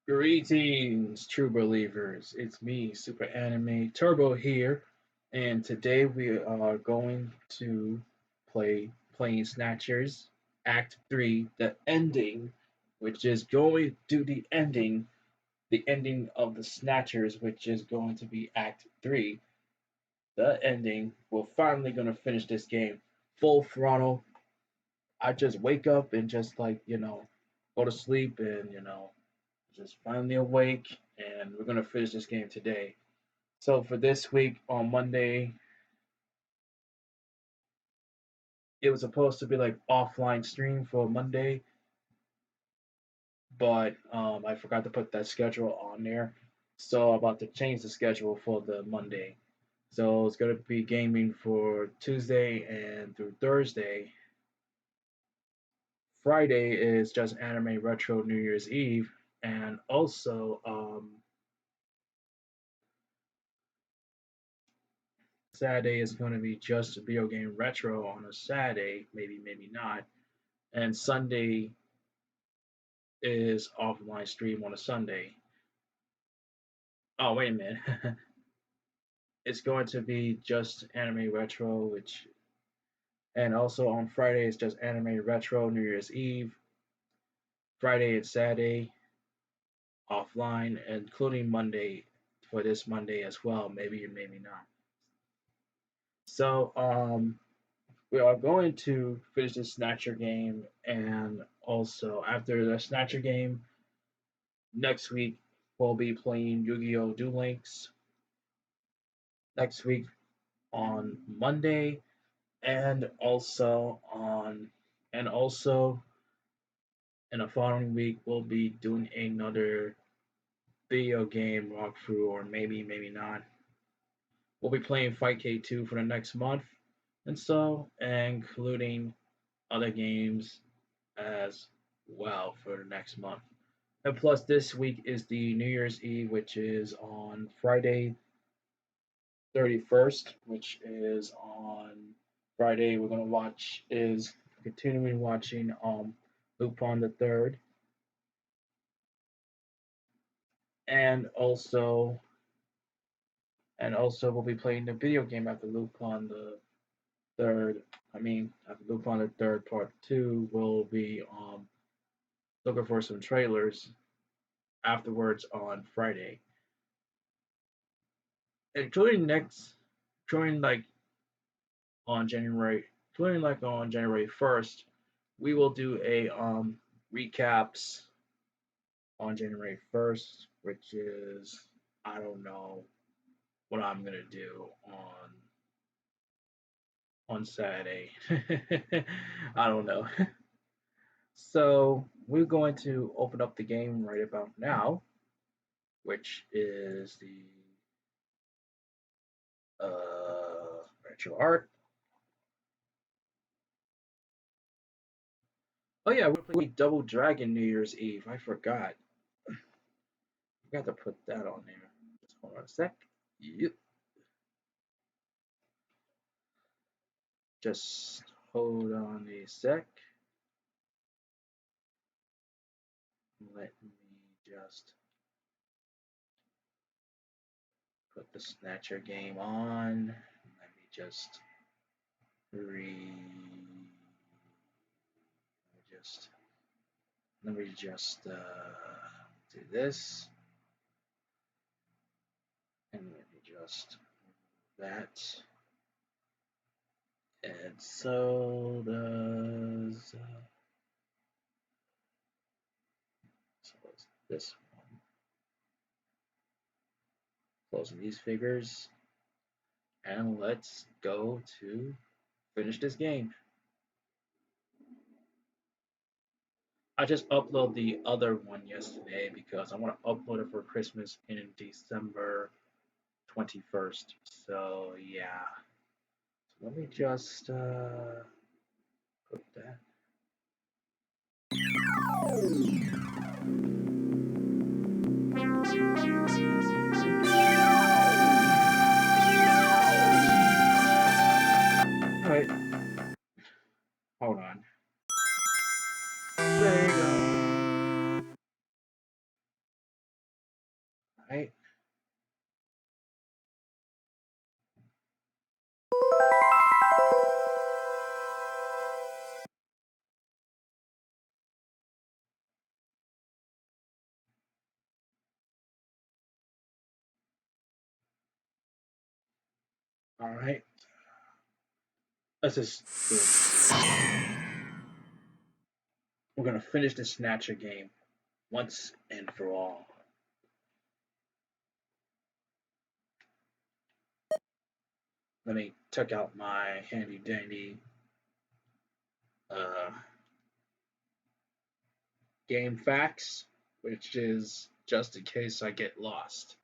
Greetings, true believers. It's me, Super Anime Turbo here, and today we are going to playing Snatchers Act 3, the ending, which is going to the ending of the Snatchers, which is going to be Act 3. The ending. We're finally gonna finish this game. Full throttle. I just wake up and just go to sleep and just finally awake, and we're gonna finish this game today. So for this week on Monday, it was supposed to be like offline stream for Monday, but I forgot to put that schedule on there. So I'm about to change the schedule for the Monday. So it's gonna be gaming for Tuesday and through Thursday. Friday is just anime retro New Year's Eve, and also Saturday is going to be just video game retro on a Saturday, maybe not. And Sunday is offline stream on a Sunday. Oh, wait a minute. It's going to be just anime retro, which, and also on Friday it's just anime retro New Year's Eve. Friday and Saturday offline, including Monday for this Monday as well. Maybe not. So we are going to finish the Snatcher game, and also after the Snatcher game, next week we'll be playing Yu-Gi-Oh! Duel Links. Next week on Monday, and also in the following week we'll be doing another video game walkthrough, or maybe not. We'll be playing Fight K2 for the next month, and so including other games as well for the next month. And plus, this week is the New Year's Eve, which is on Friday 31st, which is on Friday. We're gonna watch is continuing watching Lupin the Third, and also we'll be playing the video game after Lupin the Third. I mean, after Lupin the Third Part Two, we'll be looking for some trailers afterwards on Friday, including next, including like on January, including like on January 1st, we will do a recaps on January 1st, which is I don't know what I'm gonna do on Saturday. I don't know. So we're going to open up the game right about now, which is the retro art. Oh yeah, we're playing Double Dragon New Year's Eve. I forgot. Forgot to put that on there. Just hold on a sec. Yep. Just hold on a sec. Let me just put the Snatcher game on. Let me just re. Just let me just do this, and let me just that, and so does this one. Closing these figures, and let's go to finish this game. I just uploaded the other one yesterday because I want to upload it for Christmas in December 21st. So yeah. So let me just put that. All right, hold on. Sega. All right, let's just do it. We're gonna finish the Snatcher game once and for all. Let me check out my handy dandy uh, game facts, which is just in case I get lost.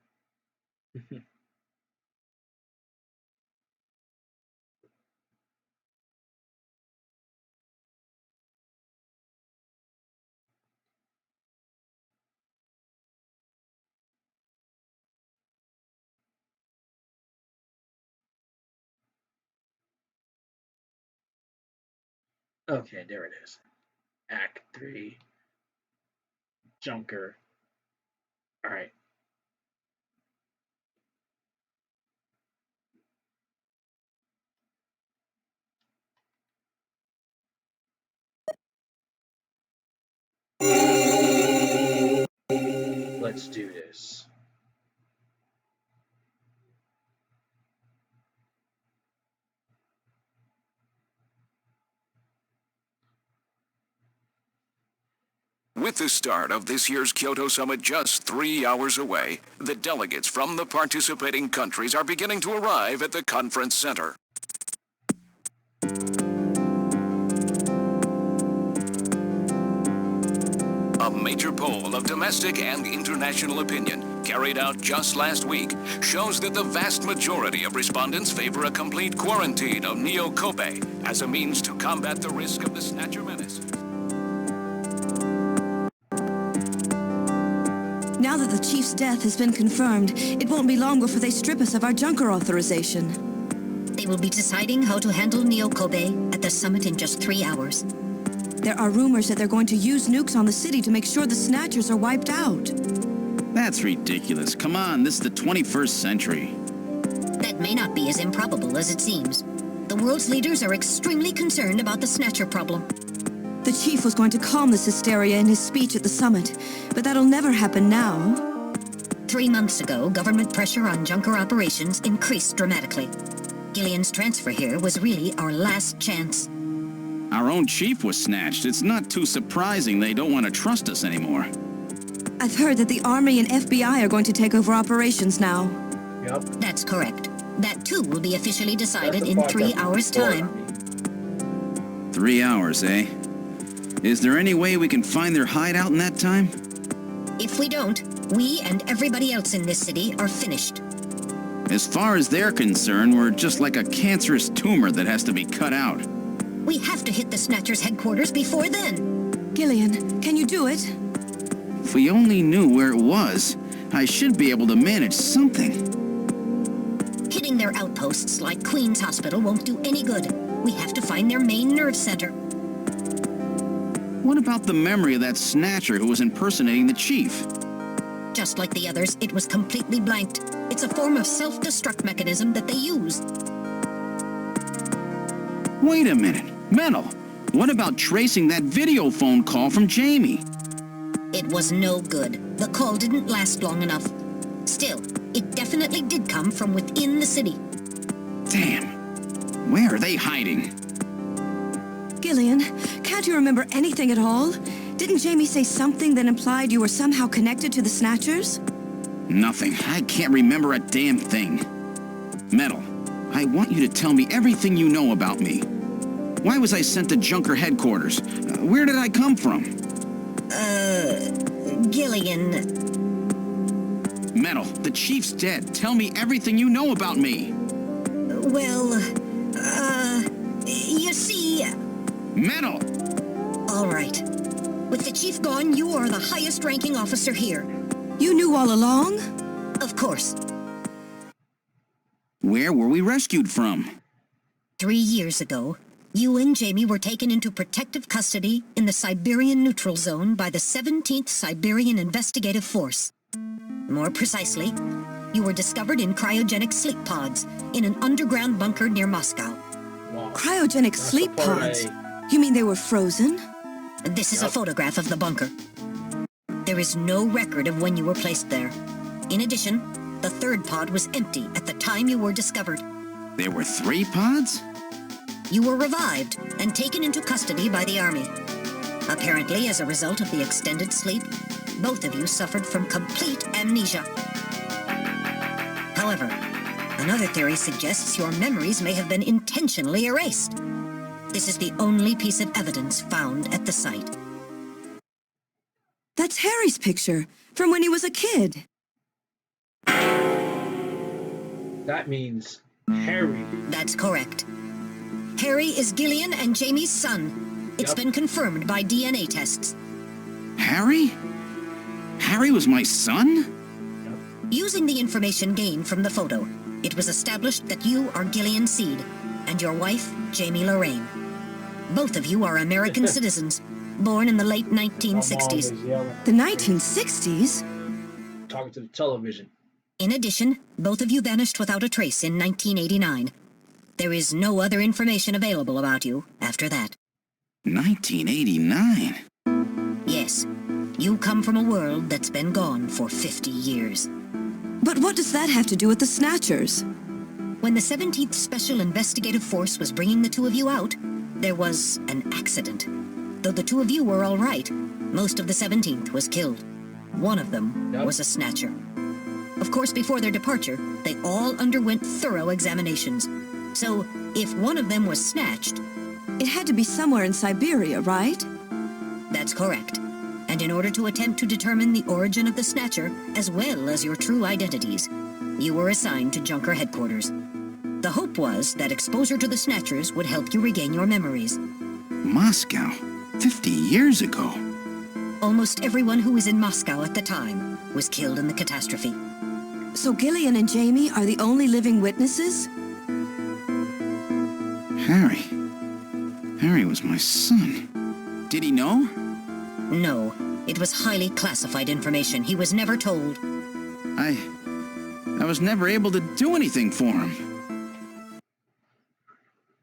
Okay, there it is. Act 3, Junker. All right. Let's do this. With the start of this year's Kyoto Summit just 3 hours away, the delegates from the participating countries are beginning to arrive at the conference center. A major poll of domestic and international opinion, carried out just last week, shows that the vast majority of respondents favor a complete quarantine of Neo Kobe as a means to combat the risk of the Snatcher menace. Now that the Chief's death has been confirmed, it won't be long before they strip us of our Junker authorization. They will be deciding how to handle Neo Kobe at the summit in just 3 hours. There are rumors that they're going to use nukes on the city to make sure the Snatchers are wiped out. That's ridiculous. Come on, this is the 21st century. That may not be as improbable as it seems. The world's leaders are extremely concerned about the Snatcher problem. The Chief was going to calm this hysteria in his speech at the summit, but that'll never happen now. 3 months ago, government pressure on Junker operations increased dramatically. Gillian's transfer here was really our last chance. Our own chief was snatched. It's not too surprising they don't want to trust us anymore. I've heard that the Army and FBI are going to take over operations now. Yep. That's correct. That too will be officially decided That's the in part 3 that's hours' boring time. me. 3 hours, eh? Is there any way we can find their hideout in that time? If we don't, we and everybody else in this city are finished. As far as they're concerned, we're just like a cancerous tumor that has to be cut out. We have to hit the Snatchers' headquarters before then. Gillian, can you do it? If we only knew where it was, I should be able to manage something. Hitting their outposts like Queen's Hospital won't do any good. We have to find their main nerve center. What about the memory of that Snatcher who was impersonating the chief? Just like the others, it was completely blanked. It's a form of self-destruct mechanism that they use. Wait a minute. Metal, what about tracing that video phone call from Jamie? It was no good. The call didn't last long enough. Still, it definitely did come from within the city. Damn. Where are they hiding? Gillian, can't you remember anything at all? Didn't Jamie say something that implied you were somehow connected to the Snatchers? Nothing. I can't remember a damn thing. Metal, I want you to tell me everything you know about me. Why was I sent to Junker headquarters? Where did I come from? Gillian. Metal, the chief's dead. Tell me everything you know about me. Well, you see... Metal! All right. With the chief gone, you are the highest-ranking officer here. You knew all along? Of course. Where were we rescued from? 3 years ago, you and Jamie were taken into protective custody in the Siberian Neutral Zone by the 17th Siberian Investigative Force. More precisely, you were discovered in cryogenic sleep pods in an underground bunker near Moscow. Wow. Cryogenic That's sleep the part pods? You mean they were frozen? This is a photograph of the bunker. There is no record of when you were placed there. In addition, the third pod was empty at the time you were discovered. There were 3 pods? You were revived and taken into custody by the army. Apparently, as a result of the extended sleep, both of you suffered from complete amnesia. However, another theory suggests your memories may have been intentionally erased. This is the only piece of evidence found at the site. That's Harry's picture, from when he was a kid. That means Harry. That's correct. Harry is Gillian and Jamie's son. It's Yep. been confirmed by DNA tests. Harry? Harry was my son? Using the information gained from the photo, it was established that you are Gillian Seed and your wife, Jamie Lorraine. Both of you are American citizens, born in the late My mom 1960s. was yelling, The 1960s? talking to the television. In addition, both of you vanished without a trace in 1989. There is no other information available about you after that. 1989? Yes, you come from a world that's been gone for 50 years. But what does that have to do with the Snatchers? When the 17th Special Investigative Force was bringing the two of you out, there was an accident. Though the two of you were all right, most of the 17th was killed. One of them Yep. was a Snatcher. Of course, before their departure, they all underwent thorough examinations. So, if one of them was snatched, It had to be somewhere in Siberia, right? that's correct. And in order to attempt to determine the origin of the Snatcher, as well as your true identities, you were assigned to Junker headquarters. The hope was that exposure to the Snatchers would help you regain your memories. Moscow? 50 years ago? Almost everyone who was in Moscow at the time was killed in the catastrophe. So Gillian and Jamie are the only living witnesses? Harry. Harry was my son. Did he know? No, it was highly classified information. He was never told. I was never able to do anything for him.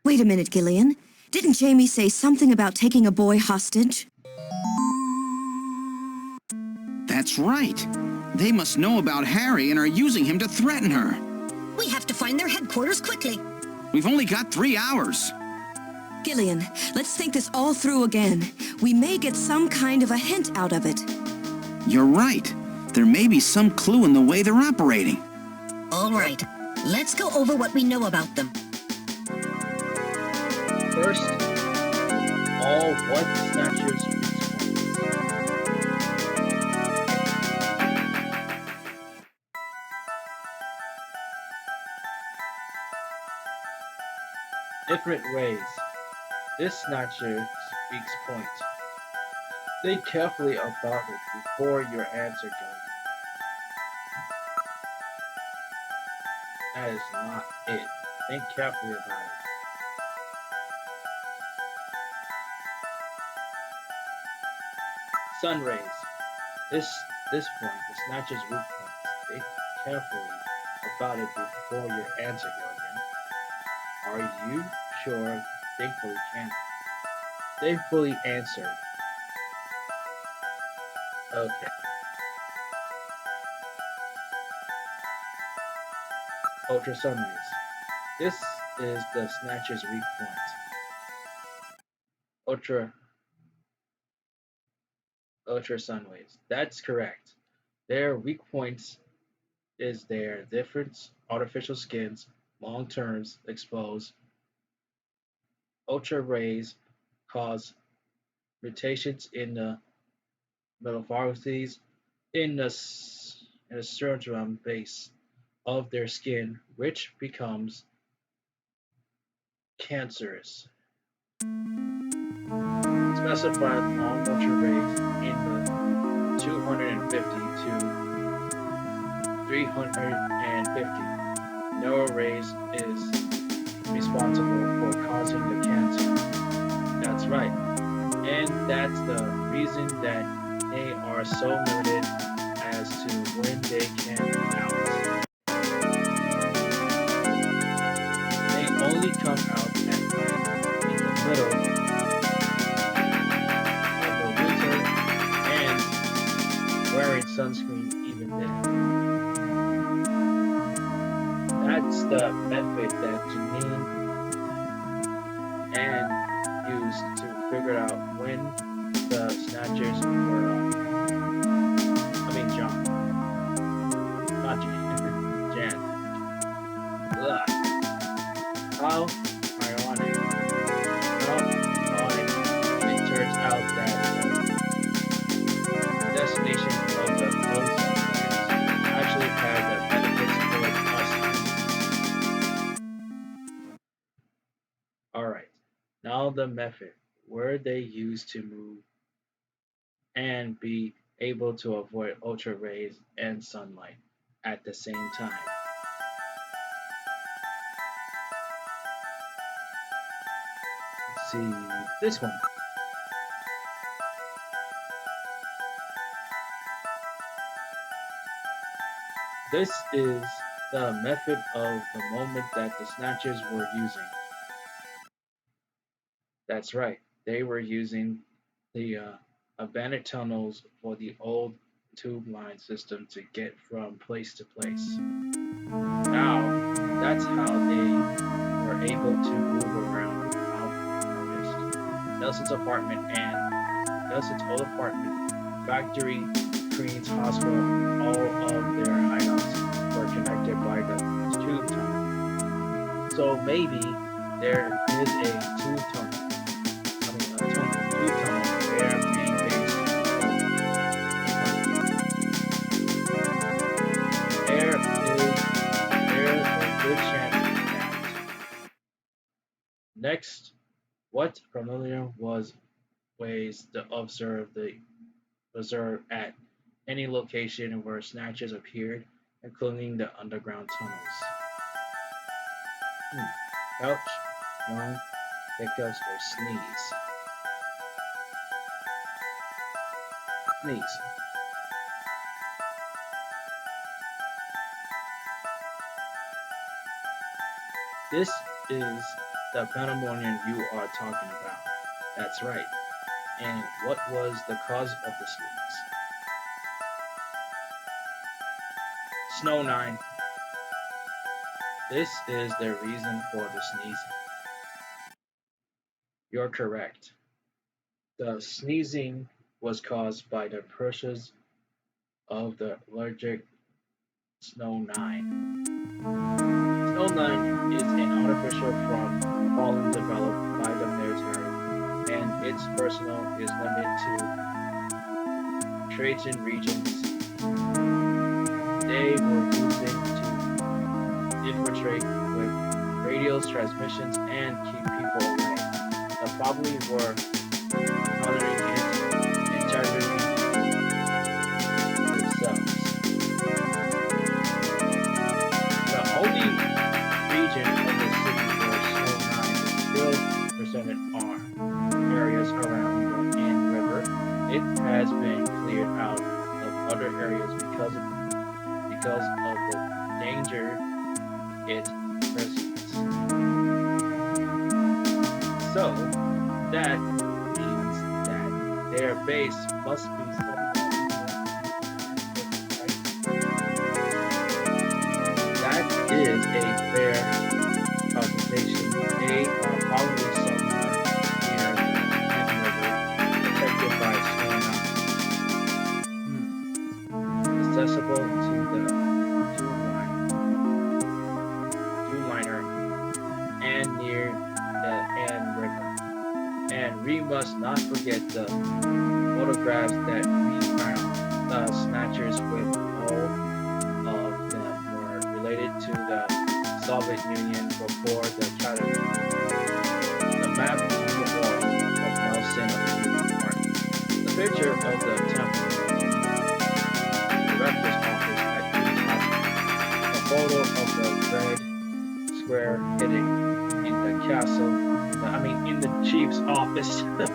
Wait a minute, Gillian. Didn't Jamie say something about taking a boy hostage? That's right. They must know about Harry and are using him to threaten her. We have to find their headquarters quickly. We've only got 3 hours. Gillian, let's think this all through again. We may get some kind of a hint out of it. You're right. There may be some clue in the way they're operating. All right, let's go over what we know about them. First, all what Snatchers response. Different ways. This Snatcher speaks point. Think carefully about it before your answer goes. That is not it. Think carefully about it. Sun rays. This point, the Snatcher's weak points. Think carefully about it before your answer goes in. Are you sure? Thankfully answered. Okay. Ultra sun rays. This is the Snatcher's weak point. Ultra sun rays. That's correct. Their weak points is their different artificial skins, long terms exposed. Ultra rays cause mutations in the metamorphoses in the cerebrum base of their skin, which becomes cancerous. Specify long ultra rays in the 250 to 350. Narrow rays is responsible for causing the cancer. That's right. And that's the reason that they are so limited as to when they can come out. They only come out at night in the middle of the winter and wearing sunscreen even then. That's the method that Janine and used to figure out when the Snatchers were John, not Janine, Jan. Ugh. How ironic. How ironic. It turns out that the destination of the unsung actually had the benefits for us. Alright, now the method. Were they used to move and be able to avoid ultra rays and sunlight at the same time? Let's see this one. This is the method of the moment that the Snatchers were using. That's right, they were using the abandoned tunnels for the old tube line system to get from place to place. Now, that's how they were able to move around without noticed. Nelson's old apartment, factory, Queens Hospital, all of their hideouts were connected by the tube tunnel. So maybe there is a tube tunnel. Tube tunnel where main base there's a good chance of that. Next, what familiar was ways to observe at any location where Snatches appeared, including the underground tunnels. Couch, yawn, hiccups, or sneeze. Sneeze. This is the pandemonium you are talking about. That's right. And what was the cause of the sneeze? Snow 9. This is the reason for the sneezing. You're correct. The sneezing was caused by the pressures of the allergic Snow 9. Snow 9 is an artificial front pollen developed by the military, and its personnel is limited to Trajan regions. They were using to infiltrate with radio transmissions and keep people away. The probably were honoring its integrity themselves. The only region of the city where Snow 9 is still presented are areas around the Ann River. It has been cleared out of other areas because of the danger it presents. So that means that their base must be somewhere. That is a fair observation. They are probably somewhere near the Ann River, protected by Snow 9. Accessible to the two-liner and near the Ann River. And we must not forget the photographs that we found. The Snatchers with all of them were related to the Soviet Union before the tragedy. The map on the wall of Nelson Park. The picture of the temple director's office at Queen's Hospital. A photo of the red square hitting in the castle. In the chief's office. And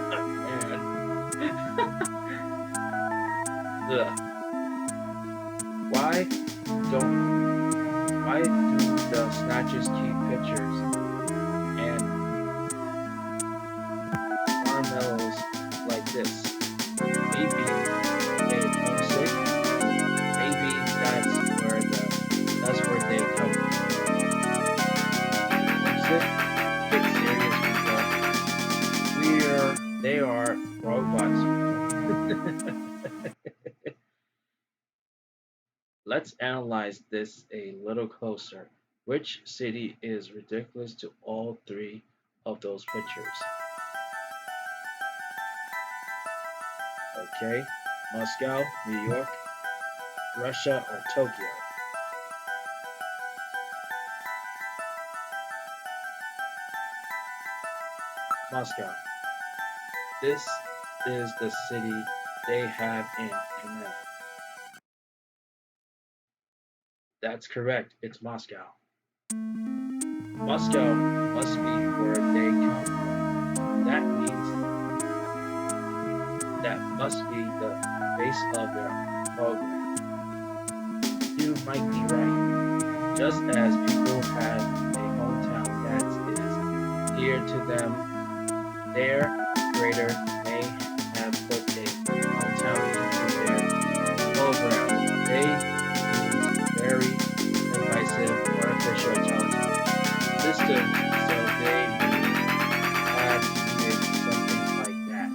ugh. Why do the Snatchers keep pictures and caramels like this? Maybe they're homesick. Maybe that's where they come from. Get serious, people. They are robots. Let's analyze this a little closer. Which city is ridiculous to all three of those pictures? Okay, Moscow, New York, Russia, or Tokyo? Moscow. This is the city they have in command. That's correct, it's Moscow. Moscow must be where they come from. That means that must be the base of their program. You might be right. Just as people have a hometown that is dear to them, their creator may have put a hometown into their program. They use very divisive artificial intelligence system, so they have created something like that.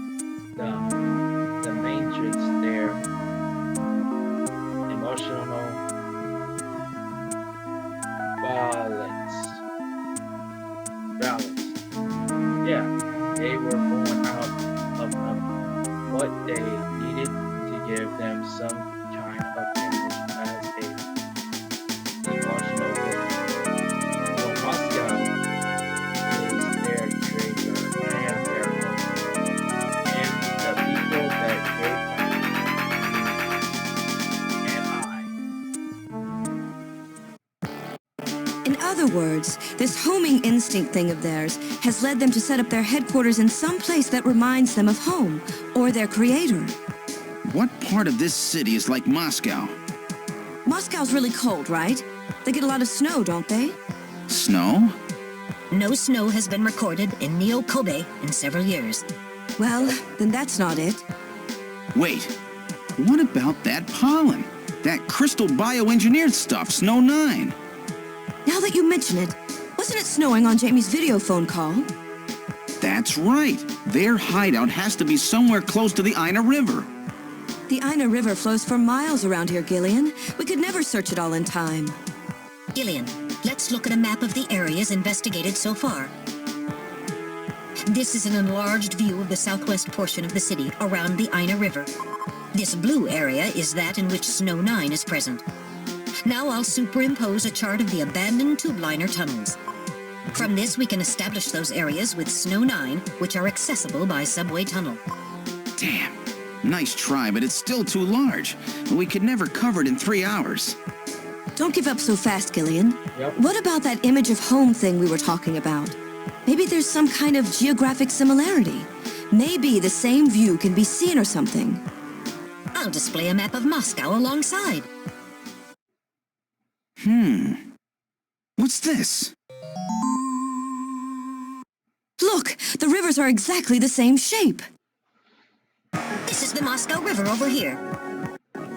The matrix, their emotional balance. Yeah, they were born out of what they needed to give them some kind of image as a emotional being. So Moscow is their creator and their home. And the people that they find, In other words, this homing instinct thing of theirs has led them to set up their headquarters in some place that reminds them of home, or their creator. What part of this city is like Moscow? Moscow's really cold, right? They get a lot of snow, don't they? Snow? No snow has been recorded in Neo Kobe in several years. Well, then that's not it. Wait, what about that pollen? That crystal bioengineered stuff, Snow 9? Now that you mention it, wasn't it snowing on Jamie's video phone call? That's right. Their hideout has to be somewhere close to the Ina River. The Ina River flows for miles around here, Gillian. We could never search it all in time. Gillian, let's look at a map of the areas investigated so far. This is an enlarged view of the southwest portion of the city around the Ina River. This blue area is that in which Snow 9 is present. Now I'll superimpose a chart of the abandoned tube liner tunnels. From this, we can establish those areas with Snow 9, which are accessible by subway tunnel. Damn. Nice try, but it's still too large. We could never cover it in 3 hours. Don't give up so fast, Gillian. Yep. What about that image of home thing we were talking about? Maybe there's some kind of geographic similarity. Maybe the same view can be seen or something. I'll display a map of Moscow alongside. What's this? Look, the rivers are exactly the same shape. This is the Moscow River over here.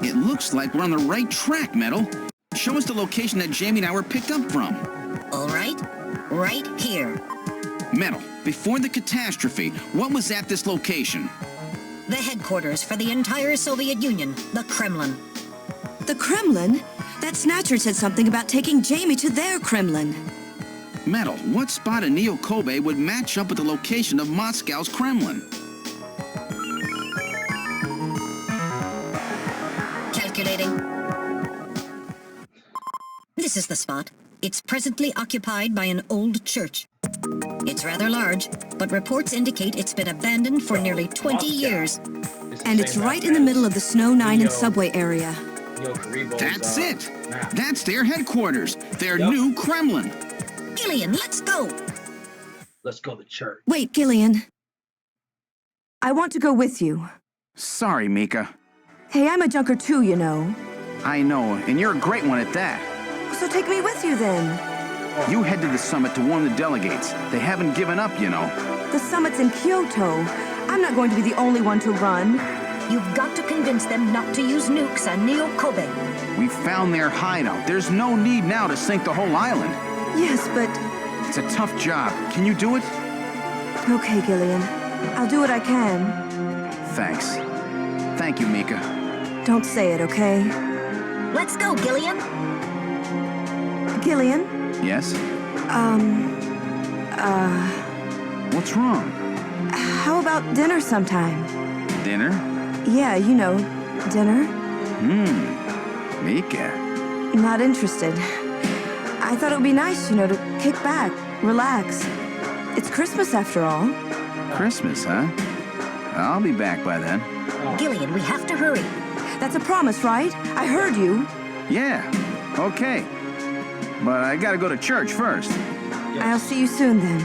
It looks like we're on the right track, Metal. Show us the location that Jamie and I were picked up from. All right, right here. Metal, before the catastrophe, what was at this location? The headquarters for the entire Soviet Union, the Kremlin. The Kremlin? That Snatcher said something about taking Jamie to their Kremlin. Metal, what spot in Neo Kobe would match up with the location of Moscow's Kremlin? Calculating. This is the spot. It's presently occupied by an old church. It's rather large, but reports indicate it's been abandoned for nearly 20 years. And it's right in the middle of the Snow 9 and subway area. That's it! That's their headquarters, their new Kremlin. Gillian, let's go! Let's go to church. Wait, Gillian. I want to go with you. Sorry, Mika. Hey, I'm a junker too, you know. I know, and you're a great one at that. So take me with you then. You head to the summit to warn the delegates. They haven't given up, you know. The summit's in Kyoto. I'm not going to be the only one to run. You've got to convince them not to use nukes on Neo Kobe. We found their hideout. There's no need now to sink the whole island. Yes, but It's a tough job. Can you do it? Okay, Gillian. I'll do what I can. Thanks. Thank you, Mika. Don't say it, okay? Let's go, Gillian. Gillian? Yes? What's wrong? How about dinner sometime? Dinner? Yeah, you know, dinner. Mika. Not interested. I thought it would be nice, you know, to kick back, relax. It's Christmas after all. Christmas, huh? I'll be back by then. Gillian, we have to hurry. That's a promise, right? I heard you. Yeah, okay. But I gotta go to church first. I'll see you soon then.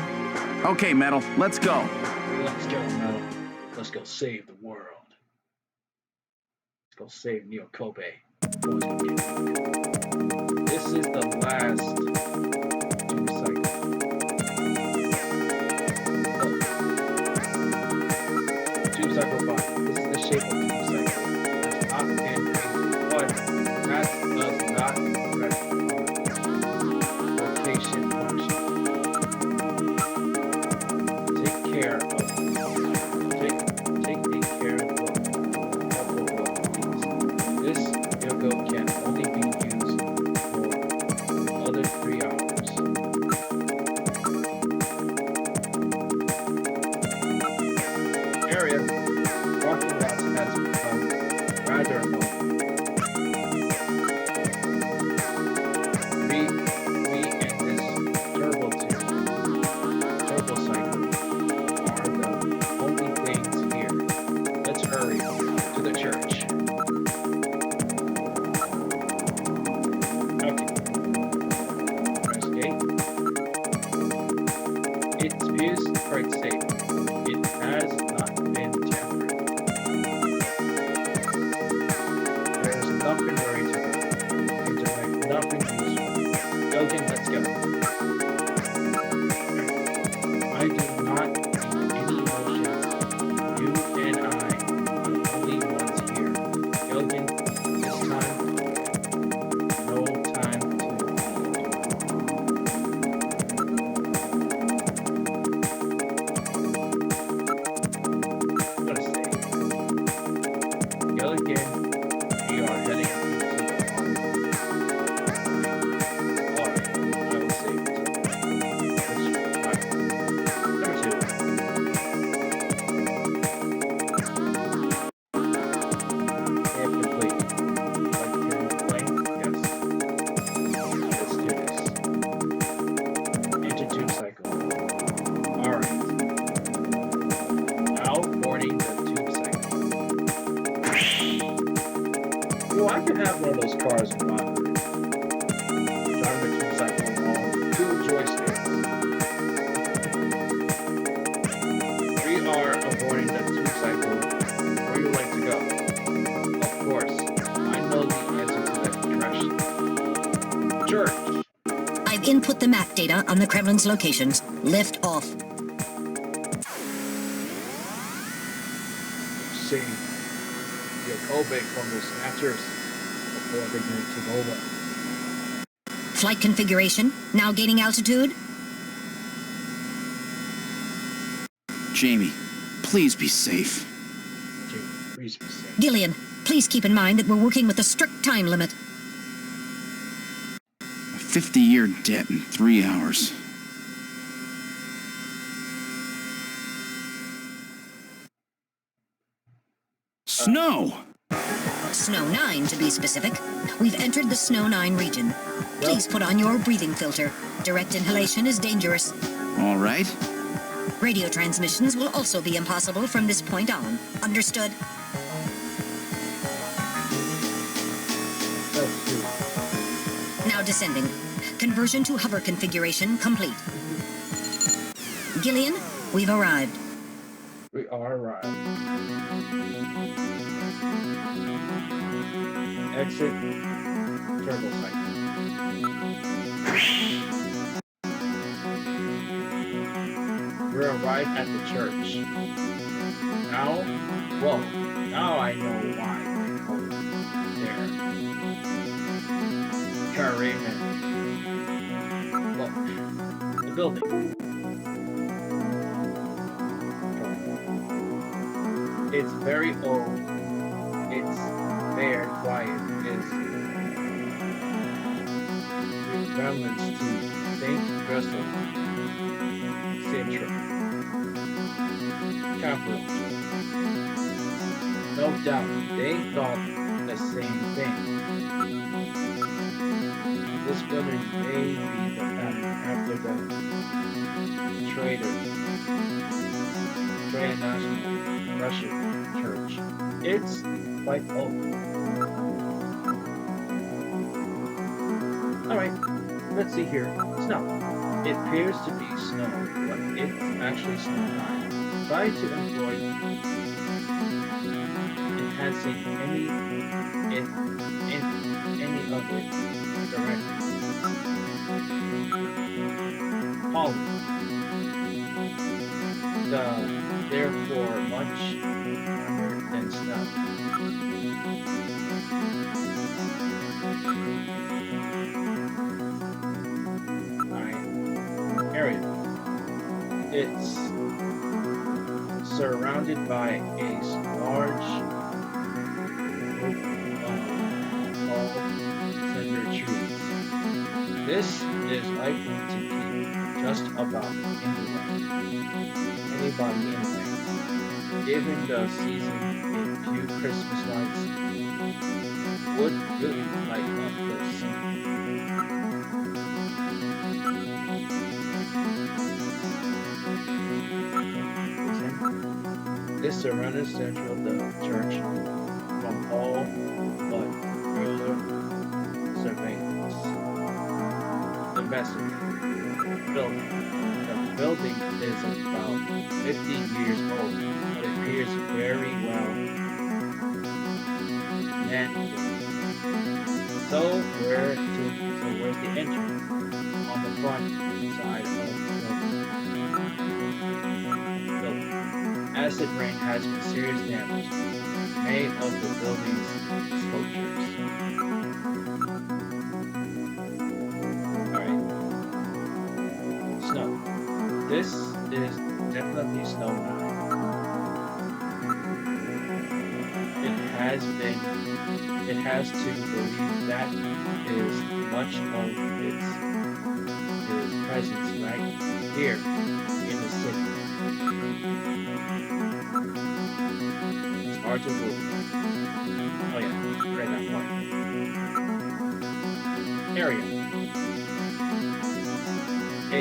Okay, Metal, let's go. Let's go, Metal. Let's go save the world. Let's go save Neo Kobe. This is the last Doom cycle. Doom cycle 5. This is the shape of Doom cycle. It's not been but that does not affect rotation function. Take care of this yoga can only be used for other 3 hours. Area parking lots has become rather low. We and this turbo cycle are the only things here. Let's hurry to the church. Okay. Press gate. It appears quite safe. It has not been tampered. There's nothing worried to interact, nothing useful. Elgin, let's go. I do not need any emotions. You and I are the only ones here. Elgin, this time, no time to I'm gonna stay. Gilligan, we are heading into the farm. Alright, I will save it. Number 2. Air complete. Like can plane? Yes. Let's do this. Enter tube cycle. Alright. Now boarding the tube cycle. Well, I could have one of those cars in my hood. Driving the tube cycle along with 2 joysticks. We are aboarding the tube cycle. Where you like to go? Of course, I know the answer to that direction. Church. I've input the map data on the Kremlin's locations. Lift off. See the Kobe from the Snatchers before they get to over. Flight configuration. Now gaining altitude. Jamie, please be safe. Gee, please be safe. Gillian, please keep in mind that we're working with a strict time limit. A 50-year debt in 3 hours. Snow! Snow 9, to be specific. We've entered the Snow 9 region. Please put on your breathing filter. Direct inhalation is dangerous. All right. Radio transmissions will also be impossible from this point on. Understood? That's true. Now descending. Conversion to hover configuration complete. Gillian, we've arrived. We are arrived. Exit turbo cycle. We arrived at the church. Now, well, now I know why they called it there. Raymond. Look, building. It's very old. It's very quiet. It's remembrance to Saint Russell, Citro, Capital. No doubt, they thought the same thing. This building may be the pattern after the National Russian Church. It's quite old. Alright, let's see here. Snow. It appears to be snow, but it's actually snow time. Try to avoid enhancing any of its directions. Pollen. Therefore much warmer than snow. Alright. Area. It's surrounded by a large group of tall, slender trees. This is likely to keep just about anybody anyway. Given the season, a few Christmas lights would really light up the scene. This surrounds central the church from all but ruler surveillance. The message building. The building is about 50 years old, but it appears very well managed. So where's the entrance? On the front side of the building. Acid rain has been serious damage made of the building's sculptures. Alright. Snow. This is definitely snow now. It has to believe that is much of its presence right here in the city. It's hard to believe. Oh yeah, read that part. Area. A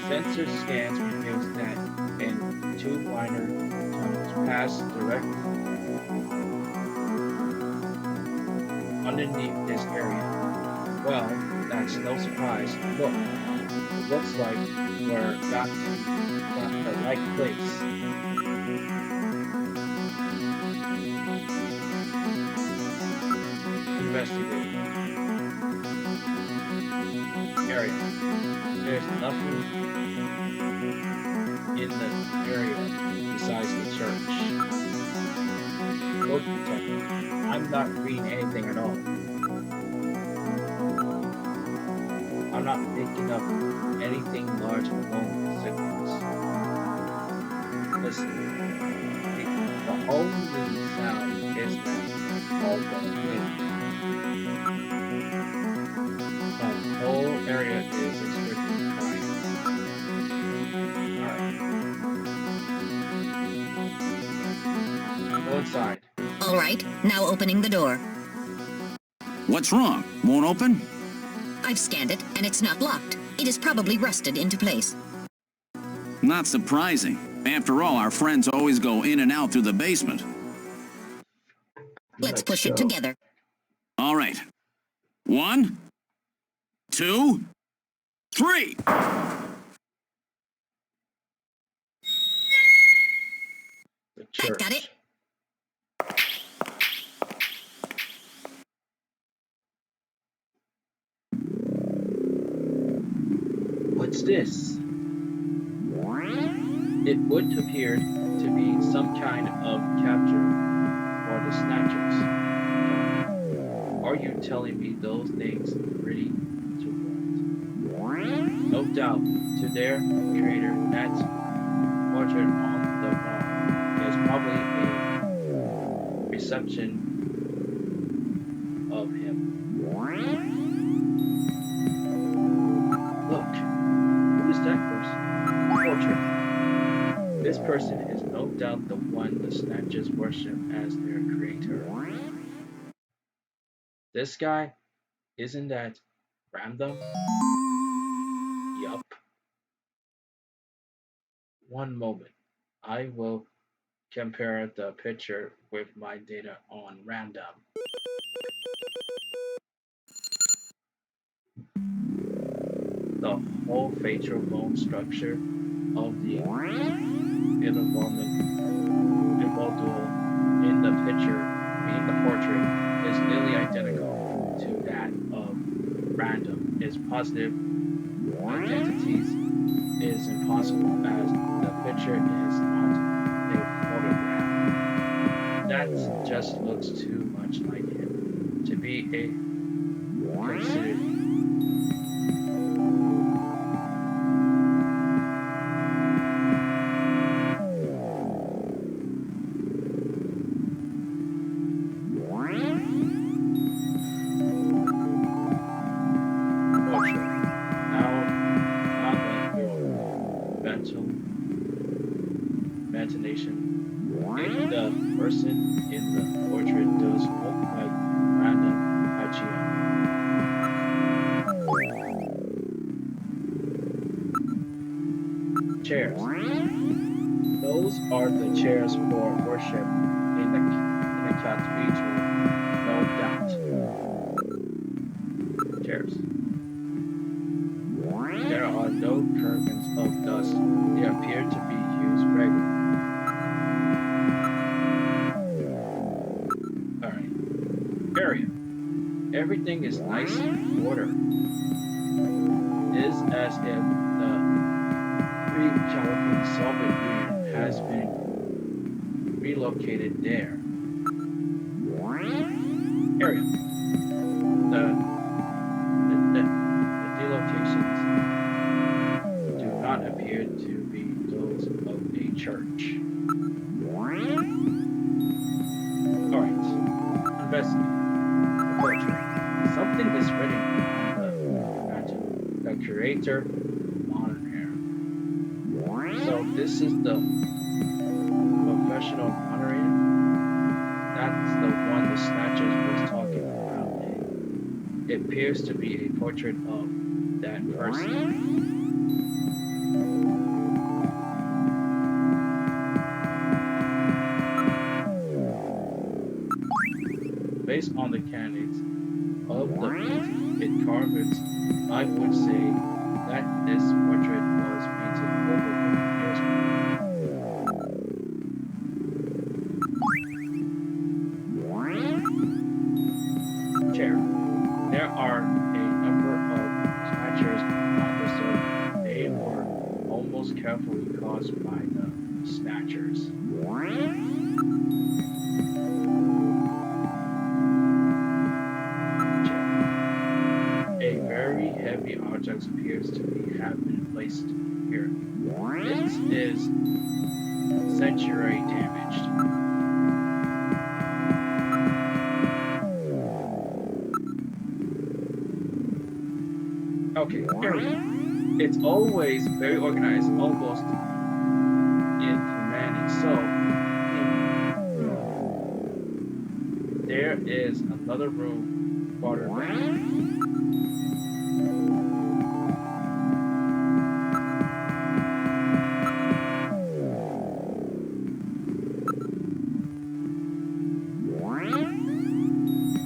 sensor scans reveals that in two minor tunnels pass directly underneath this area. Well, that's no surprise. Look, it looks like we're got the right place. Investigate. Area. There's nothing in the area besides the church. Look, detective. I'm not reading anything at all. I'm not picking up anything large alone signals. Listen, the only sound is that of the wind. The whole area is extremely quiet. Alright. Go inside. All right, now opening the door. What's wrong? Won't open? I've scanned it, and it's not locked. It is probably rusted into place. Not surprising. After all, our friends always go in and out through the basement. Let's push it together. All right. 1, 2, 3. The church. That got it. What's this? It would appear to be some kind of capture for the Snatchers. Are you telling me those things are pretty to what? Nope. doubt to their creator that portrait on the wall is probably a reception of him. Look, who is that person? Portrait. This person is no doubt the one the Snatchers worship as their creator. This guy, isn't that random? Yup. One moment. I will compare the picture with my data on random. The whole facial bone structure of the individual in the picture, in the portrait, is nearly identical to that of random. Its positive identities is impossible as the picture is not a photograph. That just looks too much like him to be a considered. Imagination. If the person in the portrait does look like random Hachia. Chairs. Those are the chairs for worship in the cathedral, no doubt. Chairs. There are no curtains of dust. They appear to be used regularly. Area. Everything is nice in order. It is as if the pre-California Soviet Union has been relocated there. Area. The delocations do not appear to be those of a church. Alright. Investigate. Something is written on the creator monitor. So this is the professional monitor. That's the one the Snatchers was talking about. It appears to be a portrait of that person. Based on the candidates of the painting it carves, I would say that this portrait was painted over 50 years ago. Chair. There are a number of snatchers on the surface. They were almost carefully caused by the snatchers. Heavy objects appears to have been placed here. This is sanctuary damaged. Okay, area. It's always very organized, almost inhumane. So, there is another room farther back.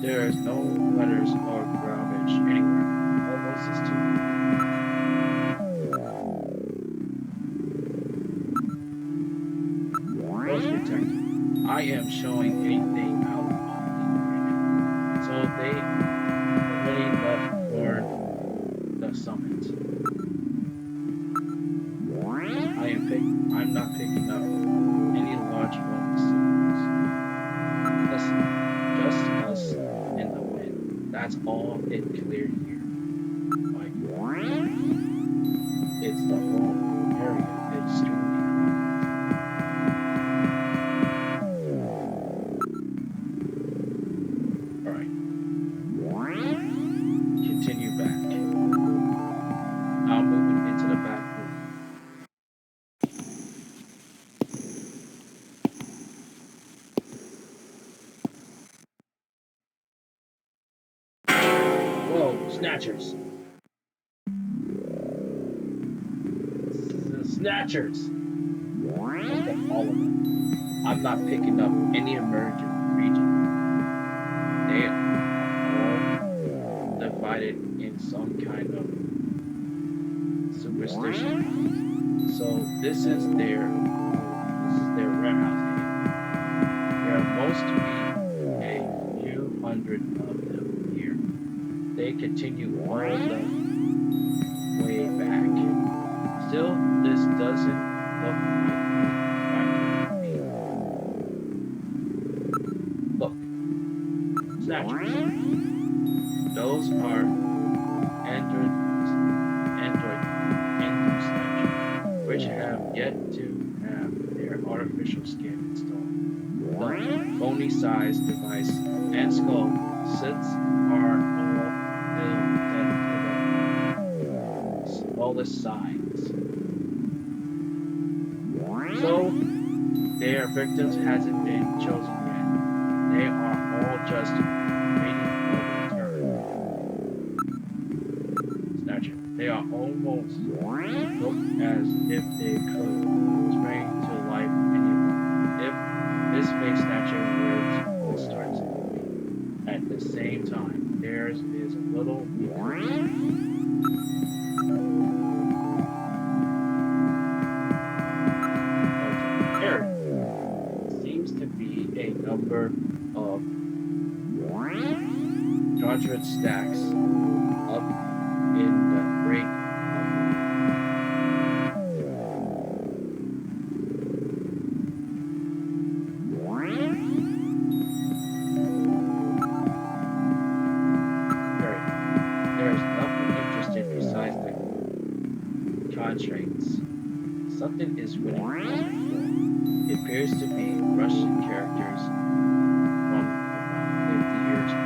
There's no letters or garbage anywhere. Almost is too. Close protect. I am showing anything out on the so they already left for the summit. I'm not picking up any large rolling signals. Listen, just us in the wind. That's all it cleared here. Like, Snatchers. Snatchers. Okay, all of them. I'm not picking up any emergent region. They are all divided in some kind of superstition. So this is their warehouse area. There are most to be a few hundred of them here. They continue all the way back. Still, this doesn't look like a factory to me. Look, Snatchers. Those are Android Snatchers, which have yet to have their artificial skin installed. The phony-sized device and skull sits are all filled to the smallest size. So, their victims hasn't been chosen yet. They are all just waiting for their turn. Snatcher. They are almost look as if they could spring to life anyone. If this makes Snatcher words all starts moving. At the same time, theirs is a little seems to be a number of 100 stacks up in the break There's nothing interesting besides the contracts. Something is really wrong. It appears to be Russian characters from about 50 years ago.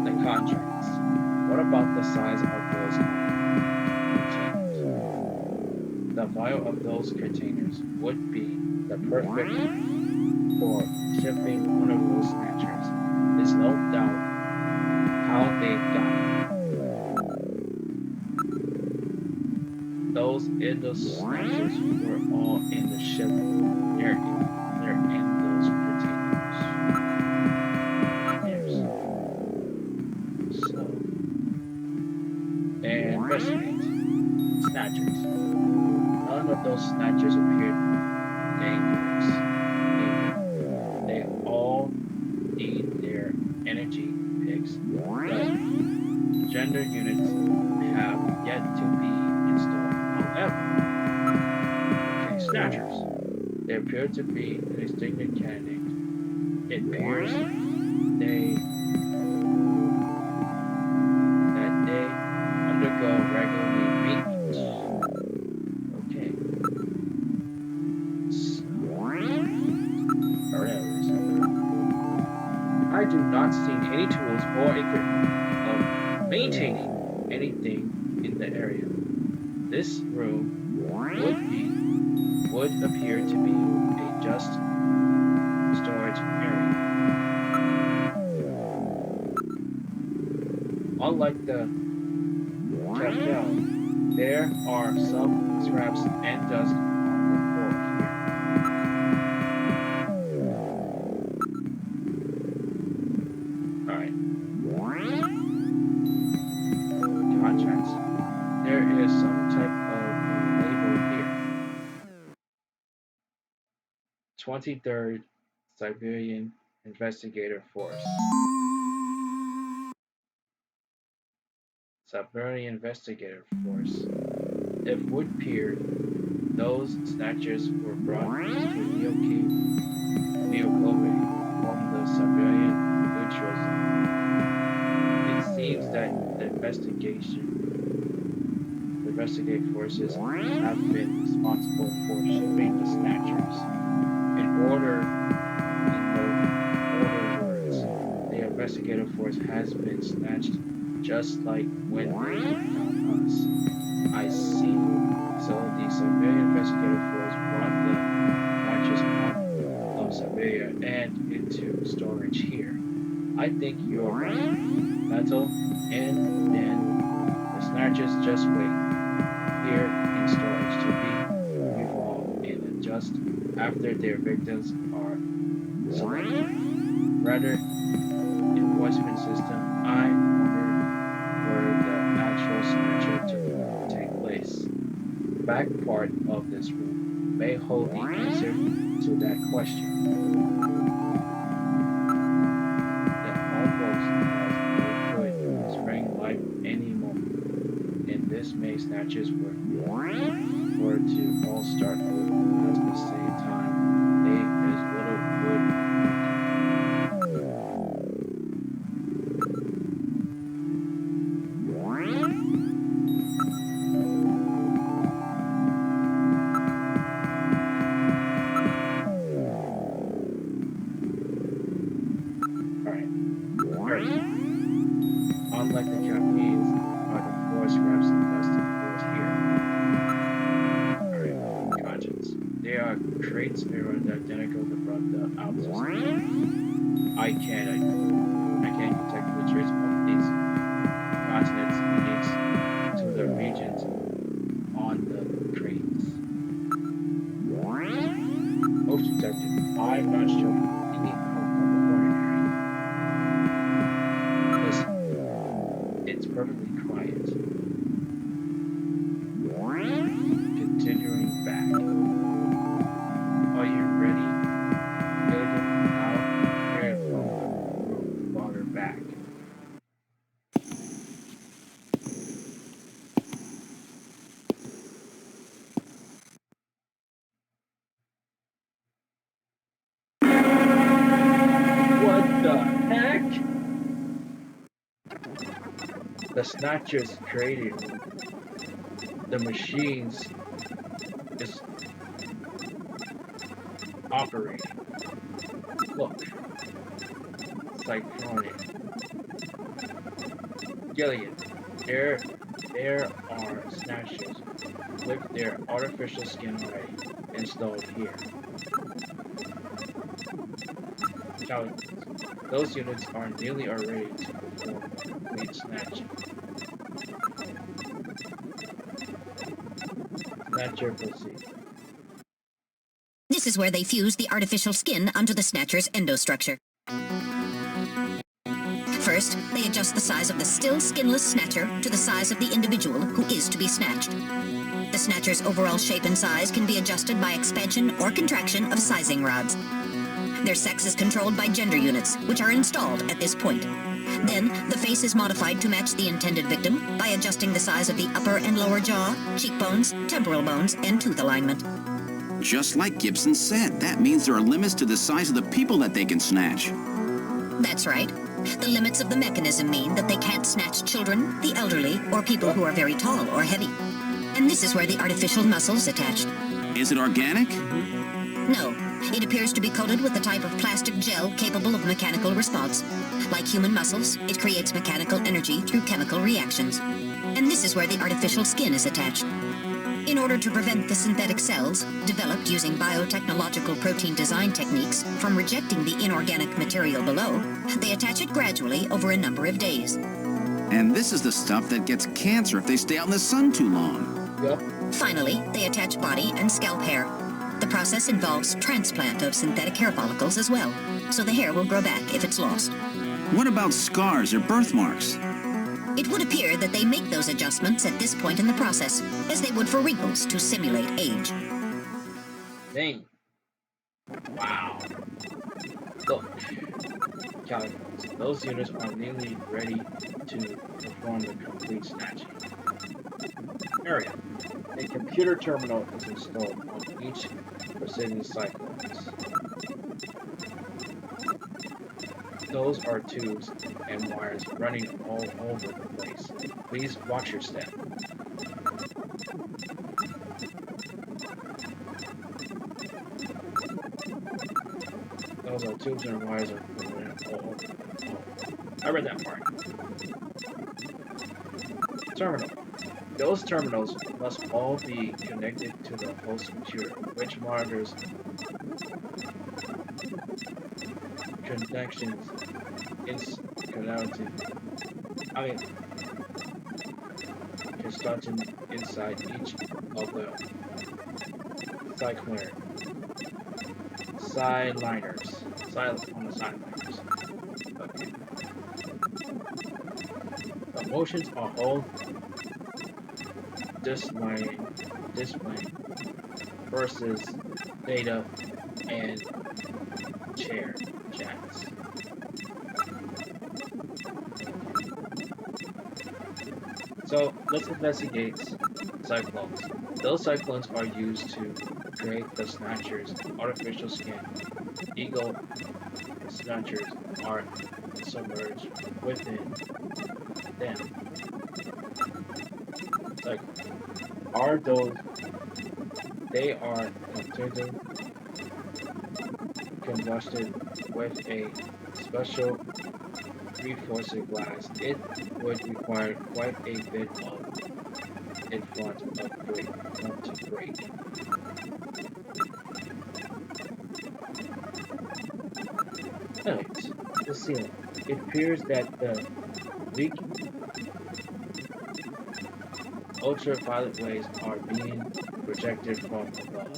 The contracts. What about the size of those containers? The value of those containers would be the perfect for shipping one of those snatchers. There's no doubt how they got it. Those in those snatchers were all in the ship. They're in those containers. So, and investigate. Snatchers. None of those snatchers appeared dangerous. They all need their energy picks. The gender units have yet to be installed. However, Snatchers. They appear to be an extinct candidate. It appears that they undergo regularly maintenance. Okay. I do not see any tools or equipment of maintaining anything in the area. This room would appear to be a just storage area. Unlike the chapel, there are some scraps and dust on the floor here. Alright. Contracts. There is some type of label here. 23rd Siberian Investigator Force. Siberian Investigator Force. If wood peered, those snatchers were brought to Neokobe from the Siberian neutral zone. It seems that the investigative forces have been responsible for shipping the snatchers. In other words, the investigative force has been snatched just like when they found us. I see. So the Siberian investigative force brought the snatchers on conveyor and into storage here. I think you're right. Metal, and then the snatchers just wait here in storage to be evolved and adjust after their victims are selected. Rather, enforcement system, I wonder where the actual snatcher to take place. Back part of this room may hold the answer to that question. That almost as it could spring life any moment, and this may snatches were to all start with at the same time. They as little Alright. First, unlike the campaigns, are the floor scraps and dusted floors here. Alright, conscience. They are crates mirrored identical from the outside. I can't detect the trace of these continents unique to the regions on the crates. Most detected. I'm not sure any of the ordinary. Listen, it's perfectly quiet. Continuing back. Are you ready? Gilligan, now here from farther back. What the heck? The Snatchers created the machines is operating. Look, cyclonic. Gillian, there are Snatchers with their artificial skin already installed here. Intelligence. Those units are nearly ready to perform complete snatching. Snatcher proceed. This is where they fuse the artificial skin onto the Snatcher's endostructure. First, they adjust the size of the still skinless Snatcher to the size of the individual who is to be snatched. The Snatcher's overall shape and size can be adjusted by expansion or contraction of sizing rods. Their sex is controlled by gender units, which are installed at this point. Then, the face is modified to match the intended victim by adjusting the size of the upper and lower jaw, cheekbones, temporal bones, and tooth alignment. Just like Gibson said, that means there are limits to the size of the people that they can snatch. That's right. The limits of the mechanism mean that they can't snatch children, the elderly, or people who are very tall or heavy. And this is where the artificial muscle's attached. Is it organic? No. It appears to be coated with a type of plastic gel capable of mechanical response. Like human muscles, it creates mechanical energy through chemical reactions. And this is where the artificial skin is attached. In order to prevent the synthetic cells, developed using biotechnological protein design techniques, from rejecting the inorganic material below, they attach it gradually over a number of days. And this is the stuff that gets cancer if they stay out in the sun too long. Yep. Finally, they attach body and scalp hair. The process involves transplant of synthetic hair follicles as well, so the hair will grow back if it's lost. What about scars or birthmarks? It would appear that they make those adjustments at this point in the process, as they would for wrinkles to simulate age. Dang. Wow. Look. Calculus. Those units are nearly ready to perform the complete snatching. Area. A computer terminal is installed on each precision cyclones. Those are tubes and wires running all over the place. Please watch your step. Those are tubes and wires are running all over. Oh, I read that part. Terminal. Those terminals must all be connected to the host computer, which monitors connections, I mean, construction inside each of the cycler sideliners. On the sideliners. Okay. The motions are all displaying versus data and chair chats. So let's investigate cyclones. Those cyclones are used to create the Snatcher's artificial skin. Eagle Snatchers are submerged within them. Like, are those? They are combusted with a special reinforcing glass. It would require quite a bit of influence to break. Anyways, the ceiling. It appears that the weak ultraviolet rays are being projected from above.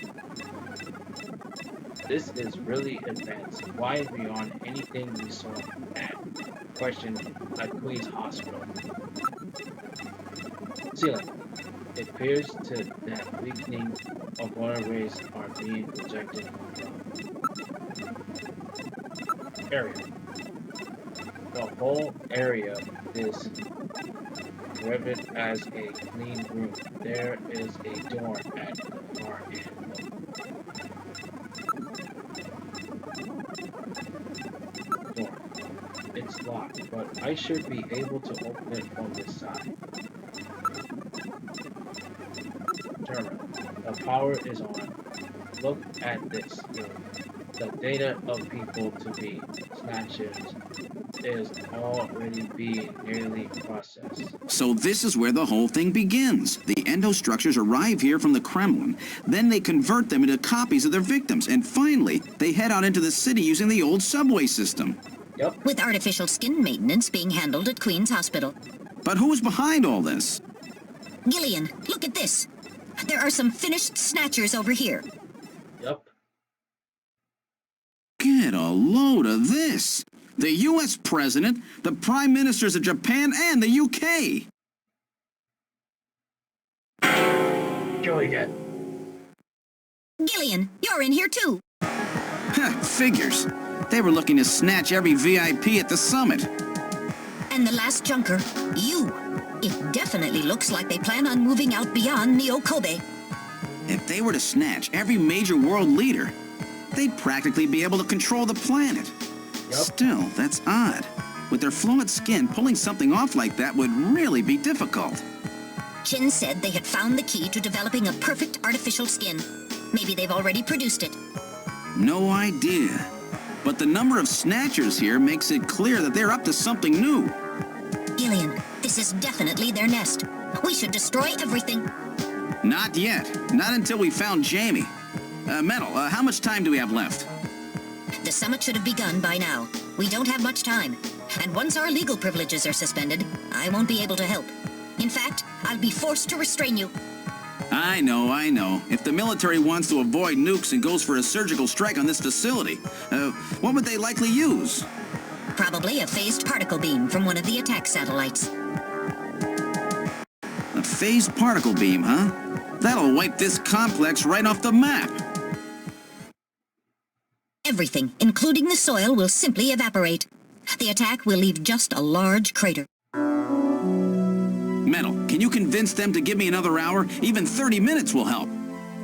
This is really advanced, why beyond anything we saw at Queen's Hospital. Ceiling. It appears that weakening of water rays are being projected from above. Area. The whole area is riveted as a clean room. There is a door at the far end. Door. It's locked, but I should be able to open it from this side. Terminal. The power is on. Look at this. The data of people to be snatchers is already being nearly processed. So this is where the whole thing begins. The endostructures arrive here from the Kremlin, then they convert them into copies of their victims, and finally, they head out into the city using the old subway system. Yep. With artificial skin maintenance being handled at Queen's Hospital. But who's behind all this? Gillian, look at this. There are some finished snatchers over here. Yep. Get a load of this. The U.S. President, the Prime Ministers of Japan, and the U.K. Go again. Gillian, you're in here too. Figures. They were looking to snatch every VIP at the summit. And the last junker, you. It definitely looks like they plan on moving out beyond Neo-Kobe. If they were to snatch every major world leader, they'd practically be able to control the planet. Yep. Still, that's odd. With their fluid skin, pulling something off like that would really be difficult. Chin said they had found the key to developing a perfect artificial skin. Maybe they've already produced it. No idea. But the number of snatchers here makes it clear that they're up to something new. Gillian, this is definitely their nest. We should destroy everything. Not yet. Not until we found Jamie. Metal, how much time do we have left? The summit should have begun by now. We don't have much time. And once our legal privileges are suspended, I won't be able to help. In fact, I'll be forced to restrain you. I know. If the military wants to avoid nukes and goes for a surgical strike on this facility, what would they likely use? Probably a phased particle beam from one of the attack satellites. A phased particle beam, huh? That'll wipe this complex right off the map. Everything, including the soil, will simply evaporate. The attack will leave just a large crater. Metal, can you convince them to give me another hour? Even 30 minutes will help.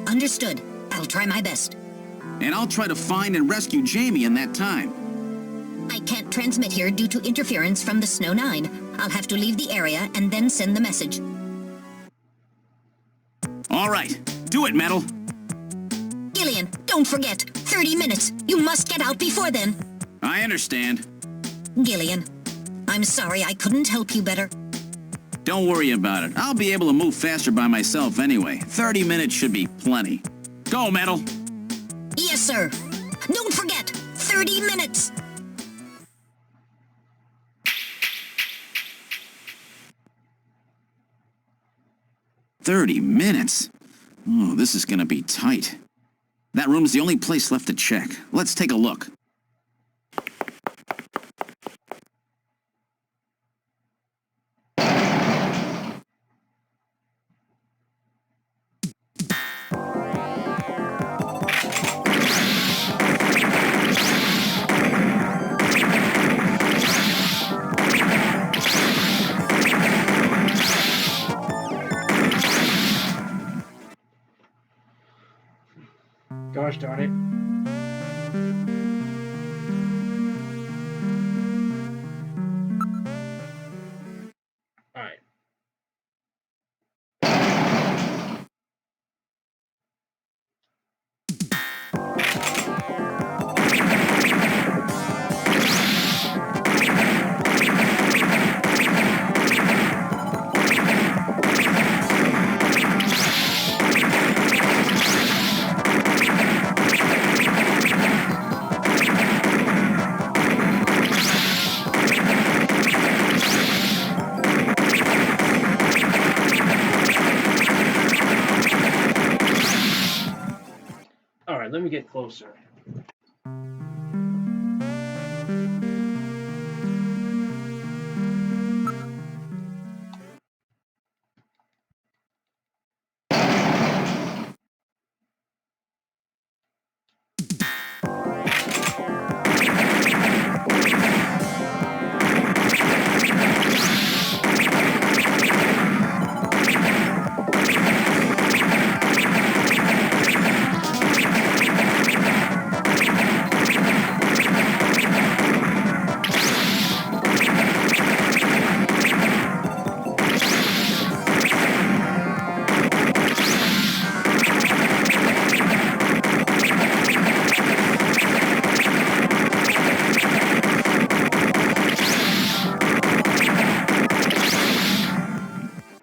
Understood. I'll try my best. And I'll try to find and rescue Jamie in that time. I can't transmit here due to interference from the Snow 9. I'll have to leave the area and then send the message. All right. Do it, Metal. Gillian, don't forget. 30 minutes. You must get out before then. I understand. Gillian, I'm sorry I couldn't help you better. Don't worry about it. I'll be able to move faster by myself anyway. 30 minutes should be plenty. Go, Metal. Yes, sir. Don't forget, 30 minutes. "30 minutes? Oh, this is gonna be tight. That room's the only place left to check. Let's take a look." Gosh darn it. Alright. Alright, let me get closer.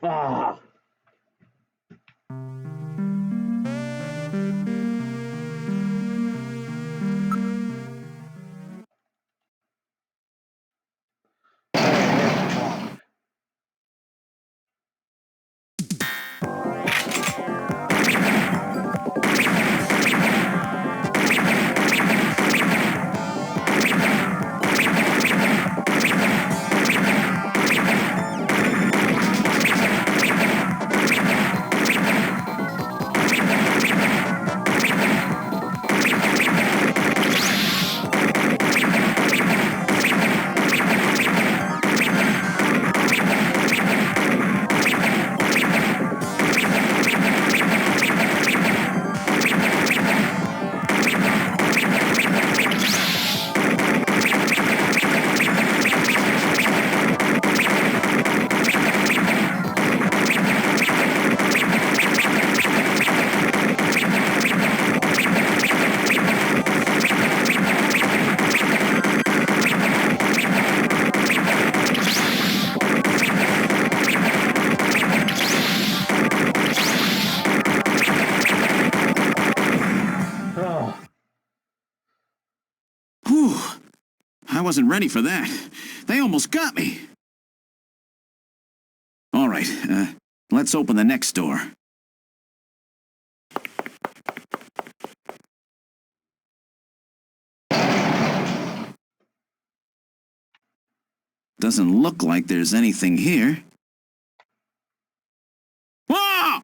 Ah. Whew. I wasn't ready for that. They almost got me. All right, let's open the next door. Doesn't look like there's anything here. Whoa!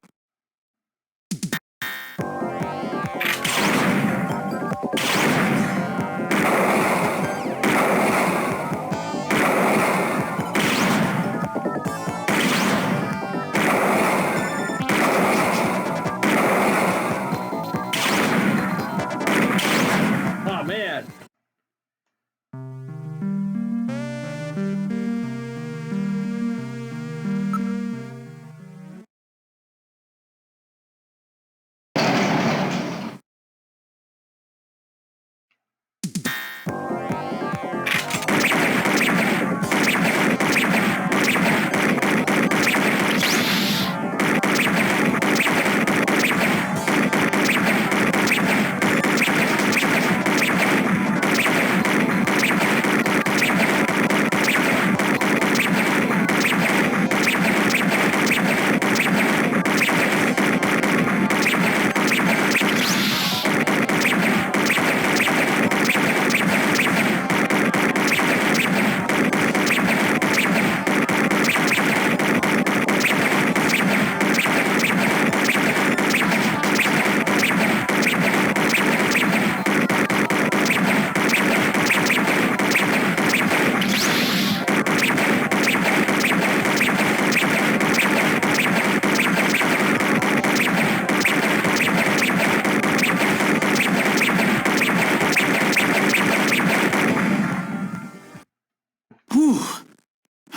Oh man.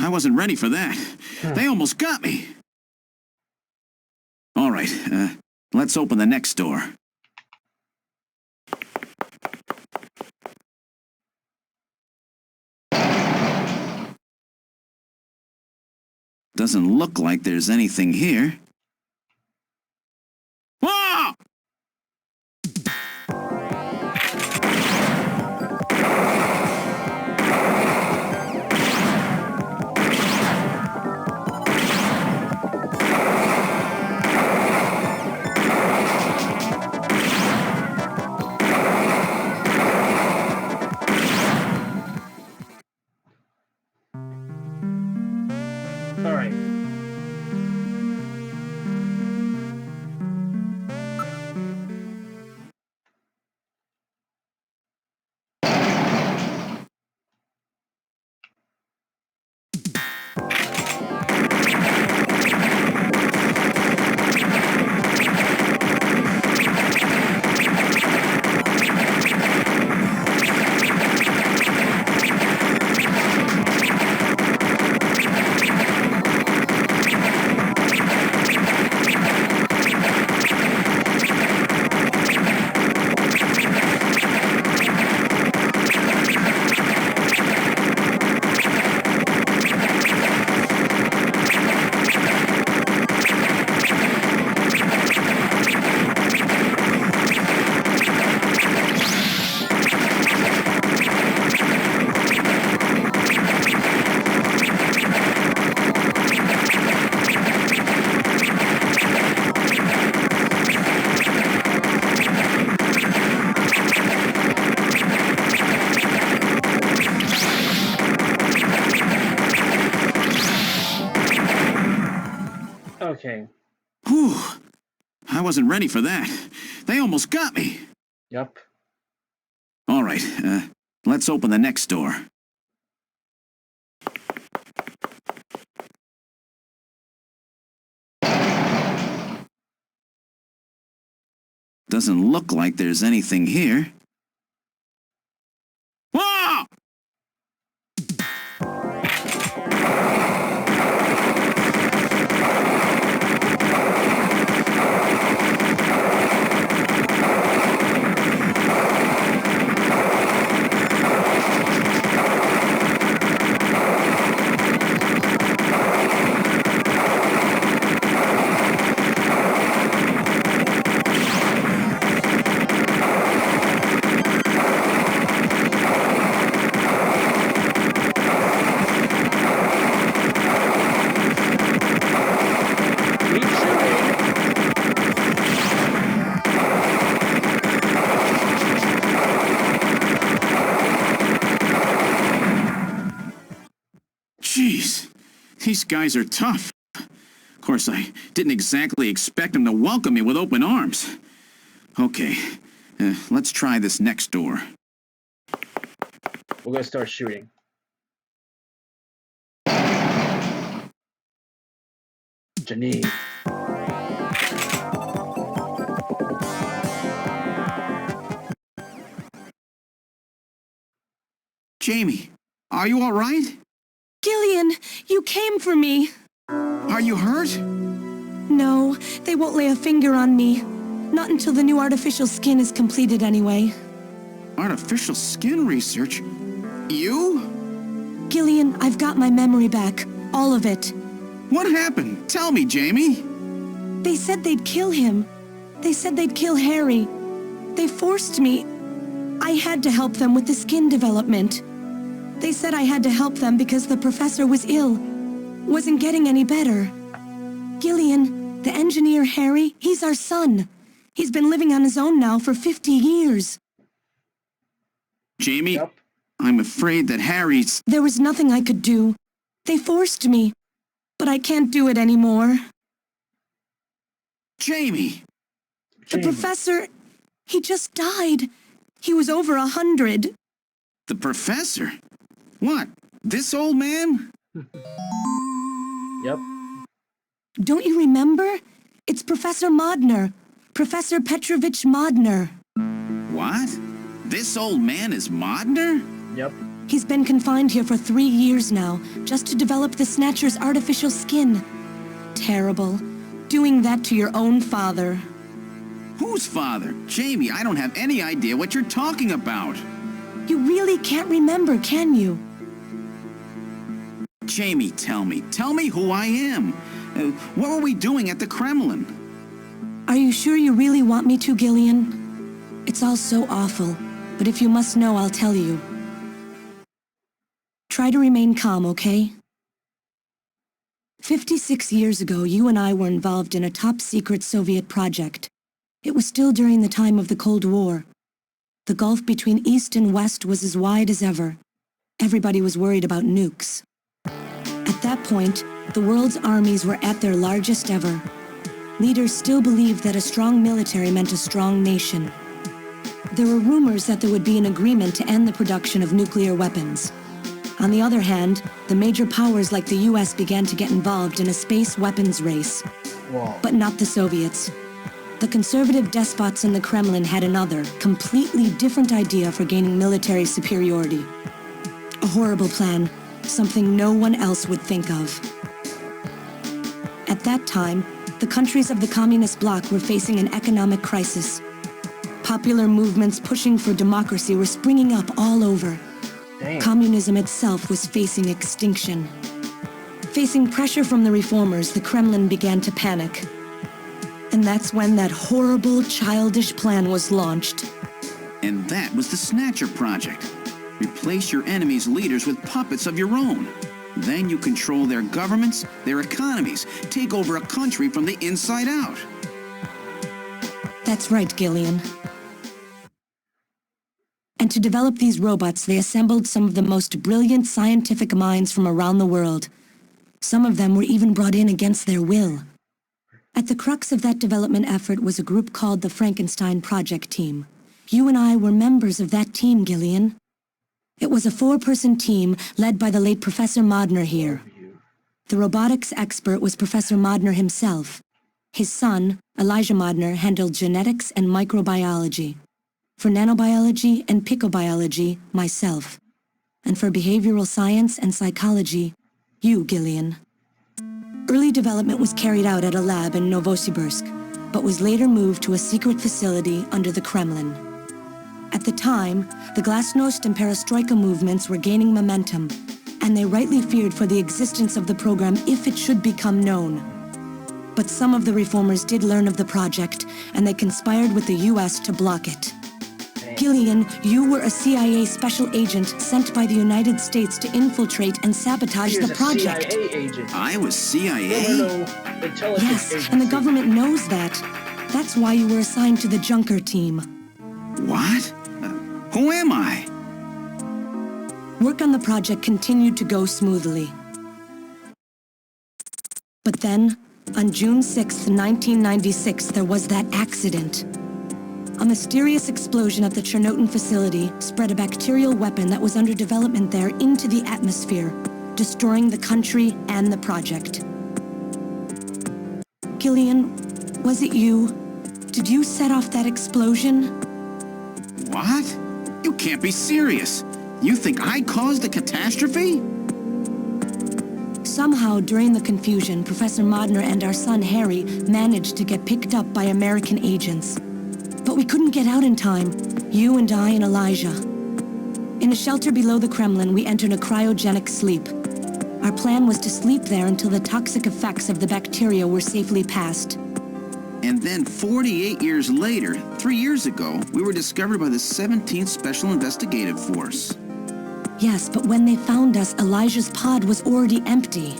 I wasn't ready for that. They almost got me. All right, let's open the next door. Doesn't look like there's anything here. Whoa! All right. Okay. Whew. I wasn't ready for that. They almost got me. Yep. All right, let's open the next door. Doesn't look like there's anything here. Whoa! Keep shooting. Jeez, these guys are tough. Of course, I didn't exactly expect them to welcome me with open arms. Okay, let's try this next door. We're gonna start shooting. Janine. Jamie, are you all right? Gillian, you came for me. Are you hurt? No, they won't lay a finger on me. Not until the new artificial skin is completed anyway. Artificial skin research? You? Gillian, I've got my memory back. All of it. What happened? Tell me, Jamie. They said they'd kill him. They said they'd kill Harry. They forced me. I had to help them with the skin development. They said I had to help them because the professor was ill. Wasn't getting any better. Gillian, the engineer Harry, he's our son. He's been living on his own now for 50 years. Jamie, Yep. I'm afraid that Harry's... There was nothing I could do. They forced me. But I can't do it anymore. Jamie! The professor, he just died. He was over 100. The professor? What? This old man? Yep. Don't you remember? It's Professor Modner. Professor Petrovich Modner. What? This old man is Modner? Yep. He's been confined here for 3 years now, just to develop the Snatcher's artificial skin. Terrible. Doing that to your own father. Whose father? Jamie, I don't have any idea what you're talking about. You really can't remember, can you? Jamie, tell me. Tell me who I am. What were we doing at the Kremlin? Are you sure you really want me to, Gillian? It's all so awful, but if you must know, I'll tell you. Try to remain calm, okay? 56 years ago, you and I were involved in a top-secret Soviet project. It was still during the time of the Cold War. The gulf between East and West was as wide as ever. Everybody was worried about nukes. At that point, the world's armies were at their largest ever. Leaders still believed that a strong military meant a strong nation. There were rumors that there would be an agreement to end the production of nuclear weapons. On the other hand, the major powers like the US began to get involved in a space weapons race. Whoa. But not the Soviets. The conservative despots in the Kremlin had another, completely different idea for gaining military superiority. A horrible plan, something no one else would think of. At that time, the countries of the communist bloc were facing an economic crisis. Popular movements pushing for democracy were springing up all over. Damn. Communism itself was facing extinction. Facing pressure from the reformers, the Kremlin began to panic. And that's when that horrible, childish plan was launched. And that was the Snatcher Project. Replace your enemy's leaders with puppets of your own. Then you control their governments, their economies, take over a country from the inside out. That's right, Gillian. And to develop these robots, they assembled some of the most brilliant scientific minds from around the world. Some of them were even brought in against their will. At the crux of that development effort was a group called the Frankenstein Project Team. You and I were members of that team, Gillian. It was a 4-person team led by the late Professor Modner here. The robotics expert was Professor Modner himself. His son, Elijah Modner, handled genetics and microbiology. For nanobiology and picobiology, myself. And for behavioral science and psychology, you, Gillian. Early development was carried out at a lab in Novosibirsk, but was later moved to a secret facility under the Kremlin. At the time, the Glasnost and Perestroika movements were gaining momentum, and they rightly feared for the existence of the program if it should become known. But some of the reformers did learn of the project, and they conspired with the US to block it. Gillian, you were a CIA special agent sent by the United States to infiltrate and sabotage the project. CIA agent. I was CIA? No, intelligence Yes, agency. and the government knows that. That's why you were assigned to the Junker team. What? Who am I? Work on the project continued to go smoothly. But then, on June 6, 1996, there was that accident. A mysterious explosion at the Chernobyl facility spread a bacterial weapon that was under development there into the atmosphere, destroying the country and the project. Gillian, was it you? Did you set off that explosion? What? You can't be serious. You think I caused the catastrophe? Somehow, during the confusion, Professor Modner and our son Harry managed to get picked up by American agents. But we couldn't get out in time, you and I and Elijah. In a shelter below the Kremlin, we entered a cryogenic sleep. Our plan was to sleep there until the toxic effects of the bacteria were safely passed. And then 48 years later, 3 years ago, we were discovered by the 17th Special Investigative Force. Yes, but when they found us, Elijah's pod was already empty.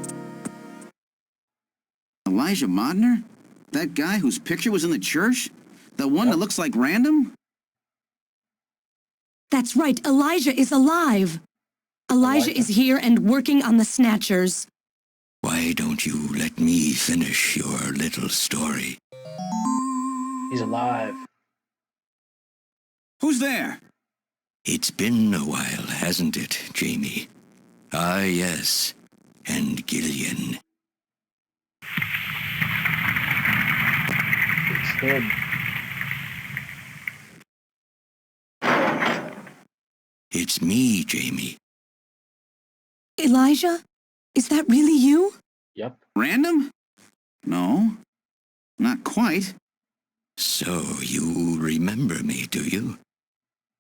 Elijah Modner? That guy whose picture was in the church? The one that looks like random? That's right, Elijah is alive! Elijah is here and working on the Snatchers. Why don't you let me finish your little story? He's alive. Who's there? It's been a while, hasn't it, Jamie? Ah, yes. And Gillian. It's him. It's me, Jamie. Elijah? Is that really you? Yep. Random? No, not quite. So you remember me, do you?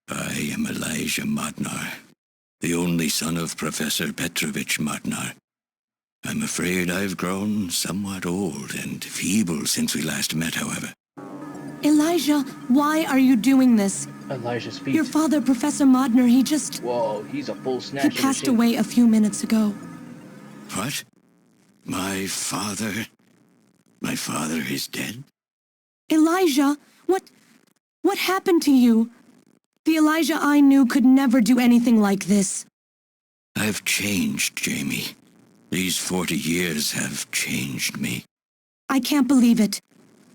I am Elijah Modnar, the only son of Professor Petrovich Modnar. I'm afraid I've grown somewhat old and feeble since we last met, however. Elijah, why are you doing this? Elijah's feet. Your father, Professor Modner, he just... Whoa, he's a full snatcher. He passed machine. away a few minutes ago. What? My father? My father is dead? Elijah, what happened to you? The Elijah I knew could never do anything like this. I've changed, Jamie. These 40 years have changed me. I can't believe it.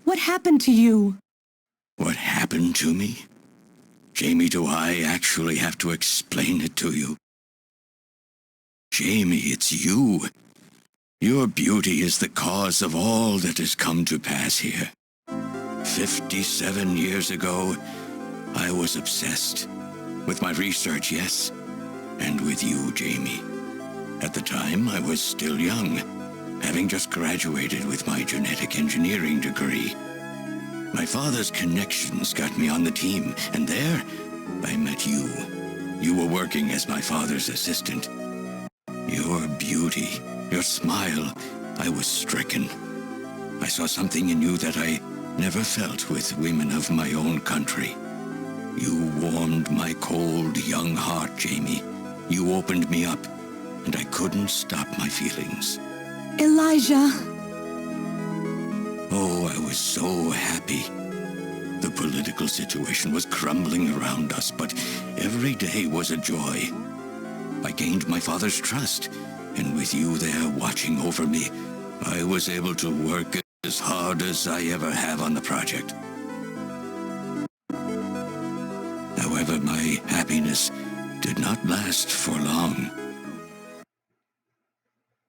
What happened to you? What happened to me? Jamie, do I actually have to explain it to you? Jamie, it's you. Your beauty is the cause of all that has come to pass here. 57 years ago, I was obsessed. With my research, yes. And with you, Jamie. At the time, I was still young, having just graduated with my genetic engineering degree. My father's connections got me on the team, and there, I met you. You were working as my father's assistant. Your beauty, your smile, I was stricken. I saw something in you that I never felt with women of my own country. You warmed my cold, young heart, Jamie. You opened me up, and I couldn't stop my feelings. Elijah. Oh, I was so happy. The political situation was crumbling around us, but every day was a joy. I gained my father's trust, and with you there watching over me, I was able to work as hard as I ever have on the project. However, my happiness did not last for long.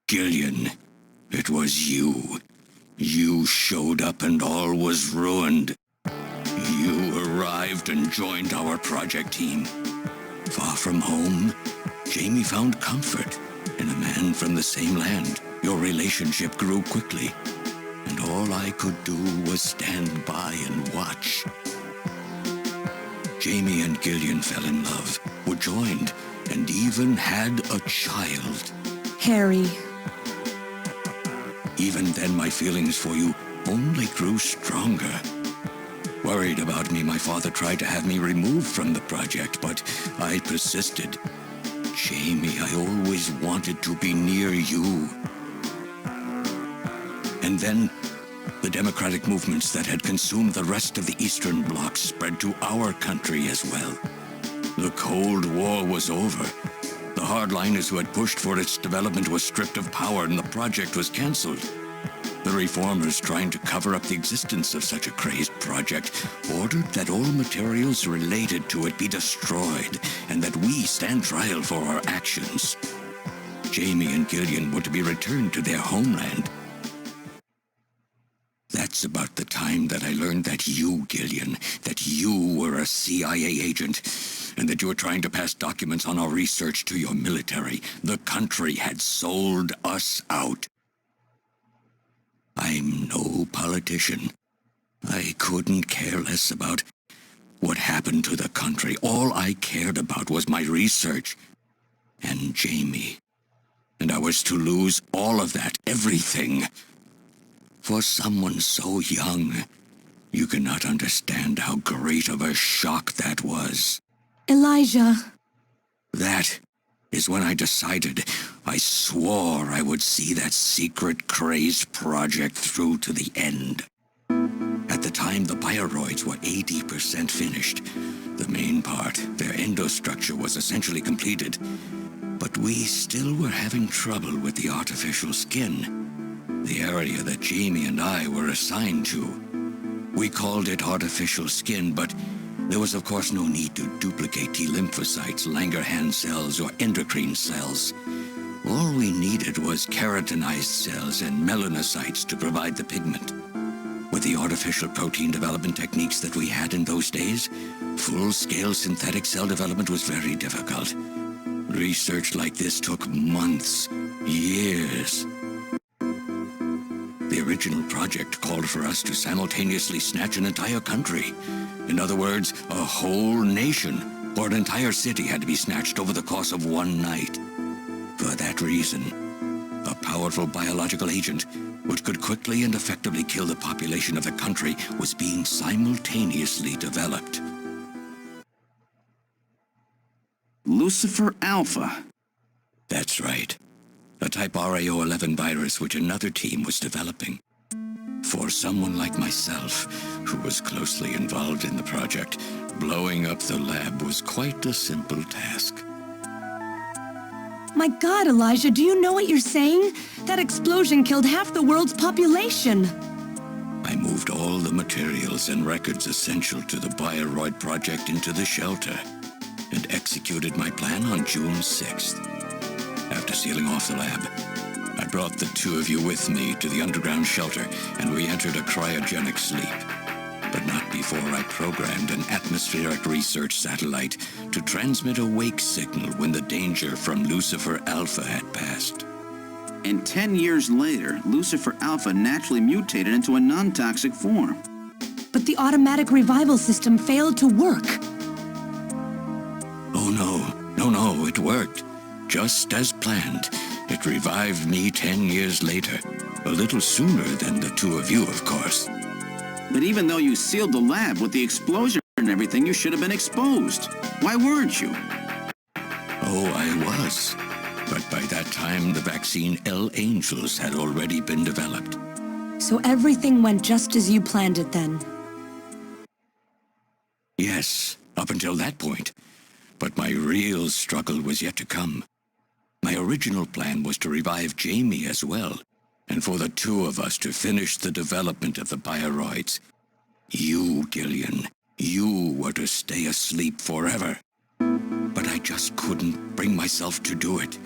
Gillian, it was you. You showed up and all was ruined. You arrived and joined our project team. Far from home, Jamie found comfort in a man from the same land. Your relationship grew quickly, and all I could do was stand by and watch. Jamie and Gillian fell in love, were joined, and even had a child. Harry. Even then, my feelings for you only grew stronger. Worried about me, my father tried to have me removed from the project, but I persisted. Jamie, I always wanted to be near you. And then, the democratic movements that had consumed the rest of the Eastern Bloc spread to our country as well. The Cold War was over. The hardliners who had pushed for its development were stripped of power and the project was cancelled. The reformers, trying to cover up the existence of such a crazed project, ordered that all materials related to it be destroyed and that we stand trial for our actions. Jamie and Gillian were to be returned to their homeland. That's about the time that I learned that you, Gillian, that you were a CIA agent, and that you were trying to pass documents on our research to your military. The country had sold us out. I'm no politician. I couldn't care less about what happened to the country. All I cared about was my research and Jamie. And I was to lose all of that, everything. For someone so young, you cannot understand how great of a shock that was. Elijah. That is when I decided, I swore I would see that secret, crazed project through to the end. At the time, the bioroids were 80% finished. The main part, their endostructure, was essentially completed. But we still were having trouble with the artificial skin. The area that Jamie and I were assigned to. We called it artificial skin, but there was of course no need to duplicate T lymphocytes, Langerhans cells, or endocrine cells. All we needed was keratinized cells and melanocytes to provide the pigment. With the artificial protein development techniques that we had in those days, full-scale synthetic cell development was very difficult. Research like this took months, years. The original project called for us to simultaneously snatch an entire country. In other words, a whole nation, or an entire city had to be snatched over the course of one night. For that reason, a powerful biological agent, which could quickly and effectively kill the population of the country, was being simultaneously developed. Lucifer Alpha. That's right. A type RAO11 virus which another team was developing. For someone like myself, who was closely involved in the project, blowing up the lab was quite a simple task. My God, Elijah, do you know what you're saying? That explosion killed half the world's population. I moved all the materials and records essential to the Bioroid project into the shelter, and executed my plan on June 6th. After sealing off the lab, I brought the two of you with me to the underground shelter, and we entered a cryogenic sleep. But not before I programmed an atmospheric research satellite to transmit a wake signal when the danger from Lucifer Alpha had passed. And 10 years later, Lucifer Alpha naturally mutated into a non-toxic form. But the automatic revival system failed to work. Oh no, it worked. Just as planned. It revived me 10 years later. A little sooner than the two of you, of course. But even though you sealed the lab with the explosion and everything, you should have been exposed. Why weren't you? Oh, I was. But by that time, the vaccine L Angels had already been developed. So everything went just as you planned it then? Yes, up until that point. But my real struggle was yet to come. My original plan was to revive Jamie as well, and for the two of us to finish the development of the Bioroids. You, Gillian, you were to stay asleep forever. But I just couldn't bring myself to do it.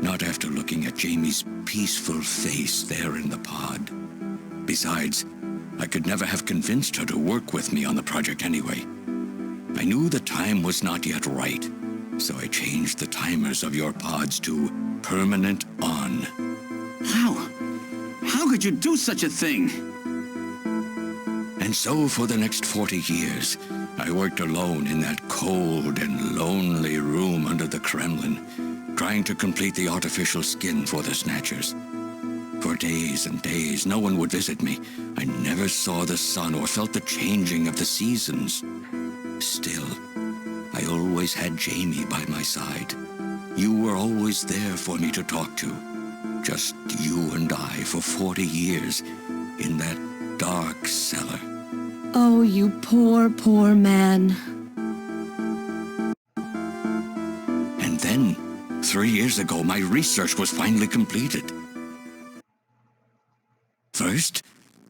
Not after looking at Jamie's peaceful face there in the pod. Besides, I could never have convinced her to work with me on the project anyway. I knew the time was not yet right, so I changed the timers of your pods to permanent on. How could you do such a thing? And so for the next 40 years, I worked alone in that cold and lonely room under the Kremlin, trying to complete the artificial skin for the Snatchers. For days and days, no one would visit me. I never saw the sun or felt the changing of the seasons. Still, I always had Jamie by my side. You were always there for me to talk to. Just you and I for 40 years in that dark cellar. Oh, you poor, poor man. And then, 3 years ago, my research was finally completed. First,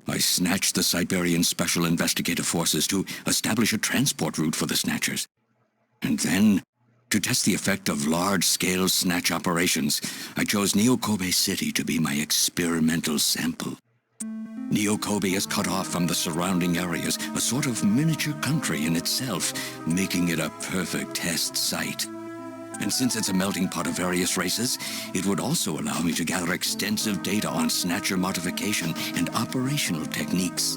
I snatched the Siberian Special Investigative Forces to establish a transport route for the Snatchers. And then, to test the effect of large-scale snatch operations, I chose Neo-Kobe City to be my experimental sample. Neo-Kobe is cut off from the surrounding areas, a sort of miniature country in itself, making it a perfect test site. And since it's a melting pot of various races, it would also allow me to gather extensive data on Snatcher modification and operational techniques.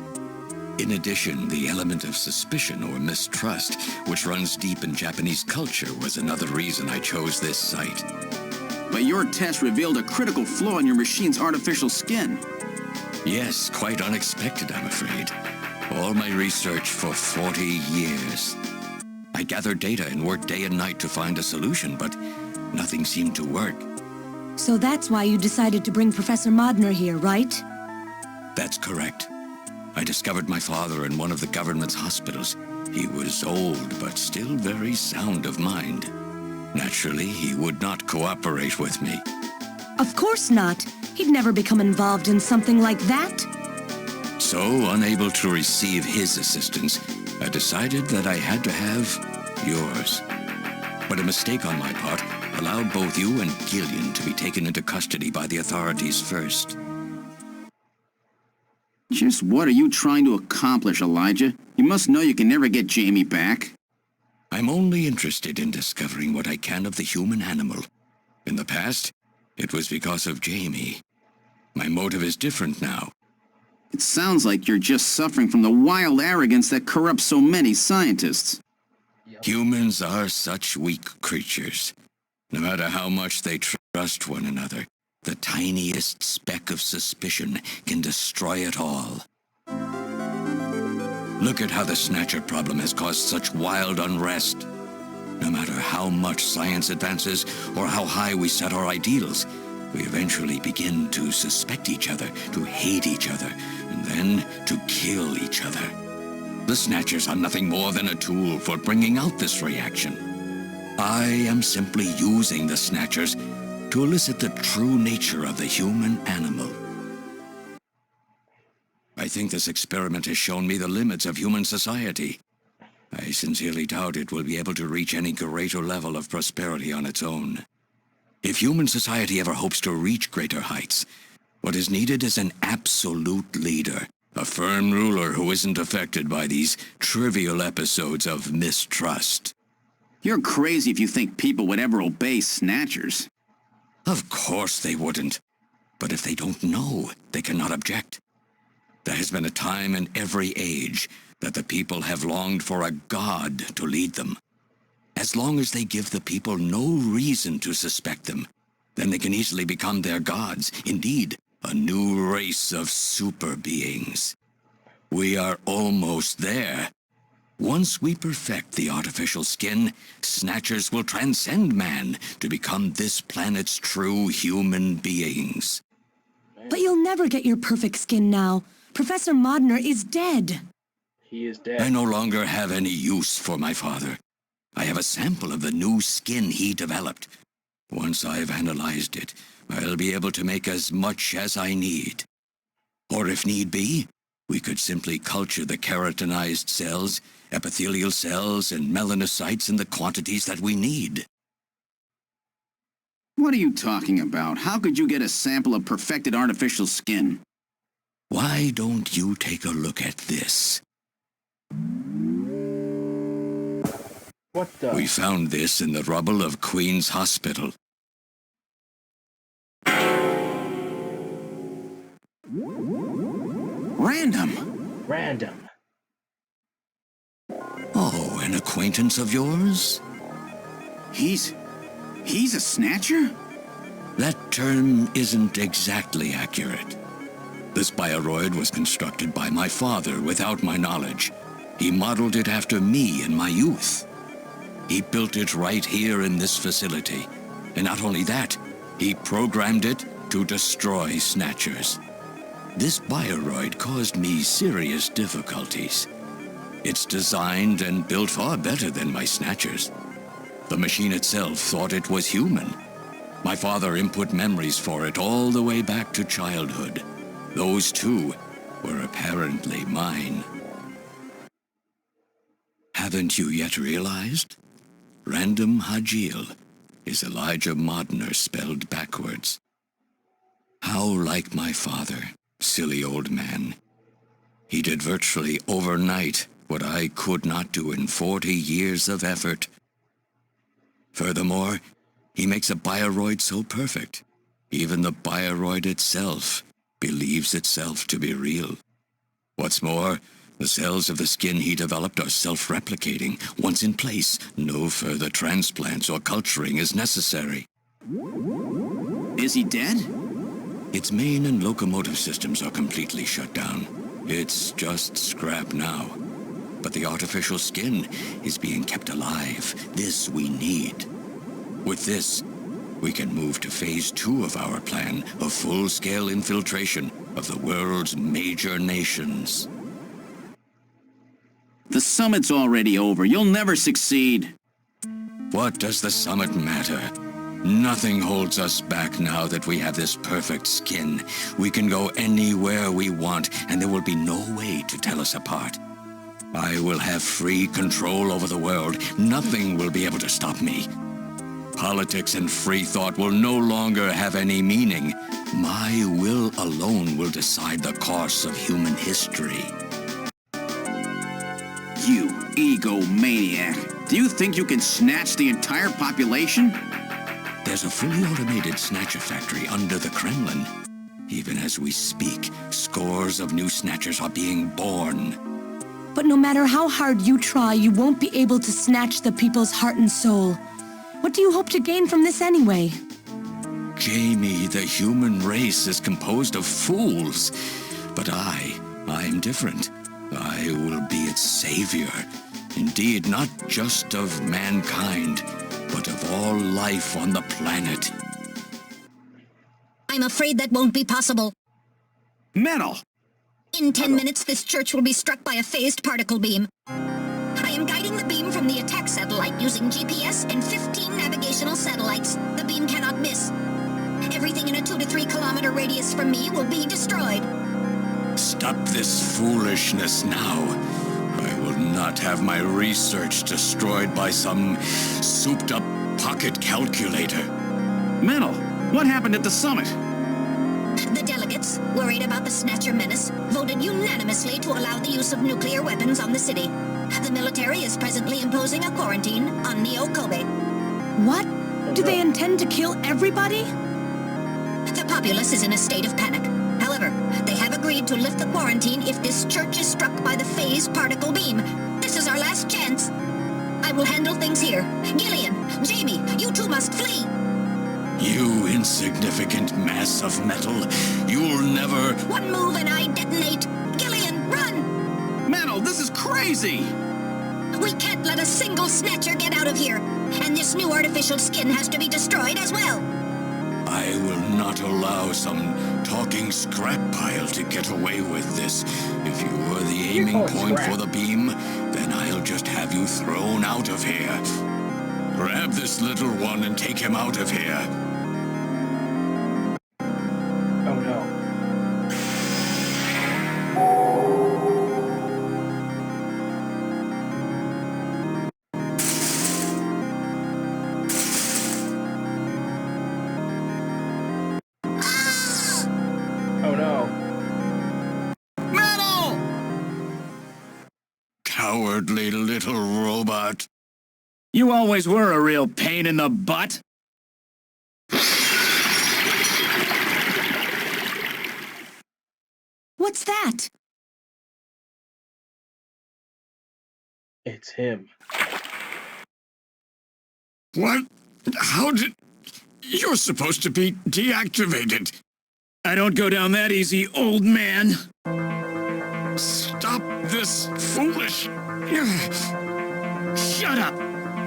In addition, the element of suspicion or mistrust, which runs deep in Japanese culture, was another reason I chose this site. But your test revealed a critical flaw in your machine's artificial skin. Yes, quite unexpected, I'm afraid. All my research for 40 years. I gathered data and worked day and night to find a solution, but nothing seemed to work. So that's why you decided to bring Professor Modner here, right? That's correct. I discovered my father in one of the government's hospitals. He was old, but still very sound of mind. Naturally, he would not cooperate with me. Of course not. He'd never become involved in something like that. So, unable to receive his assistance, I decided that I had to have yours. But a mistake on my part allowed both you and Gillian to be taken into custody by the authorities first. Just what are you trying to accomplish, Elijah? You must know you can never get Jamie back. I'm only interested in discovering what I can of the human animal. In the past, it was because of Jamie. My motive is different now. It sounds like you're just suffering from the wild arrogance that corrupts so many scientists. Yep. Humans are such weak creatures. No matter how much they trust one another, the tiniest speck of suspicion can destroy it all. Look at how the Snatcher problem has caused such wild unrest. No matter how much science advances or how high we set our ideals, we eventually begin to suspect each other, to hate each other, and then to kill each other. The Snatchers are nothing more than a tool for bringing out this reaction. I am simply using the Snatchers to elicit the true nature of the human animal. I think this experiment has shown me the limits of human society. I sincerely doubt it will be able to reach any greater level of prosperity on its own. If human society ever hopes to reach greater heights, what is needed is an absolute leader, a firm ruler who isn't affected by these trivial episodes of mistrust. You're crazy if you think people would ever obey Snatchers. Of course they wouldn't. But if they don't know, they cannot object. There has been a time in every age that the people have longed for a god to lead them. As long as they give the people no reason to suspect them, then they can easily become their gods, indeed, a new race of super beings. We are almost there. Once we perfect the artificial skin, Snatchers will transcend man to become this planet's true human beings. But you'll never get your perfect skin now. Professor Modner is dead. He is dead. I no longer have any use for my father. I have a sample of the new skin he developed. Once I've analyzed it, I'll be able to make as much as I need. Or if need be, we could simply culture the keratinized cells, epithelial cells, and melanocytes in the quantities that we need. What are you talking about? How could you get a sample of perfected artificial skin? Why don't you take a look at this? What the? We found this in the rubble of Queen's Hospital. Random. Oh, an acquaintance of yours? He's a Snatcher? That term isn't exactly accurate. This bioroid was constructed by my father without my knowledge. He modeled it after me in my youth. He built it right here in this facility. And not only that, he programmed it to destroy Snatchers. This bioroid caused me serious difficulties. It's designed and built far better than my Snatchers. The machine itself thought it was human. My father input memories for it all the way back to childhood. Those, too, were apparently mine. Haven't you yet realized? Random Hajil is Elijah Modner spelled backwards. How like my father, silly old man. He did virtually overnight what I could not do in 40 years of effort. Furthermore, he makes a bioroid so perfect, even the bioroid itself believes itself to be real. What's more, the cells of the skin he developed are self-replicating. Once in place, no further transplants or culturing is necessary. Is he dead? Its main and locomotive systems are completely shut down. It's just scrap now. But the artificial skin is being kept alive. This we need. With this, we can move to phase 2 of our plan of full-scale infiltration of the world's major nations. The summit's already over. You'll never succeed. What does the summit matter? Nothing holds us back now that we have this perfect skin. We can go anywhere we want, and there will be no way to tell us apart. I will have free control over the world. Nothing will be able to stop me. Politics and free thought will no longer have any meaning. My will alone will decide the course of human history. You egomaniac. Do you think you can snatch the entire population? There's a fully automated Snatcher factory under the Kremlin. Even as we speak, scores of new Snatchers are being born. But no matter how hard you try, you won't be able to snatch the people's heart and soul. What do you hope to gain from this anyway? Jamie, the human race is composed of fools. But I'm different. I will be its savior. Indeed, not just of mankind, but of all life on the planet. I'm afraid that won't be possible. Metal! In 10 minutes, this church will be struck by a phased particle beam. I am guiding the beam from the attack satellite using GPS and 15 navigational satellites. The beam cannot miss. Everything in a 2 to 3 kilometer radius from me will be destroyed. Stop this foolishness now. I will not have my research destroyed by some souped-up pocket calculator. Metal, what happened at the summit? The delegates, worried about the Snatcher menace, voted unanimously to allow the use of nuclear weapons on the city. The military is presently imposing a quarantine on Neo Kobe. What? Do they intend to kill everybody? The populace is in a state of panic. However, they have agreed to lift the quarantine if this church is struck by the phased particle beam. This is our last chance. I will handle things here. Gillian, Jamie, you two must flee. You insignificant mass of metal. You'll never... One move and I detonate. Gillian, run! Metal, this is crazy! We can't let a single Snatcher get out of here. And this new artificial skin has to be destroyed as well. I will not allow some talking scrap pile to get away with this. If you were the aiming point for the beam, then I'll just have you thrown out of here. Grab this little one and take him out of here. Oh no. Oh no. Metal! Cowardly little robot. You always were a real pain in the butt. What's that? It's him. What? How did... You're supposed to be deactivated. I don't go down that easy, old man. Stop this foolish... Shut up!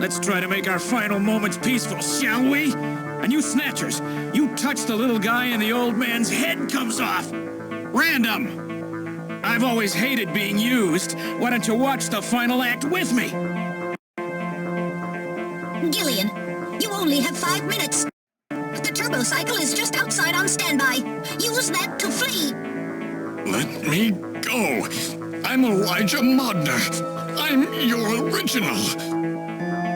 Let's try to make our final moments peaceful, shall we? And you Snatchers, you touch the little guy and the old man's head comes off. Random! I've always hated being used. Why don't you watch the final act with me? Gillian, you only have 5 minutes. The turbo cycle is just outside on standby. Use that to flee. Let me go. I'm Elijah Modner. I'm your original.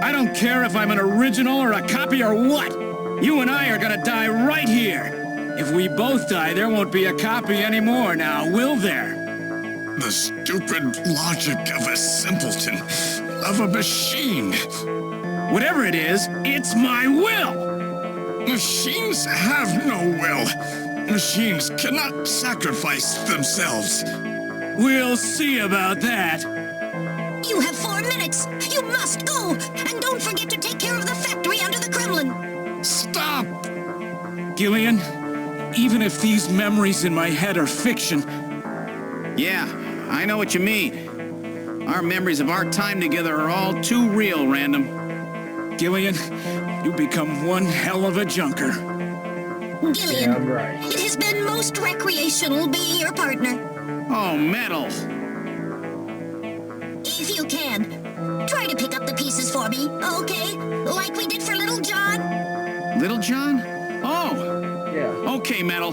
I don't care if I'm an original or a copy or what. You and I are gonna die right here. If we both die, there won't be a copy anymore now, will there? The stupid logic of a simpleton, of a machine. Whatever it is, it's my will! Machines have no will. Machines cannot sacrifice themselves. We'll see about that. You have 4 minutes. You must go. And don't forget to take care of the factory under the Kremlin. Stop! Gillian, even if these memories in my head are fiction... Yeah, I know what you mean. Our memories of our time together are all too real, Random. Gillian, you become one hell of a junker. Gillian, Yeah, I'm right. it has been most recreational being your partner. Oh, Metal! If you can, try to pick up the pieces for me, okay? Like we did for Little John. Little John? Oh, Yeah. okay, Metal.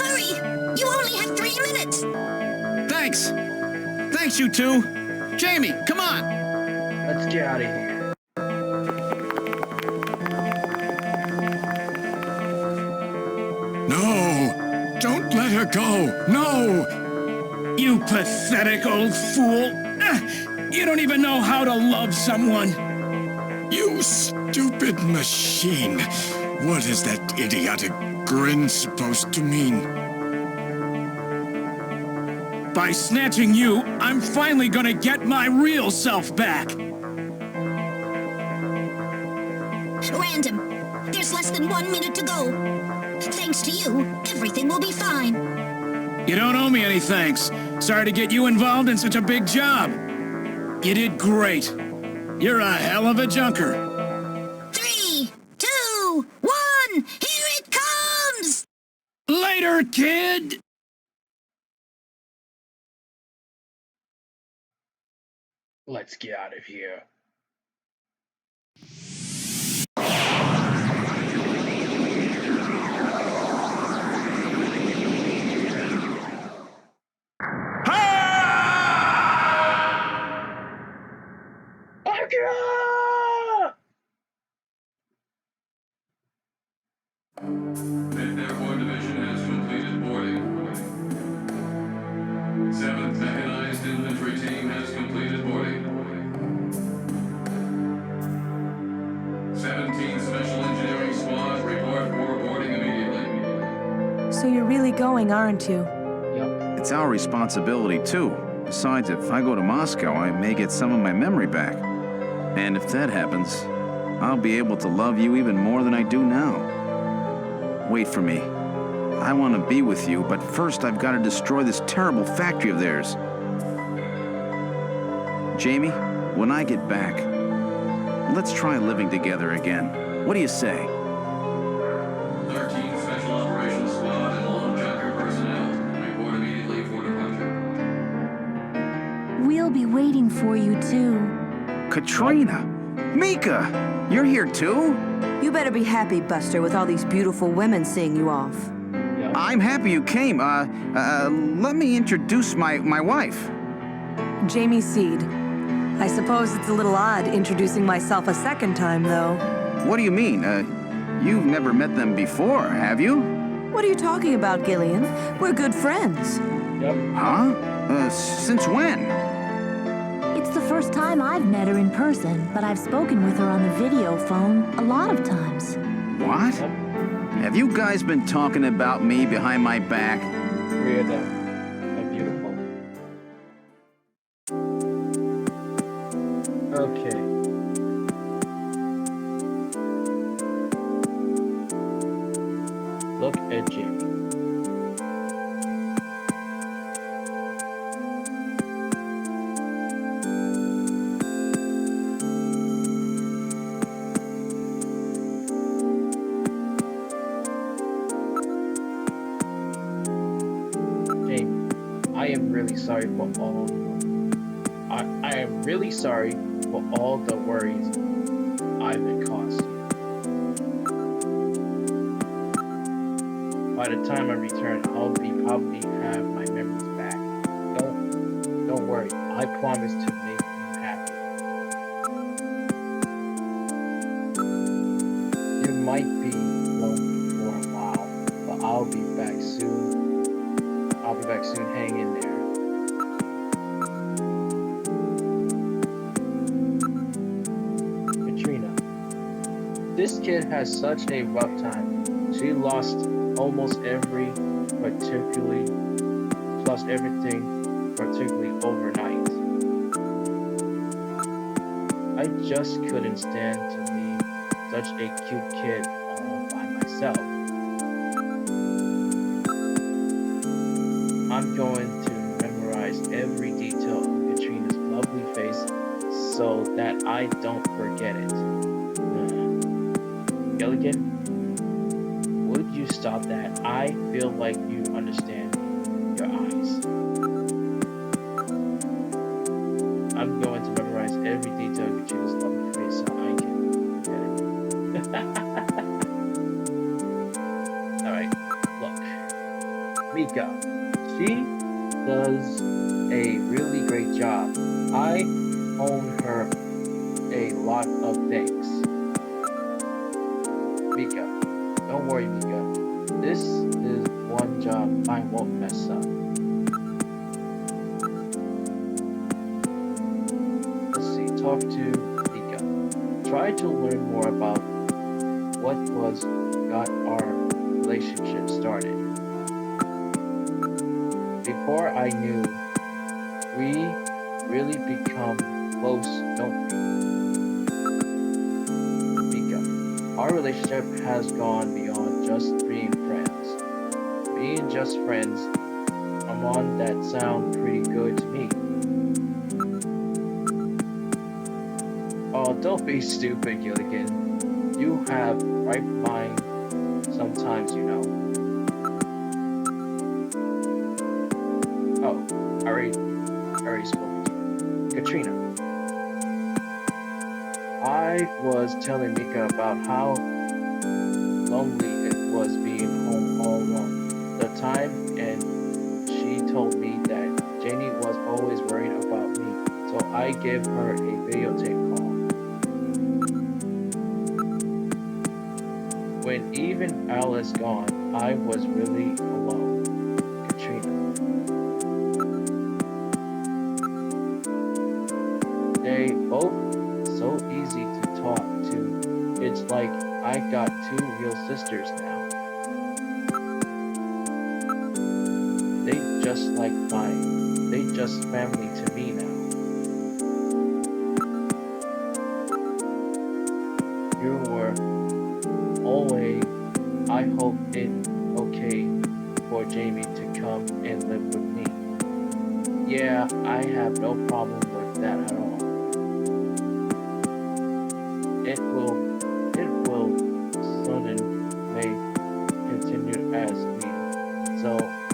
Hurry! You only have 3 minutes. Thanks. Thanks, you two. Jamie, come on. Let's get out of here. No! Don't let her go! No! You pathetic old fool! You don't even know how to love someone. You stupid machine. What is that idiotic grin supposed to mean? By snatching you, I'm finally gonna get my real self back. Random, there's less than 1 minute to go. Thanks to you, everything will be fine. You don't owe me any thanks. Sorry to get you involved in such a big job. You did great. You're a hell of a junker. 3, 2, 1, here it comes! Later, kid! Let's get out of here. Fifth Airborne Division has completed boarding. 7th Mechanized Infantry Team has completed boarding. 17th Special Engineering Squad report for boarding immediately. So you're really going, aren't you? Yep. It's our responsibility, too. Besides, if I go to Moscow, I may get some of my memory back. And if that happens, I'll be able to love you even more than I do now. Wait for me. I want to be with you, but first I've got to destroy this terrible factory of theirs. Jamie, when I get back, let's try living together again. What do you say? 13th Special Operations Squad and all junker personnel report immediately for departure. We'll be waiting for you, too. Katrina! Mika! You're here too? You better be happy, Buster, with all these beautiful women seeing you off. Yep. I'm happy you came. Let me introduce my wife. Jamie Seed. I suppose it's a little odd introducing myself a second time, though. What do you mean? You've never met them before, have you? What are you talking about, Gillian? We're good friends. Yep. Huh? Since when? It's the first time I've met her in person, but I've spoken with her on the video phone a lot of times. What? Have you guys been talking about me behind my back? 3 of them are beautiful. Okay. Look at Jamie. I am really sorry for all. I am really sorry for all the worries I've been caused. By the time I return, I'll probably have my memories back. Don't worry. I promise to make you happy. You might be lonely for a while, but I'll be back soon. I'll be back soon. Hang in there. Katrina. This kid has such a rough time. She lost almost everything, particularly overnight. I just couldn't stand to be such a cute kid all by myself. I'm going to memorize every detail of Katrina's lovely face so that I don't forget it. Gilligan, would you stop that? I feel like you understand your eyes. I'm going to memorize every detail of Katrina's lovely face so I can forget it. Alright, look. Mika. She does a really great job. I owe her a lot of things. Mika, don't worry, Mika. This is one job I won't mess up. talk to Mika. Try to learn more about what got our relationship started. Before I knew, we really become close, don't we? Mika, our relationship has gone beyond just being friends. Being just friends, I'm on that sound pretty good to me. Oh, don't be stupid, Gilligan. You have right mind sometimes, you know. Oh, I already spoke to her. Katrina. I was telling Mika about how lonely it was being home all alone. The time, and she told me that Janie was always worried about me, so I gave her a videotape call. When even Alice gone, I was really alone. Katrina. They both so easy to talk to. It's like I got two real sisters now. They just family to me now. You were always, I hope it's okay for Jamie to come and live with me. Yeah, I have no problem with that at all. It will soon may continue as me, so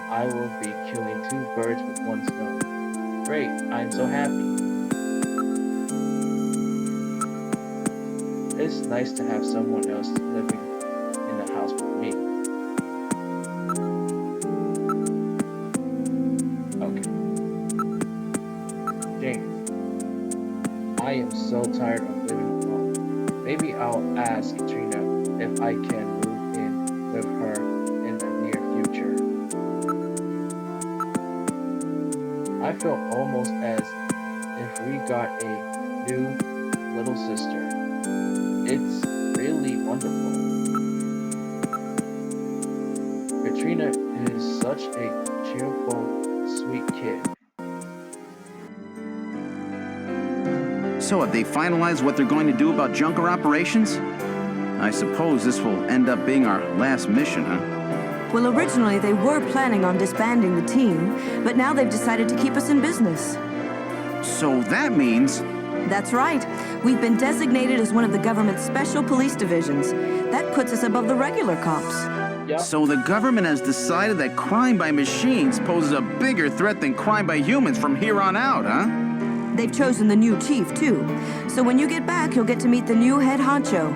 I will be killing two birds with one stone. Great, I'm so happy. It's nice to have someone else living in the house with me. Okay. James, I am so tired of living alone. Maybe I'll ask Katrina if I can move in with her in the near future. I feel almost as if we got a new little sister. It's really wonderful. Katrina is such a cheerful, sweet kid. So have they finalized what they're going to do about Junker operations? I suppose this will end up being our last mission, huh? Well, originally they were planning on disbanding the team, but now they've decided to keep us in business. So that means... That's right. We've been designated as one of the government's special police divisions. That puts us above the regular cops. Yep. So the government has decided that crime by machines poses a bigger threat than crime by humans from here on out, huh? They've chosen the new chief, too. So when you get back, you'll get to meet the new head honcho.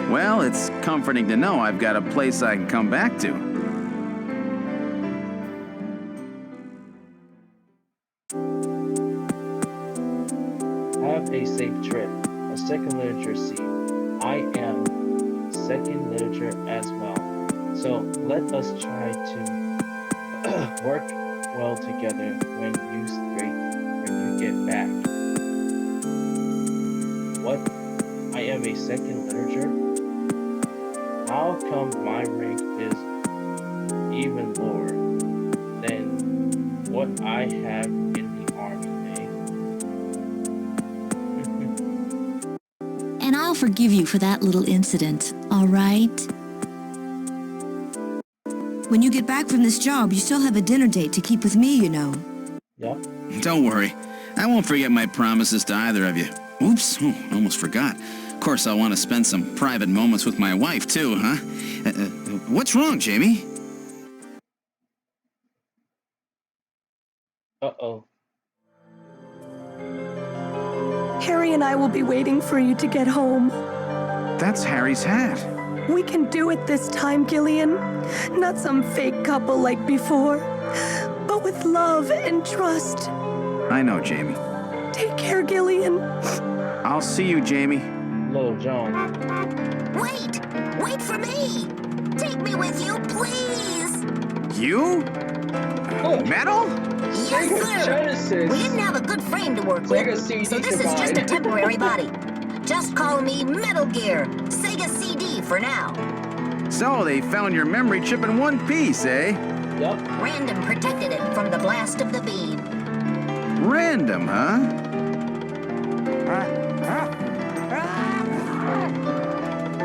Well, it's comforting to know I've got a place I can come back to. Have a safe trip. A second literature scene. I am second literature as well. So let us try to work well together when you get back. What? I am a second literature? How come my rank is even lower than what I have in the army, eh? And I'll forgive you for that little incident, all right? When you get back from this job, you still have a dinner date to keep with me, you know. Yeah. Don't worry. I won't forget my promises to either of you. Oops, almost forgot. Of course, I'll want to spend some private moments with my wife, too, huh? What's wrong, Jamie? Uh-oh. Harry and I will be waiting for you to get home. That's Harry's hat. We can do it this time, Gillian. Not some fake couple like before, but with love and trust. I know, Jamie. Take care, Gillian. I'll see you, Jamie. Little John. Wait! Wait for me! Take me with you, please! You? Oh. Metal? Yes, sir. Genesis. We didn't have a good frame to work Sega with, CD so this is just a survived. temporary body. Just call me Metal Gear, Sega CD for now. So they found your memory chip in one piece, eh? Yup. Random protected it from the blast of the beam. Random, huh?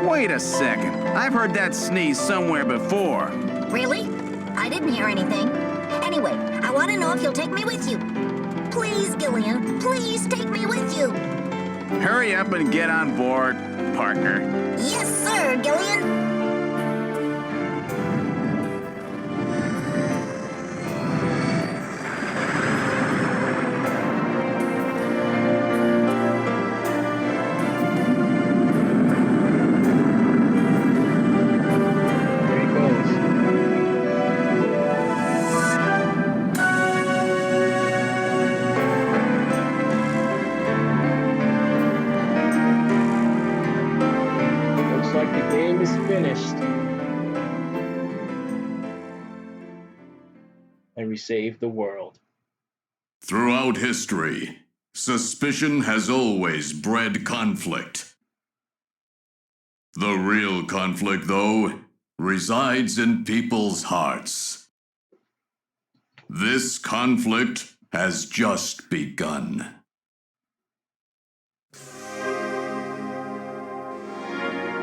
Wait a second. I've heard that sneeze somewhere before. Really? I didn't hear anything. Anyway, I want to know if you'll take me with you. Please, Gillian, please take me with you. Hurry up and get on board, partner. Yes, sir, Gillian. And we save the world. Throughout history, suspicion has always bred conflict. The real conflict, though, resides in people's hearts. This conflict has just begun.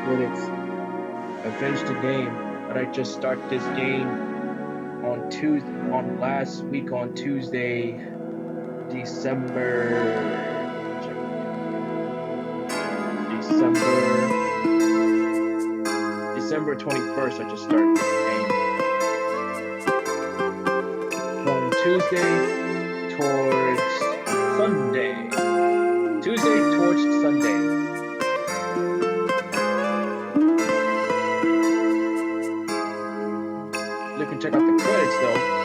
Minutes. I finished the game, but I just started this game on last week on Tuesday, December 21st. I just started this game. From Tuesday towards Sunday. You can check out the credits though.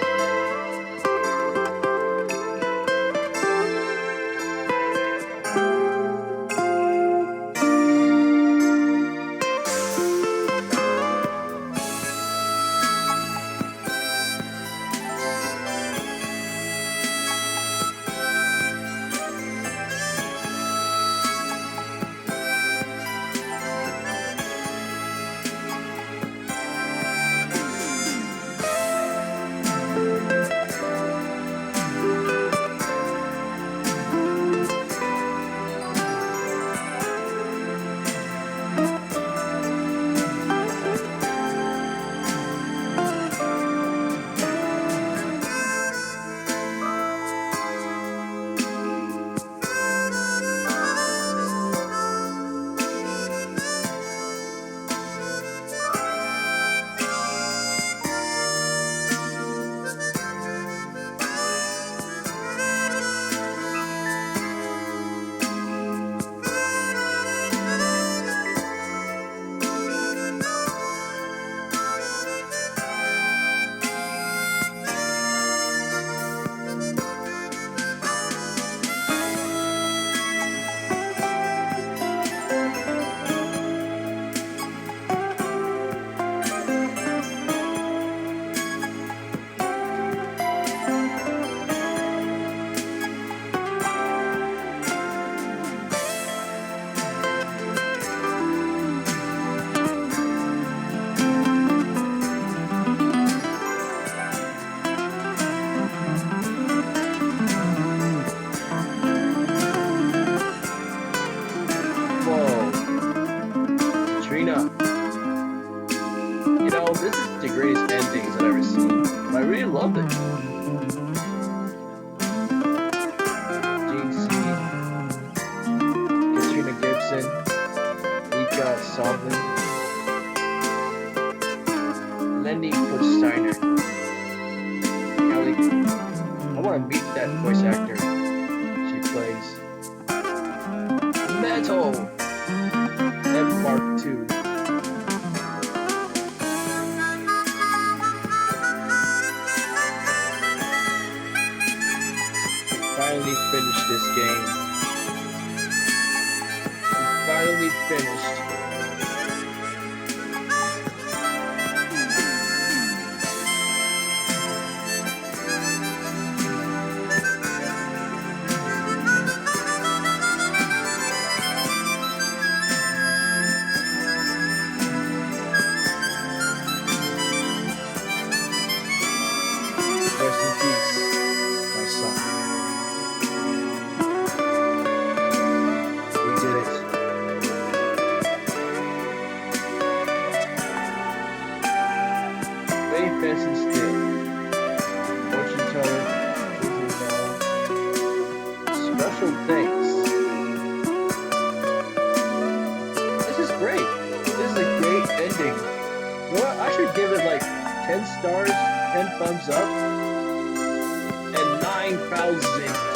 and 9,000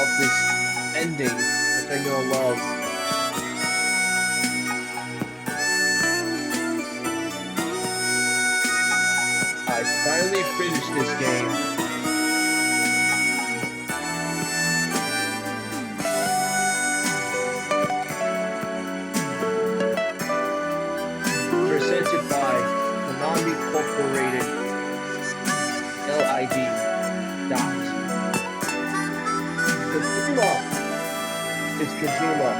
of this ending, which I know love. I finally finished this game. Presented by Konami Corporated LID. Kojima. It's Kojima.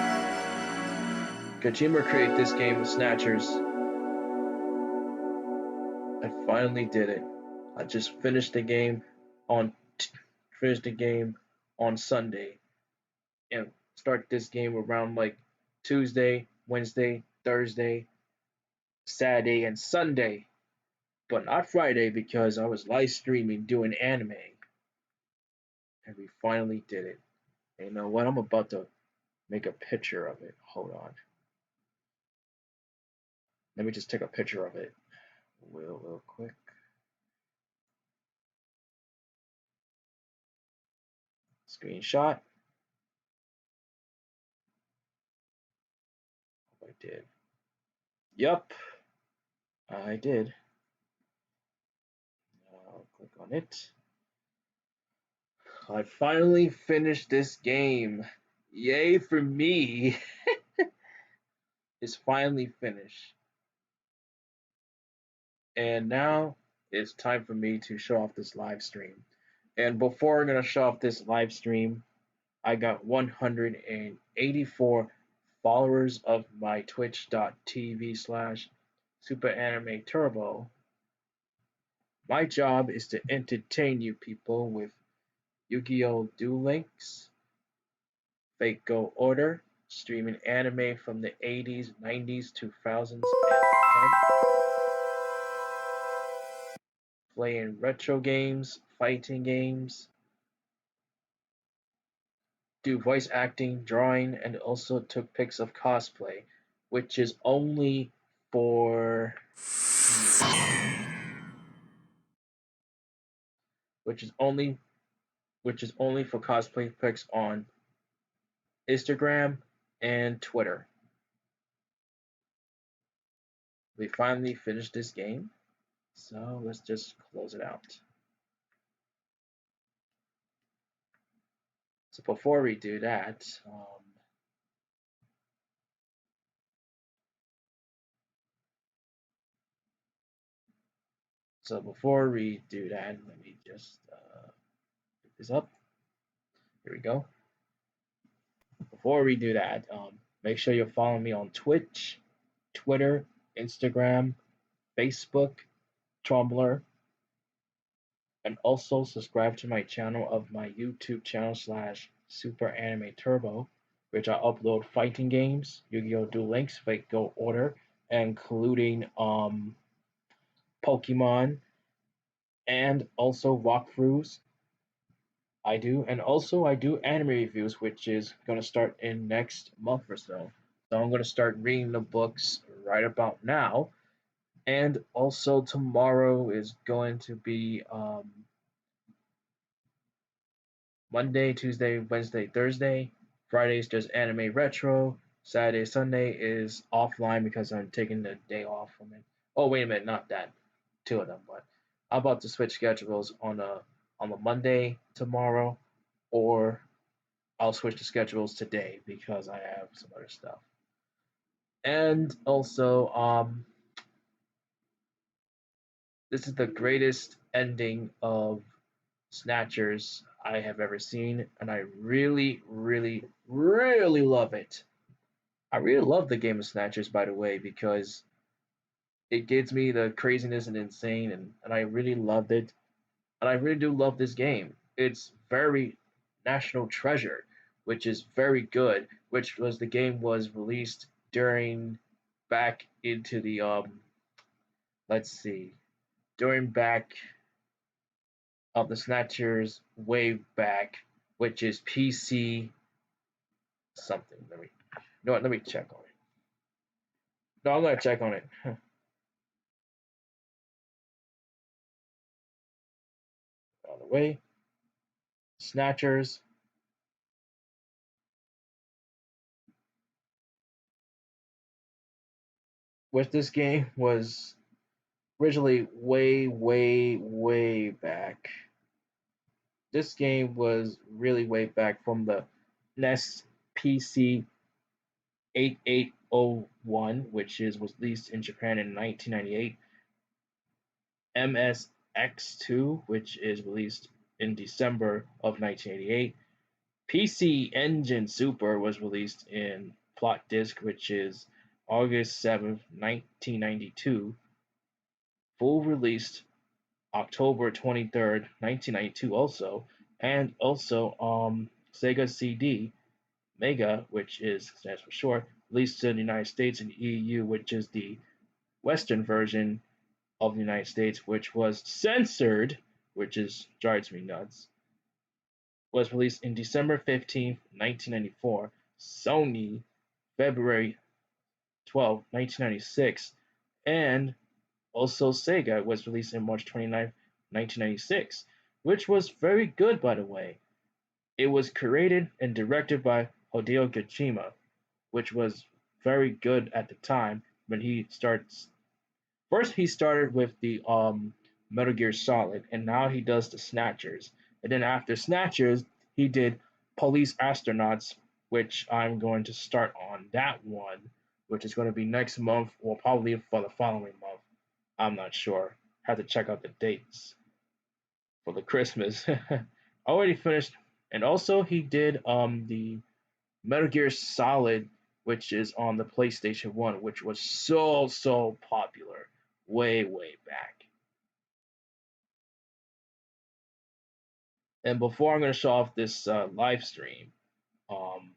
Kojima created this game with Snatchers. I finally did it. I just finished the game on Sunday, and start this game around like Tuesday, Wednesday, Thursday, Saturday, and Sunday, but not Friday because I was live streaming doing anime, and we finally did it. And you know what? I'm about to make a picture of it. Hold on. Let me just take a picture of it real quick. Screenshot. I did. Yup, I did. I'll click on it. I finally finished this game. Yay for me. It's finally finished. And now it's time for me to show off this live stream. And before I'm going to show off this live stream, I got 184 followers of my twitch.tv/Super Anime Turbo. My job is to entertain you people with Yu-Gi-Oh! Duel Links, Fate Go Order, streaming anime from the 80s, 90s, 2000s, and 10s, playing retro games, fighting games, do voice acting, drawing, and also took pics of cosplay, which is only for cosplay pics on Instagram and Twitter. We finally finished this game, so let's just close it out. So before we do that, let me just pick this up. Here we go. Before we do that, make sure you're following me on Twitch, Twitter, Instagram, Facebook, Tumblr, and also subscribe to my channel of my YouTube channel /Super Anime Turbo, which I upload fighting games, Yu-Gi-Oh! Duel Links, Fate Go Order, including Pokemon, and also walkthroughs. I do anime reviews, which is gonna start in next month or so. So I'm gonna start reading the books right about now. And also tomorrow is going to be Monday, Tuesday, Wednesday, Thursday. Friday is just anime retro. Saturday, Sunday is offline because I'm taking the day off from it. Oh, wait a minute, not that. Two of them, but I'm about to switch schedules on a Monday tomorrow, or I'll switch the schedules today because I have some other stuff. And also, this is the greatest ending of Snatchers I have ever seen, and I really, really, really love it. I really love the game of Snatchers, by the way, because it gives me the craziness and insane, and I really loved it. And I really do love this game. It's very national treasure, which is very good, which was the game was released during back into the let's see, during back of the Snatchers wave back, which is PC something. Let me check on it. No, I'm gonna check on it. way. Snatchers. Which this game was originally way back. This game was really way back from the NES PC 8801, which was released in Japan in 1998. MSX2, which is released in December of 1988. PC Engine Super was released in Plot Disc, which is August 7th, 1992. Full released October 23rd, 1992 also. And also Sega CD Mega, which stands for short, released in the United States and EU, which is the Western version of the United States, which was censored, which drives me nuts, was released in December 15th, 1994. Sony, February 12th, 1996. And also Sega was released in March 29th, 1996, which was very good, by the way. It was created and directed by Hideo Kojima, which was very good at the time when he starts. First, he started with the Metal Gear Solid, and now he does the Snatchers. And then after Snatchers, he did Police Astronauts, which I'm going to start on that one, which is going to be next month or probably for the following month. I'm not sure. Have to check out the dates for the Christmas. Already finished, and also he did the Metal Gear Solid, which is on the PlayStation 1, which was so popular way back. And before I'm going to show off this live stream, I'm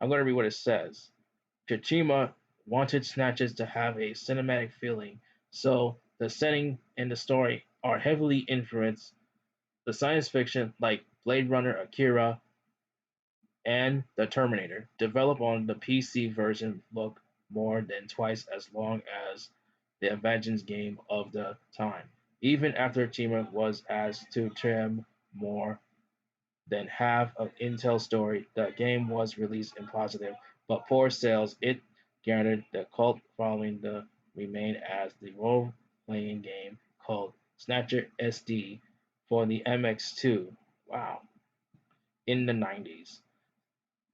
going to read what it says. Kojima wanted Snatches to have a cinematic feeling, so the setting and the story are heavily influenced the science fiction like Blade Runner, Akira, and The Terminator. Developed on the PC version look more than twice as long as the Avengers game of the time. Even after Kojima was asked to trim more than half of Intel's story, the game was released in positive but poor sales. It garnered the cult following the remain as the role-playing game called Snatcher SD for the MX2. Wow. In the 90s.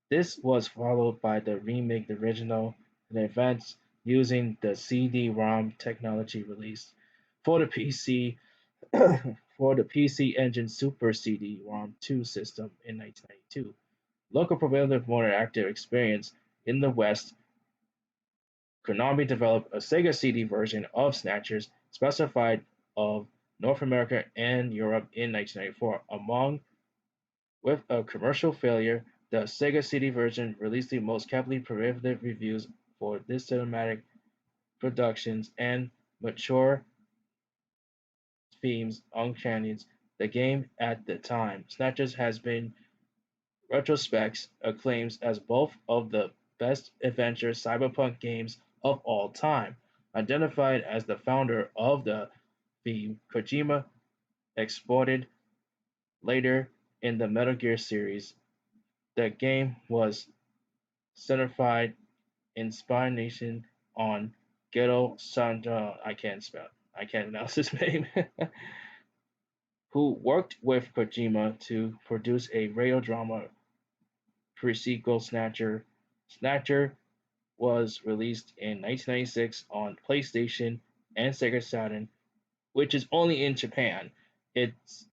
This was followed by the remake the original and advanced using the CD-ROM technology released for the PC for the PC Engine Super CD-ROM 2 system in 1992. Local prevailing more active experience in the West, Konami developed a Sega CD version of Snatchers specified of North America and Europe in 1994. Among with a commercial failure, the Sega CD version released the most heavily prohibitive reviews for this cinematic productions and mature themes on canyons. The game at the time, Snatchers has been retrospects acclaims as both of the best adventure cyberpunk games of all time. Identified as the founder of the theme, Kojima exported later in the Metal Gear series. The game was certified inspiration on Ghetto Sandra. I can't announce his name. Who worked with Kojima to produce a radio drama pre-sequel Snatcher. Snatcher was released in 1996 on PlayStation and Sega Saturn, which is only in Japan. Its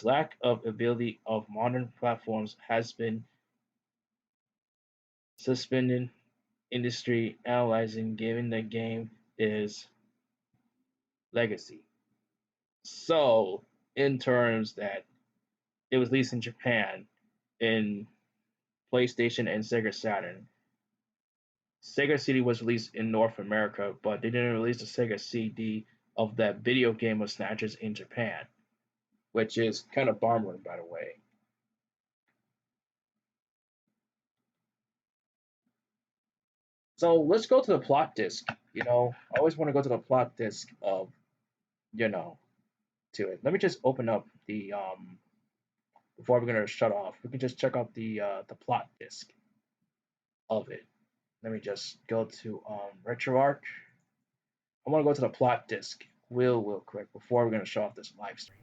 lack of ability of modern platforms has been suspended industry analyzing given the game is legacy. So, in terms that it was released in Japan in PlayStation and Sega Saturn. Sega CD was released in North America, but they didn't release the Sega CD of that video game of Snatchers in Japan, which is kind of bummer, by the way. So let's go to the plot disc. I always want to go to the plot disc of, you know, to it. Let me just open up the before we're gonna shut off. We can just check out the plot disc of it. Let me just go to RetroArch. I want to go to the plot disc real quick before we're gonna show off this live stream.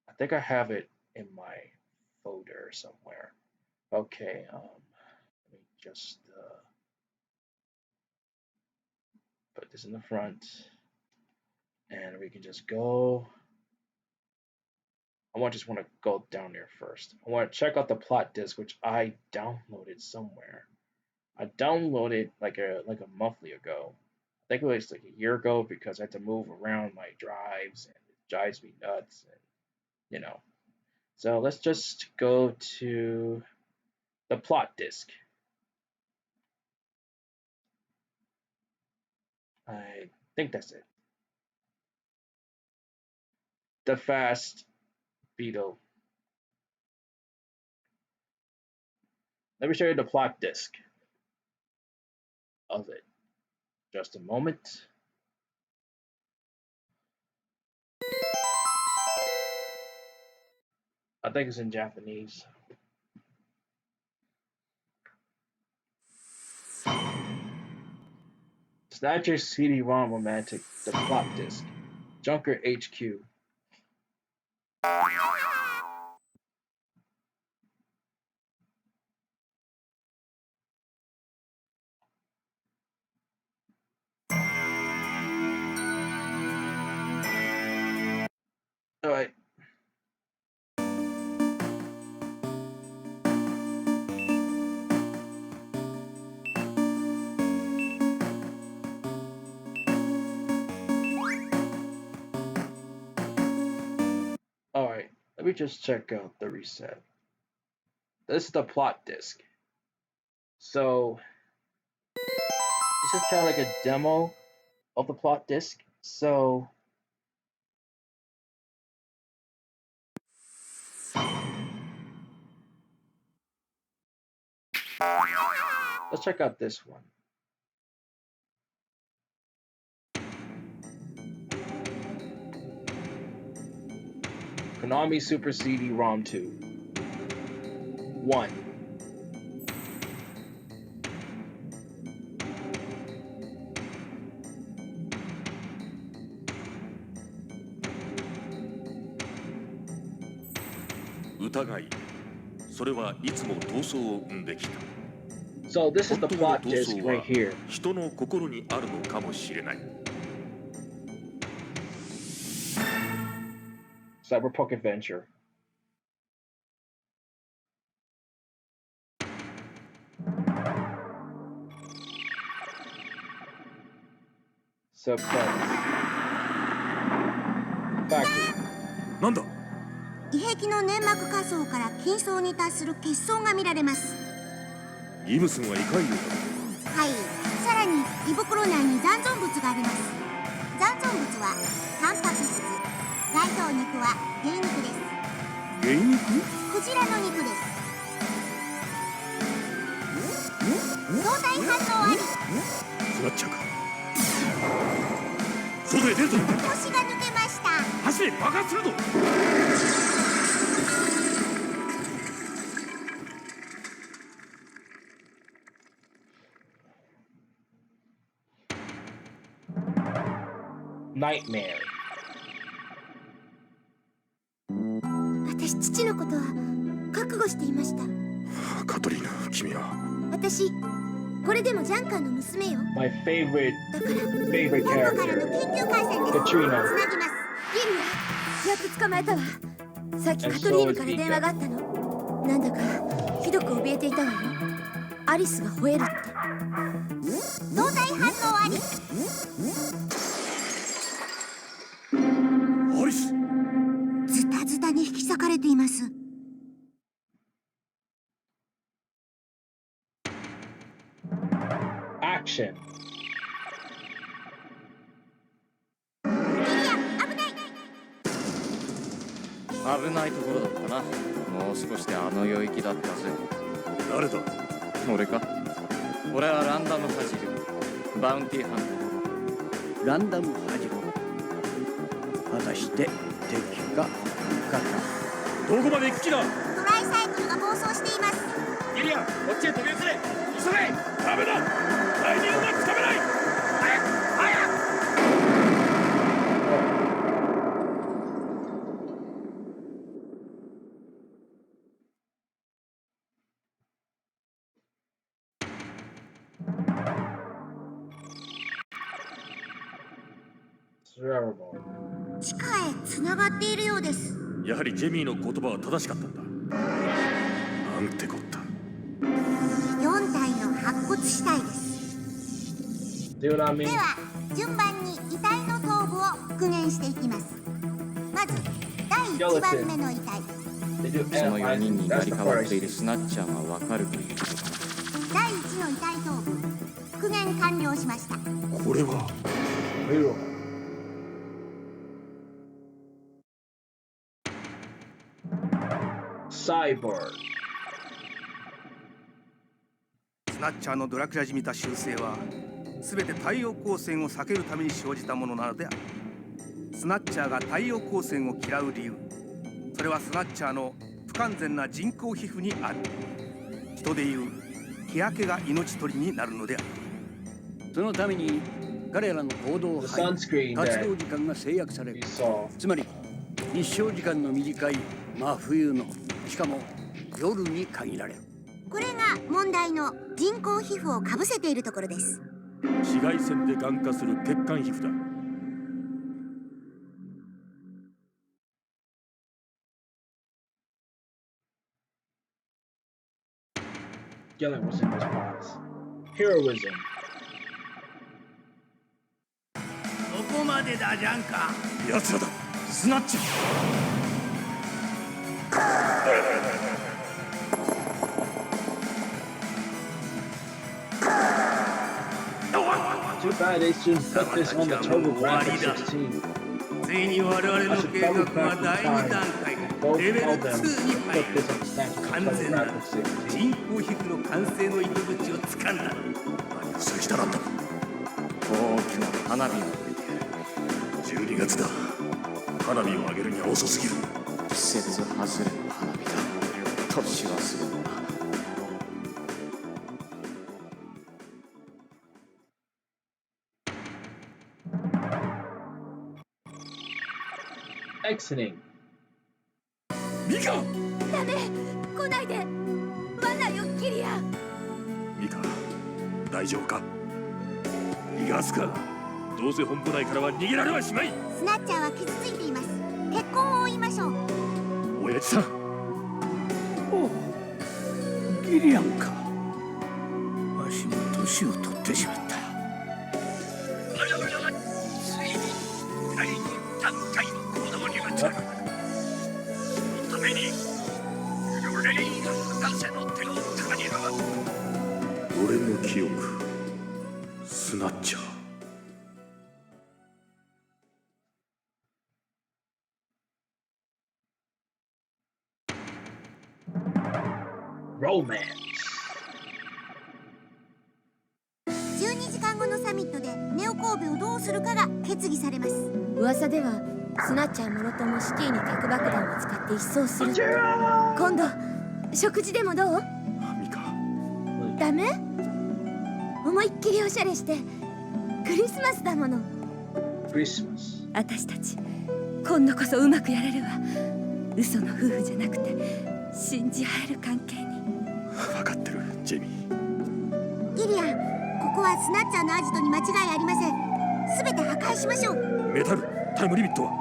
I think I have it in my folder somewhere. Okay, let me just put this in the front, and we can just go. I just want to go down there first. I want to check out the plot disc, which I downloaded somewhere. I downloaded like a monthly ago. I think it was like a year ago because I had to move around my drives and it drives me nuts, and you know. So let's just go to the plot disc. I think that's it. The Fast Beetle. Let me show you the plot disc of it. Just a moment. I think it's in Japanese. Snatcher CD-ROM Romantic, the plot disc. Junker HQ. Alright. Alright, let me just check out the reset. This is the plot disc. So, this is kind of like a demo of the plot disc. So, let's check out this one. Konami Super CD-ROM 2. 1. So this is the plot disc right here. Cyberpunk Adventure. Subcredits. Factory. なんだ? 胃壁の粘膜下層から筋層に達する血層が見られます。ギブスが胃潰瘍だ。はい。さらに胃袋内に残存物があります。残存物はタンパク質。該当肉は原肉です。原肉？クジラの肉です。相対反応あり。スナッチャーか。外へ出るぞ。腰が抜けました。走れ、爆発するぞ。Nightmare. 私、父のことは覚悟していました。カトリーナ、君は。私、これでもジャンカーの娘よ。My favorite character. 緊急回線です。 Katrina. つなぎます。リムやっと捕まえたわ。さっきカトリーヌから電話があったの。なんだかひどく怯えていたわよ。アリスが吠えるって。相対反応あり。アリス。ズタズタに引き裂かれています。Action. 危ないところだったな。もう少しであの領域だったぜ。誰だ？俺か。俺はランダムハジル。バウンティーハンター。ランダムハジル。まだで敵が味方。どこまで行く気だ。トライサイクルが暴走しています。ギリアン、こっちへ飛び移れ。急げ。ダメだ。タイミングがつかめない。早く早く。地下へつながっているようです。やはりジェミーの言葉は正しかったんだ。なんてこった。4体の白骨死体です。では順番に遺体の頭部を復元していきます。まず第1番目の遺体。その4人に成り代わっているスナッチャーがわかるということか。第1の遺体頭部復元完了しました。これはサイボーグ。スナッチャーのドラキュラじみた習性は全て太陽光線を避けるために生じたものなのである。スナッチャーが太陽光線を嫌う理由、それはスナッチャーの不完全な人工皮膚にある。人でいう日焼けが命取りになるのである。そのために彼らの行動範囲、活動時間が制約される。つまり日照時間の短い真冬の、しかも夜に限られる。これが問題の人工皮膚をかぶせているところです。紫外線で眼化する血管皮膚だ。Yelling was in response. Heroism. どこまでだジャンカ。奴らだ。スナッチャー。Too bad they shouldn't put this on the TurboGrafx 16. ついに我々の計画は第2段階レベル2に入る。完全な人工皮膚の完成の糸口をつかんだ。何をする気だなんだ。大きな花火を上げて12月だ。花火を上げるには遅すぎる。季節外れの花火だ。年忘れるな。Exiting. ミカ！ダメ！来ないで！罠よ、キリア！ミカ、大丈夫か？逃がすか？どうせ本部内からは逃げられはしまい。スナッチャーは傷ついています。血痕を追いましょう。親父さん。おう、ギリアンか。わしも年を取ってしまった。ついに第2段階の行動に移る。そのためにグレイが博士の手を借りる。俺の記憶、スナッチャー。Romance. 12時間後のサミットでネオ神戸をどうするかが決議されます。噂ではスナッチャーもろともシティに核爆弾を使って一掃する。今度食事でもどう？ミカ。ダメ？思いっきりおしゃれしてクリスマスだもの。クリスマス。私たち今度こそうまくやれるわ。嘘の夫婦じゃなくて信じ合える関係に。分かってる、ジェミー。ギリアン、ここはスナッチャーのアジトに間違いありません。すべて破壊しましょう。メタル、タイムリミットは？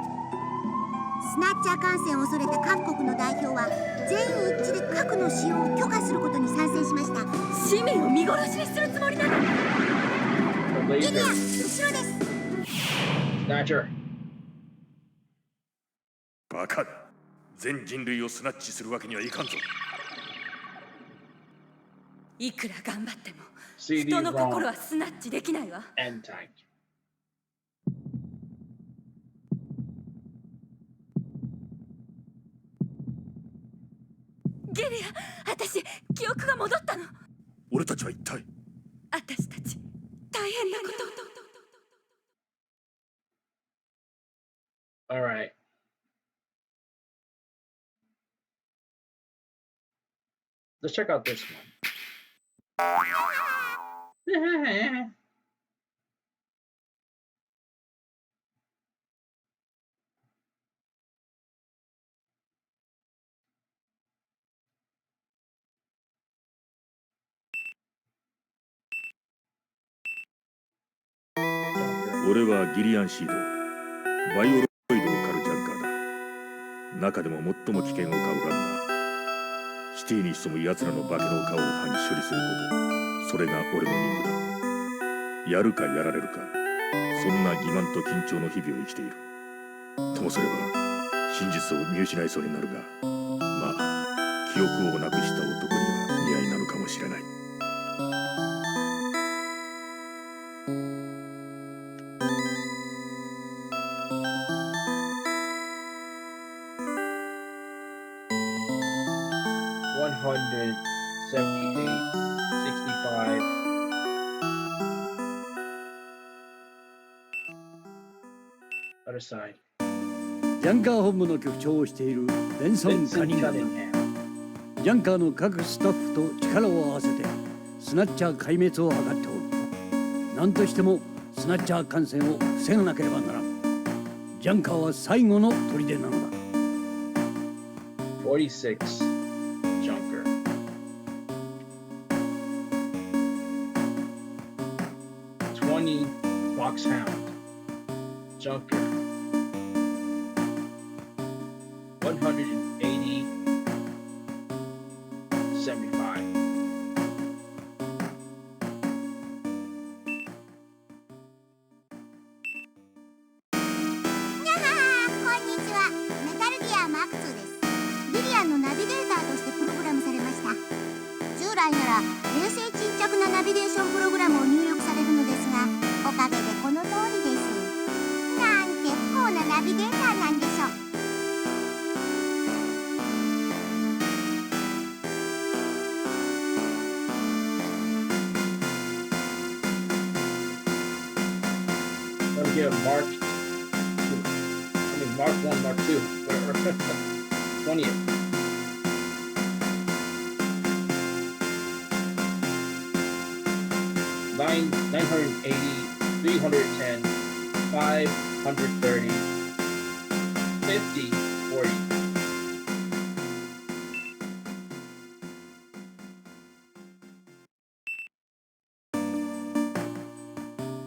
スナッチャー感染を恐れた各国の代表は全員一致で核の使用を許可することに賛成しました。市民を見殺しにするつもりなの？ギリアン、後ろです。Snatcher。バカだ。全人類をスナッチするわけにはいかんぞ。いくら頑張っても人の心はスナッチできないわ。Hentai。ゲリア、私記憶が戻ったの。俺たちは一体。私たち大変なこと。Alright. Let's check out this one. 俺はギリアンシード、バイオロイドを狩るジャンカーだ。中でも最も危険を買うランナー。シティに潜む奴らの化けの顔を歯に処理すること、それが俺の任務だ。やるかやられるか、そんな欺瞞と緊張の日々を生きている。ともすれば真実を見失いそうになるが、まあ記憶をなくした男には似合いなのかもしれない。Other side. ジャンカー本部の局長をしているベンソン・カニンガム。ジャンカーの各スタッフと力を合わせてスナッチャー壊滅を図っておる。何としてもスナッチャー感染を防がなければならん。ジャンカーは最後の砦なのだ。46 Junker. Foxhound. Junker. 180. 75. Get Mark 2. I mean Mark 1, Mark 2. Whatever. 20th. $980, $310, $530, $50, $40.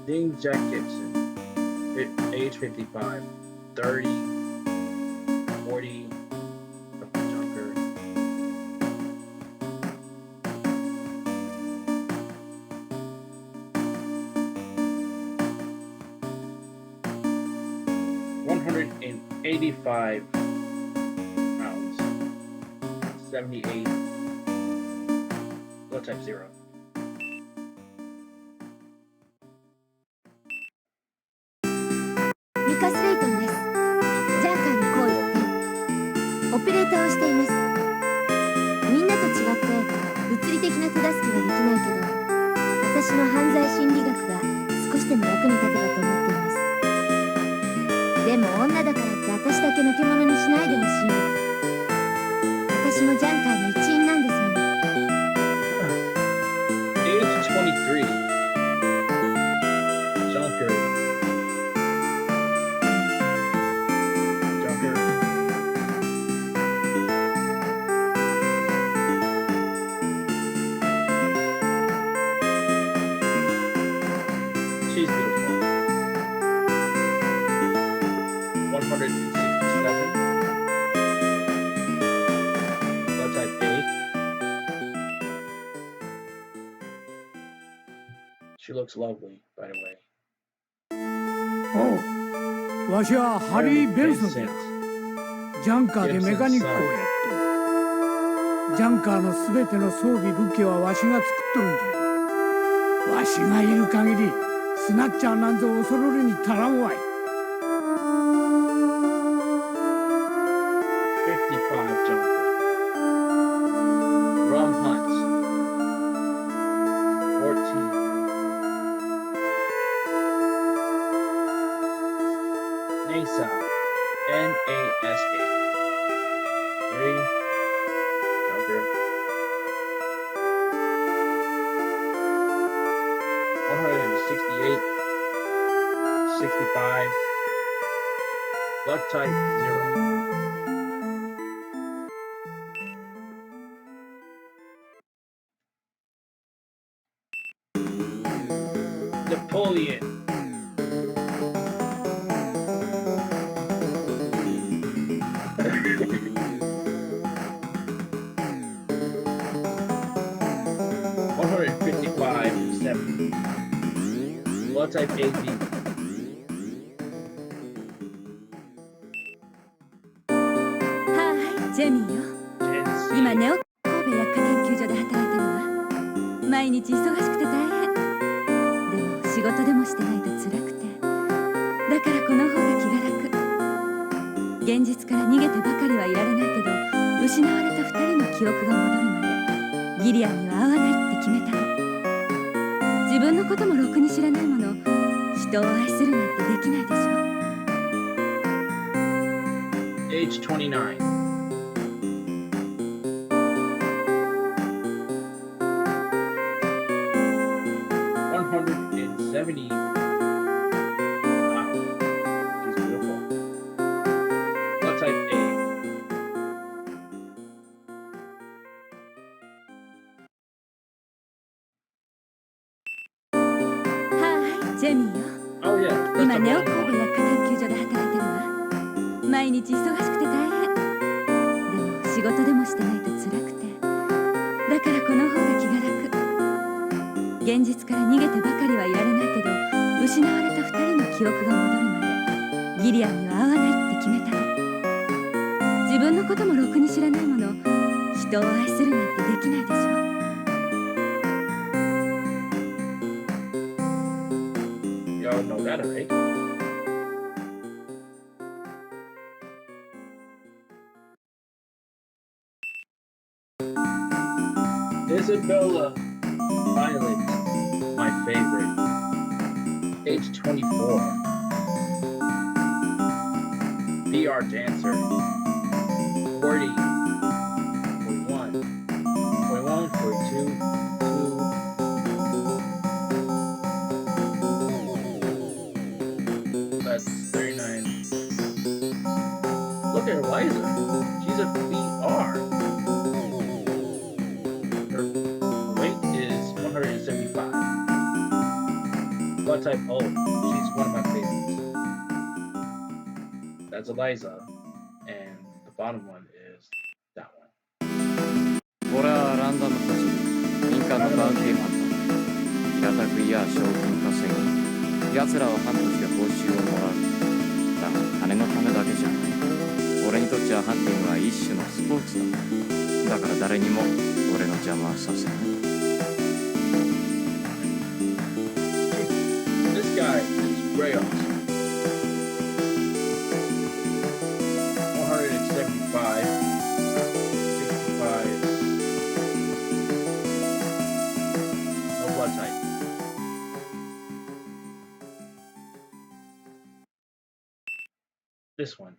Ding Jack Gibson. Age 55, 30, 40, Junker. $185 pounds, 78, blood type 0. She looks lovely, by the way. おう、わしはハリー・ベンソンじゃ。ジャンカーでメカニックをやっと。ジャンカーのすべての装備武器はわしが作っとるんじゃ。わしがいる限り、スナッチャーなんぞ恐るるに足らんわい。55 Junker. Rum Hunt. 14. NASA. NASA. 3. Junker. 65. Blood type 0. Napoleon. Blood type AB.はい、ジェミーよ。今ネオ神戸薬科研究所で働いてるわ。毎日忙しくて大変。でも仕事でもしてないと辛くて。だからこの方が気が楽。現実から逃げてばかりはいられないけど、失われた2人の記憶が戻るまでギリアンには会わないって決めたの。自分のこともろくに知らないもの、人を愛するなんてできないでしょ。Age 29. $170. Wow, she's beautiful. Blood type A. Hi, ジェミーよ。Oh yeah. 今ネオ神戸薬科研究所で働いてるわ。毎日忙しくて大変。でも仕事でもしてないと辛くて。だからこの方が気が楽。現実から逃げてばかりはいられないけど、失われた2人の記憶が戻るまでギリアンには会わないって決めたの。自分のこともろくに知らないもの、人を愛するなんてできないでしょ。Y'all know that, right? Isabella Violet, my favorite. Age 24. VR dancer. 40. 41. 41, 42, 2. That's 39. Look at Eliza. She's a VR. Her weight is 175. Blood type O. She's one of my favorites. That's Eliza. And the bottom one is that one. これはランダム化し民間のバウンティーハンター。社宅や賞金稼ぎ、奴らはハントして報酬をもらう。だが金のためだけじゃない。俺にとっちゃハンティングは一種のスポーツだ。だから誰にも俺の邪魔はさせない。This guy is way off. 175, 65. No blood type. This one.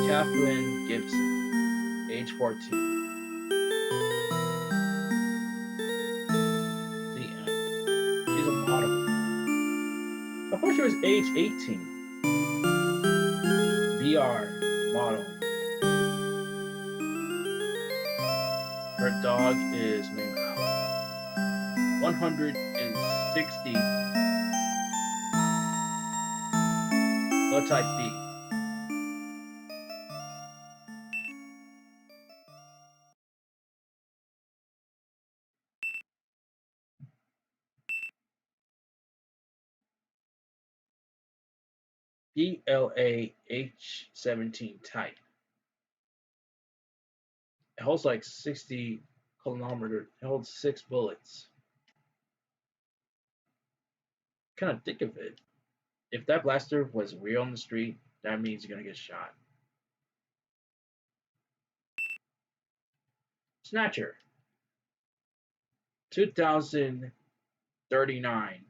Catherine Gibson, age 14. See, she's a model. Before she was age 18. VR model. Her dog is named Alex. 160. Blood type B. BLAH-17 type. It holds like 60 kilometers. It holds 6 bullets. Kind of think of it. If that blaster was real on the street, that means you're gonna get shot. Snatcher. 2039.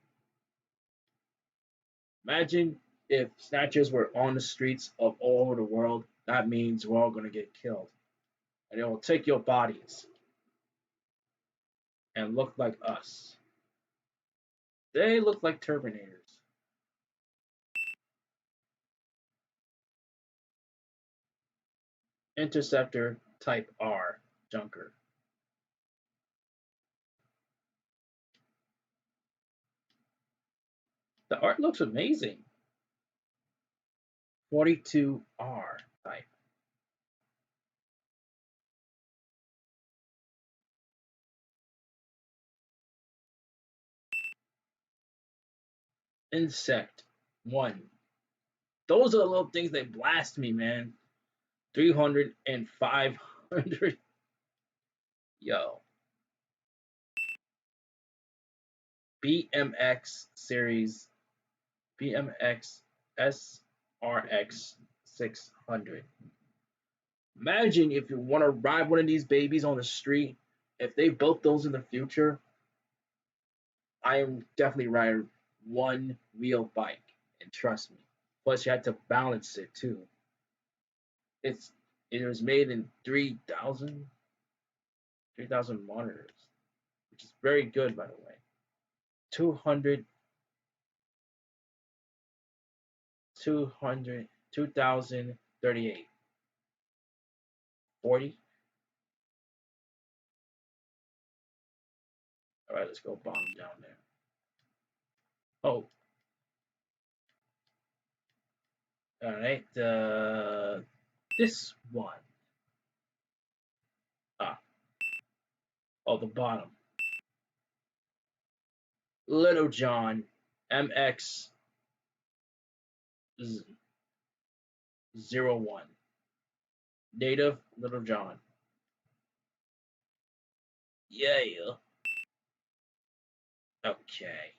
Imagine if snatchers were on the streets of all over the world. That means we're all gonna get killed. and it will take your bodies and look like us. They look like Terminators. Interceptor Type R Junker. The art looks amazing. 42R type. Insect 1. Those are the little things that blast me, man. 300 and 500. Yo. BMX series. BMX SRX 600. Imagine if you want to ride one of these babies on the street. If they built those in the future, I am definitely riding one wheel bike. And trust me. Plus, you had to balance it too. It was made in 3,000 monitors, which is very good, by the way. 2,038. 40. All right, let's go bomb down there. Oh. All right, this one. Oh, the bottom. Little John MX 01. Native Little John. Yeah. Okay.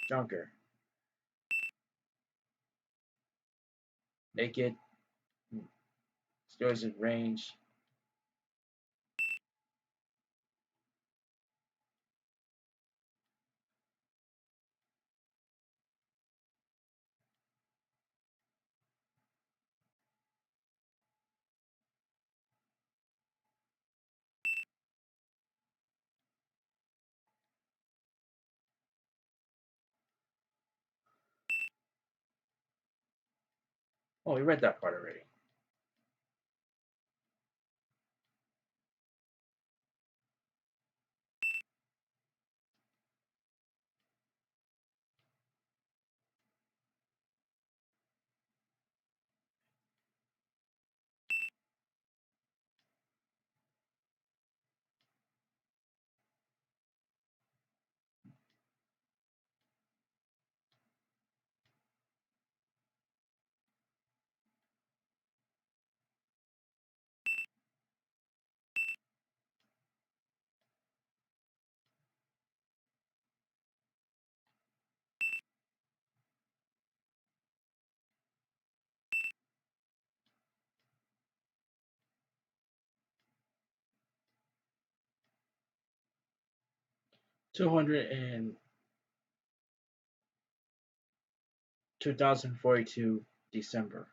Junker. Naked. Stores in range. Oh, we read that part already. $242 December.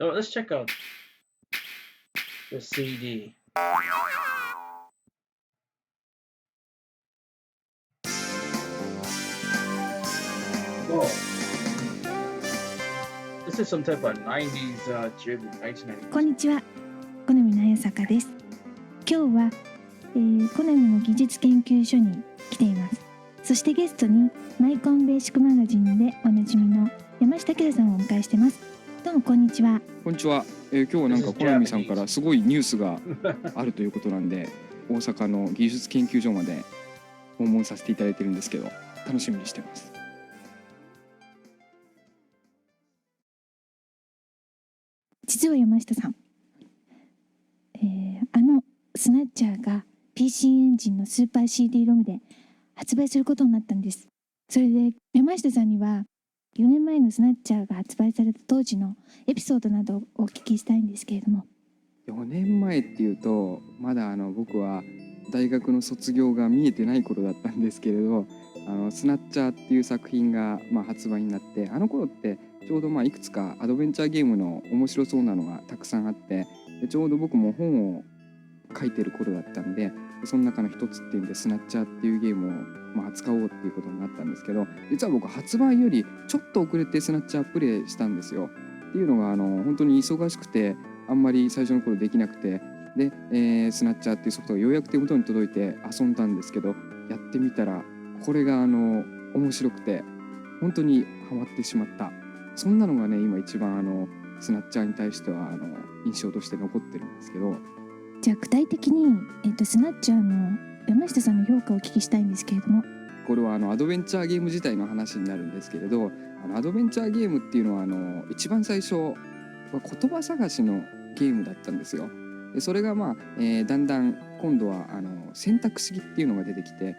So let's check out the CD. Whoa. This is some type of 90s tribute, 1990s. こんにちは、好みのあやさかです。今日は、好みの技術研究所に来ています。そしてゲストにマイコンベーシックマガジンでおなじみの山下明さんをお迎えしてます。どうもこんにちは。こんにちは。今日はなんかコナミさんからすごいニュースがあるということなんで、大阪の技術研究所まで訪問させていただいてるんですけど、楽しみにしてます。実は山下さん、スナッチャーが PC エンジンのスーパー CD ロムで発売することになったんです。それで山下さんには4年前のスナッチャーが発売された当時のエピソードなどをお聞きしたいんですけれども。4年前っていうとまだ僕は大学の卒業が見えてない頃だったんですけれど、スナッチャーっていう作品が発売になって、あの頃ってちょうどいくつかアドベンチャーゲームの面白そうなのがたくさんあって、でちょうど僕も本を書いてる頃だったんで、その中の一つっていうんでスナッチャーっていうゲームを扱おうっていうことになったんですけど、実は僕発売よりちょっと遅れてスナッチャープレイしたんですよ。っていうのが本当に忙しくてあんまり最初の頃できなくて、で、スナッチャーっていうソフトがようやく手元に届いて遊んだんですけど、やってみたらこれが面白くて本当にハマってしまった。そんなのがね今一番スナッチャーに対しては印象として残ってるんですけど。じゃあ具体的に、スナッチャーの山下さんの評価をお聞きしたいんですけれども。これはアドベンチャーゲーム自体の話になるんですけれど、アドベンチャーゲームっていうのは一番最初は言葉探しのゲームだったんですよ。でそれがだんだん今度は選択式っていうのが出てきて、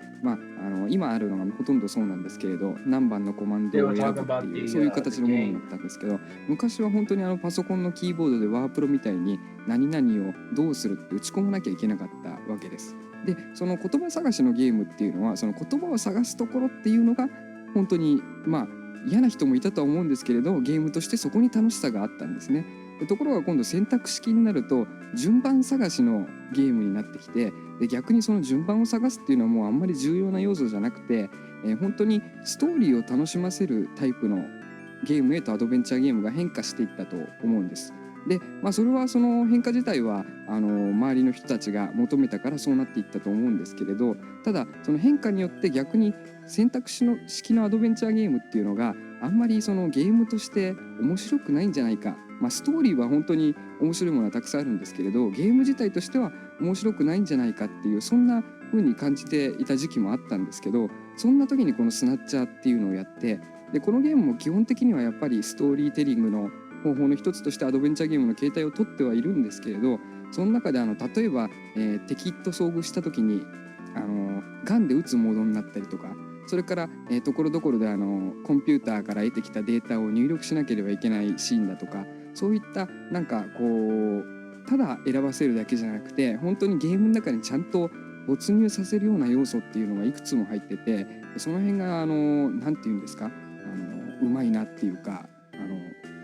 今あるのがほとんどそうなんですけれど、何番のコマンドを選ぶっていうそういう形のものになったんですけど、昔は本当にパソコンのキーボードでワープロみたいに何々をどうするって打ち込まなきゃいけなかったわけです。でその言葉探しのゲームっていうのはその言葉を探すところっていうのが本当に嫌な人もいたとは思うんですけれど、ゲームとしてそこに楽しさがあったんですね。ところが今度選択式になると順番探しのゲームになってきて、で逆にその順番を探すっていうのはもうあんまり重要な要素じゃなくて、本当にストーリーを楽しませるタイプのゲームへとアドベンチャーゲームが変化していったと思うんです。で、それはその変化自体は周りの人たちが求めたからそうなっていったと思うんですけれど、ただその変化によって逆に選択式のアドベンチャーゲームっていうのがあんまりそのゲームとして面白くないんじゃないか、ストーリーは本当に面白いものはたくさんあるんですけれど、ゲーム自体としては面白くないんじゃないかっていう、そんな風に感じていた時期もあったんですけど、そんな時にこのスナッチャーっていうのをやって、でこのゲームも基本的にはやっぱりストーリーテリングの方法の一つとしてアドベンチャーゲームの形態をとってはいるんですけれど、その中で例えば、敵と遭遇した時にガンで撃つモードになったりとか、それからところどころでコンピューターから得てきたデータを入力しなければいけないシーンだとか、そういったなんかこうただ選ばせるだけじゃなくて本当にゲームの中にちゃんと没入させるような要素っていうのがいくつも入ってて、その辺がなんていうんですか、うまいなっていうか、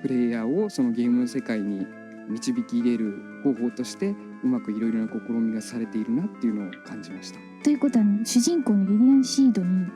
プレイヤーをそのゲームの世界に導き入れる方法としてうまくいろいろな試みがされているなっていうのを感じました。ということは主人公のリリアンシードに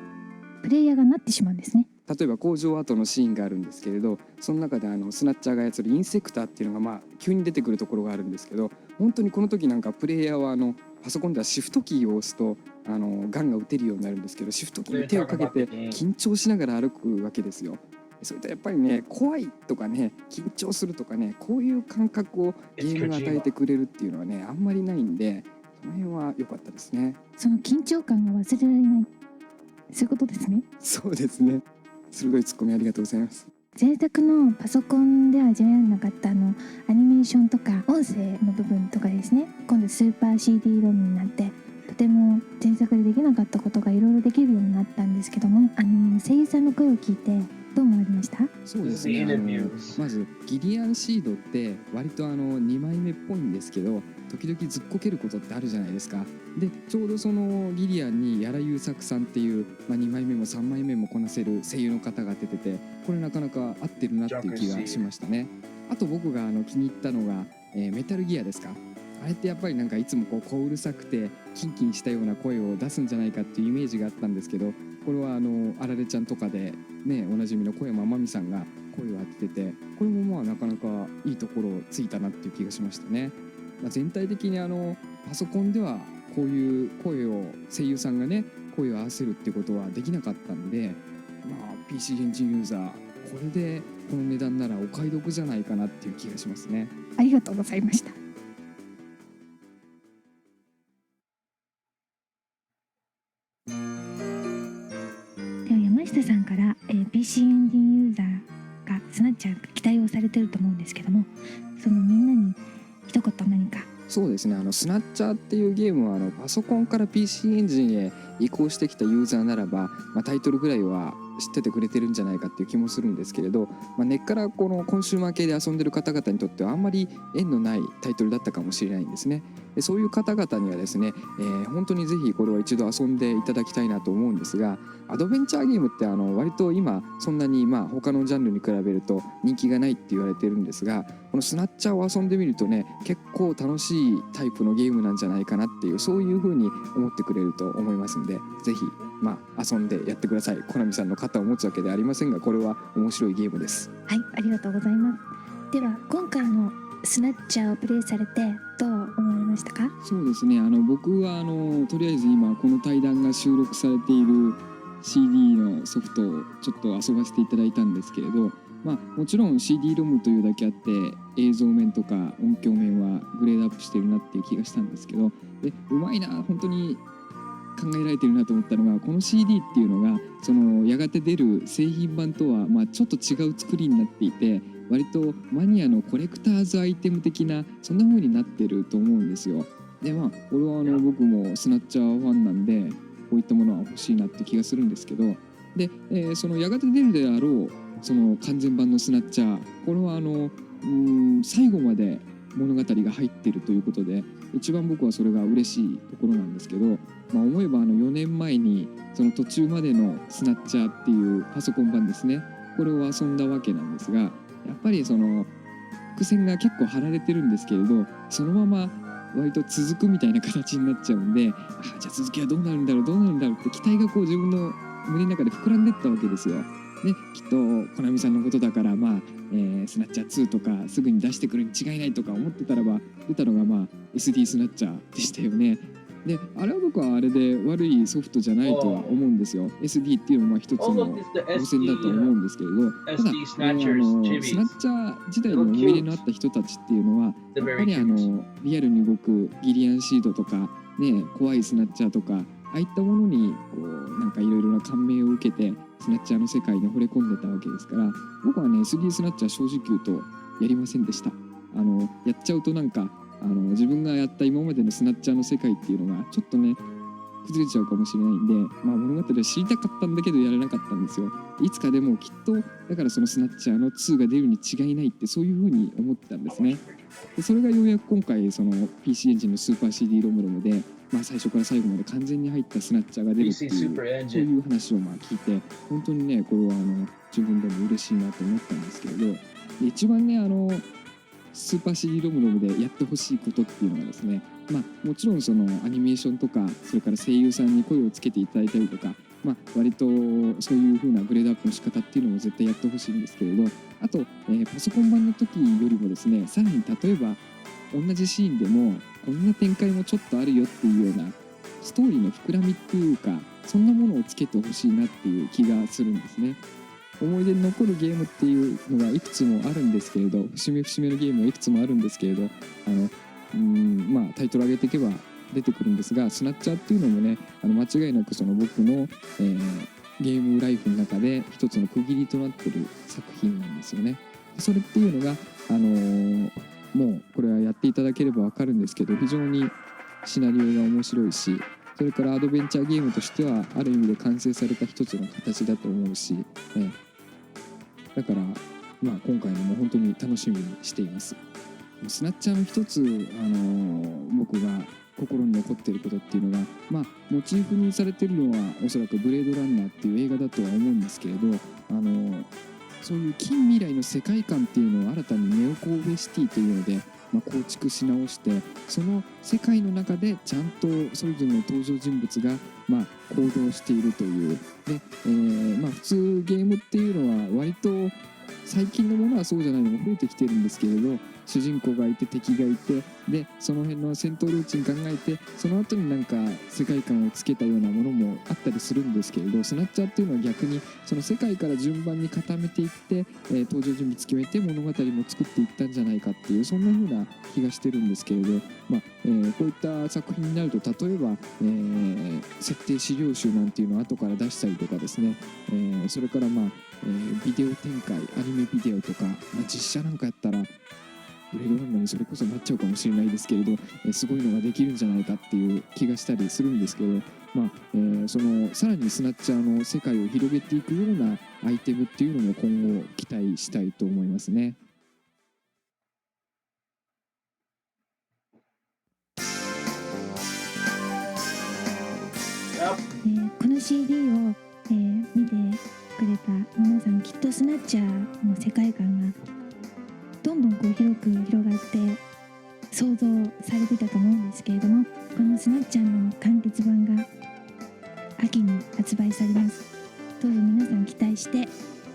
プレイヤーがなってしまうんですね。例えば工場跡のシーンがあるんですけれど、その中でスナッチャーが操るインセクターっていうのが急に出てくるところがあるんですけど、本当にこの時なんかプレイヤーはパソコンではシフトキーを押すとガンが打てるようになるんですけど、シフトキーに手をかけて緊張しながら歩くわけですよ。それとやっぱりね、怖いとかね、緊張するとかね、こういう感覚をゲームが与えてくれるっていうのはねあんまりないんで、その辺は良かったですね。その緊張感が忘れられない、そういうことですね。そうですね。鋭いツッコミありがとうございます。前作のパソコンでは味わえなかったアニメーションとか音声の部分とかですね、今度スーパー CD ロムになってとても前作でできなかったことがいろいろできるようになったんですけども、声優さんの声を聞いてどう思われました？そうですね、まずギリアンシードって割と2枚目っぽいんですけど、時々ずっこけることってあるじゃないですか。でちょうどそのギリアンに矢良優作さんっていう、2枚目も3枚目もこなせる声優の方が出てて、これなかなか合ってるなっていう気がしましたね。あと僕が気に入ったのが、メタルギアですか。あれってやっぱりなんかいつも小うるさくてキンキンしたような声を出すんじゃないかっていうイメージがあったんですけど、これはあられちゃんとかでねおなじみの小山真美さんが声を当ててて、これもなかなかいいところをついたなっていう気がしましたね。全体的にパソコンではこういう声を声優さんがね声を合わせるってことはできなかったんで、PC エンジンユーザーこれでこの値段ならお買い得じゃないかなっていう気がしますね。ありがとうございました。では山下さんから、PC エンジンユーザーがスナッチャーが期待をされてると思うんですけども、そのみんなに一言何か。そうですね、スナッチャーっていうゲームはパソコンから PC エンジンへ移行してきたユーザーならば、タイトルぐらいは知っててくれてるんじゃないかっていう気もするんですけれど、根っからこのコンシューマー系で遊んでる方々にとってはあんまり縁のないタイトルだったかもしれないんですね。でそういう方々にはですね、本当にぜひこれは一度遊んでいただきたいなと思うんですが、アドベンチャーゲームって割と今そんなに他のジャンルに比べると人気がないって言われてるんですが、このスナッチャーを遊んでみるとね、結構楽しいタイプのゲームなんじゃないかなっていう、そういう風に思ってくれると思いますんで、ぜひ遊んでやってください。コナミさんの肩を持つわけではありませんが、これは面白いゲームです。はい、ありがとうございます。では今回のスナッチャーをプレイされてどう思われましたか？そうですね、僕はとりあえず今この対談が収録されている CD のソフトをちょっと遊ばせていただいたんですけれど、もちろん CD ロムというだけあって映像面とか音響面はグレードアップしてるなっていう気がしたんですけど、でうまいな、本当に考えられてるなと思ったのが、この CD っていうのがそのやがて出る製品版とはちょっと違う作りになっていて、割とマニアのコレクターズアイテム的なそんな風になってると思うんですよ。でこれは僕もスナッチャーファンなんでこういったものは欲しいなって気がするんですけど、で、そのやがて出るであろうその完全版のスナッチャー、これは最後まで物語が入っているということで、一番僕はそれが嬉しいところなんですけど、思えば4年前にその途中までのスナッチャーっていうパソコン版ですね、これを遊んだわけなんですが、やっぱりその伏線が結構張られてるんですけれど、そのまま割と続くみたいな形になっちゃうんで、じゃあ続きはどうなるんだろうって期待がこう自分の胸の中で膨らんでったわけですよ。できっとコナミさんのことだからスナッチャー2とかすぐに出してくるに違いないとか思ってたらば、出たのがSD スナッチャーでしたよね。であれは僕はあれで悪いソフトじゃないとは思うんですよ。SD っていうのも一つの路線だと思うんですけれど、ただスナッチャー時代に思い入れのあった人たちっていうのはやっぱりリアルに動くギリアンシードとかね、怖いスナッチャーとかああいったものにこうなんかいろいろな感銘を受けてスナッチャーの世界に惚れ込んでたわけですから、僕はね SD スナッチャー正直言うとやりませんでした。やっちゃうとなんか自分がやった今までのスナッチャーの世界っていうのがちょっとね崩れちゃうかもしれないんで、物語は知りたかったんだけどやらなかったんですよ。いつかでもきっとだからそのスナッチャーの2が出るに違いないってそういう風に思ってたんですね。でそれがようやく今回その PC エンジンのスーパー CD ロムロムで、最初から最後まで完全に入ったスナッチャーが出るっていうそういう話を聞いて、本当にねこれは自分でも嬉しいなと思ったんですけれど、一番ねスーパー CD ロムロムでやってほしいことっていうのがですね、もちろんそのアニメーションとかそれから声優さんに声をつけていただいたりとか、割とそういう風なグレードアップの仕方っていうのも絶対やってほしいんですけれど、あと、パソコン版の時よりもですね、さらに例えば同じシーンでもこんな展開もちょっとあるよっていうようなストーリーの膨らみっていうか、そんなものをつけてほしいなっていう気がするんですね。思い出に残るゲームっていうのがいくつもあるんですけれど、節目節目のゲームはいくつもあるんですけれど、タイトル上げていけば出てくるんですが、スナッチャーっていうのもね間違いなくその僕の、ゲームライフの中で一つの区切りとなってる作品なんですよね。それっていうのがもうこれはやっていただければ分かるんですけど、非常にシナリオが面白いし、それからアドベンチャーゲームとしてはある意味で完成された一つの形だと思うし、だから今回のも本当に楽しみにしています。スナッチャーの一つ僕が心に残っていることっていうのが、モチーフにされているのはおそらくブレードランナーっていう映画だとは思うんですけれど、そういう近未来の世界観っていうのを新たにネオ神戸シティというので構築し直して、その世界の中でちゃんとそれぞれの登場人物が行動しているというで、普通ゲームっていうのは割と最近のものはそうじゃないのも増えてきてるんですけれど、主人公がいて敵がいて、でその辺の戦闘ルーチン考えて、その後になんか世界観をつけたようなものもあったりするんですけれど、スナッチャーっていうのは逆にその世界から順番に固めていって、登場人物決めて物語も作っていったんじゃないかっていう、そんな風な気がしてるんですけれど、こういった作品になると例えば、設定資料集なんていうのを後から出したりとかですね、それからビデオ展開、アニメビデオとか、実写なんかやったらブレードランナーにそれこそなっちゃうかもしれないですけれど、すごいのができるんじゃないかっていう気がしたりするんですけど、そのさらにスナッチャーの世界を広げていくようなアイテムっていうのも今後期待したいと思いますね。この CD を、見てくれた皆さん、きっとスナッチャーの世界観がどんどんこう広く広がって想像されてたと思うんですけれども、このスナッチャーの完結版が秋に発売されます。どうぞ皆さん期待して、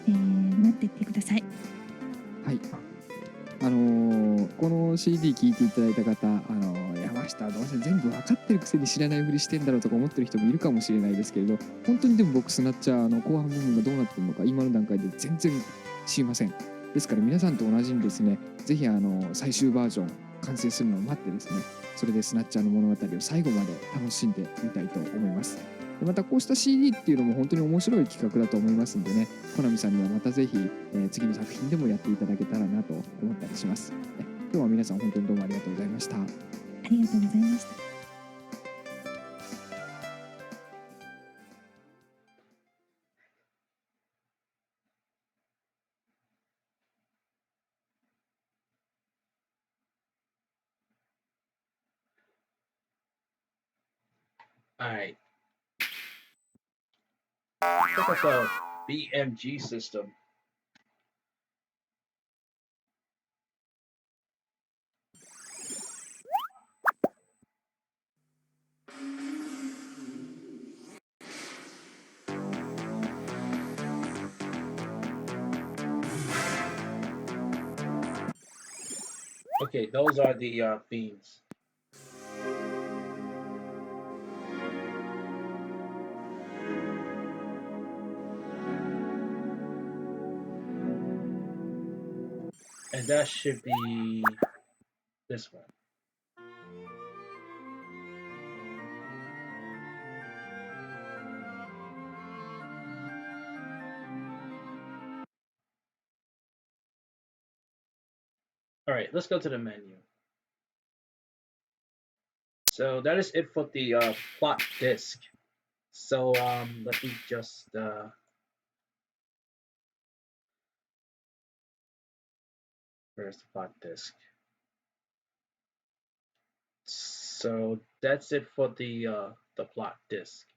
待ってってください。はい、この CD 聴いていただいた方、山下どうせ全部分かってるくせに知らないふりしてんだろうとか思ってる人もいるかもしれないですけれど、本当にでも僕スナッチャーの後半部分がどうなってるのか今の段階で全然知りません。ですから皆さんと同じにですね、ぜひ最終バージョン完成するのを待ってですね、それでスナッチャーの物語を最後まで楽しんでみたいと思います。またこうした CD っていうのも本当に面白い企画だと思いますんでね、コナミさんにはまたぜひ、次の作品でもやっていただけたらなと思ったりします。今日は皆さん本当にどうもありがとうございました。ありがとうございました。Alright. Check out the BMG system. Okay, those are the themes. And that should be this one. All right, let's go to the menu. So that is it for the plot disc. So let me just where's the plot disc? So that's it for the plot disc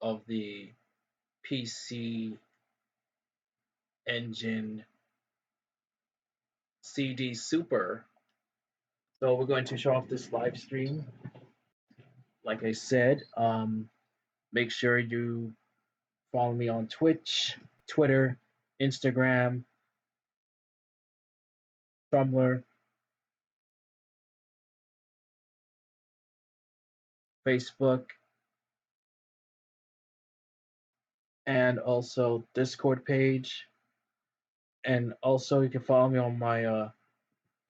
of the PC Engine CD Super. So we're going to show off this live stream. Like I said, make sure you follow me on Twitch, Twitter, Instagram, Tumblr, Facebook, and also Discord page. And also you can follow me on my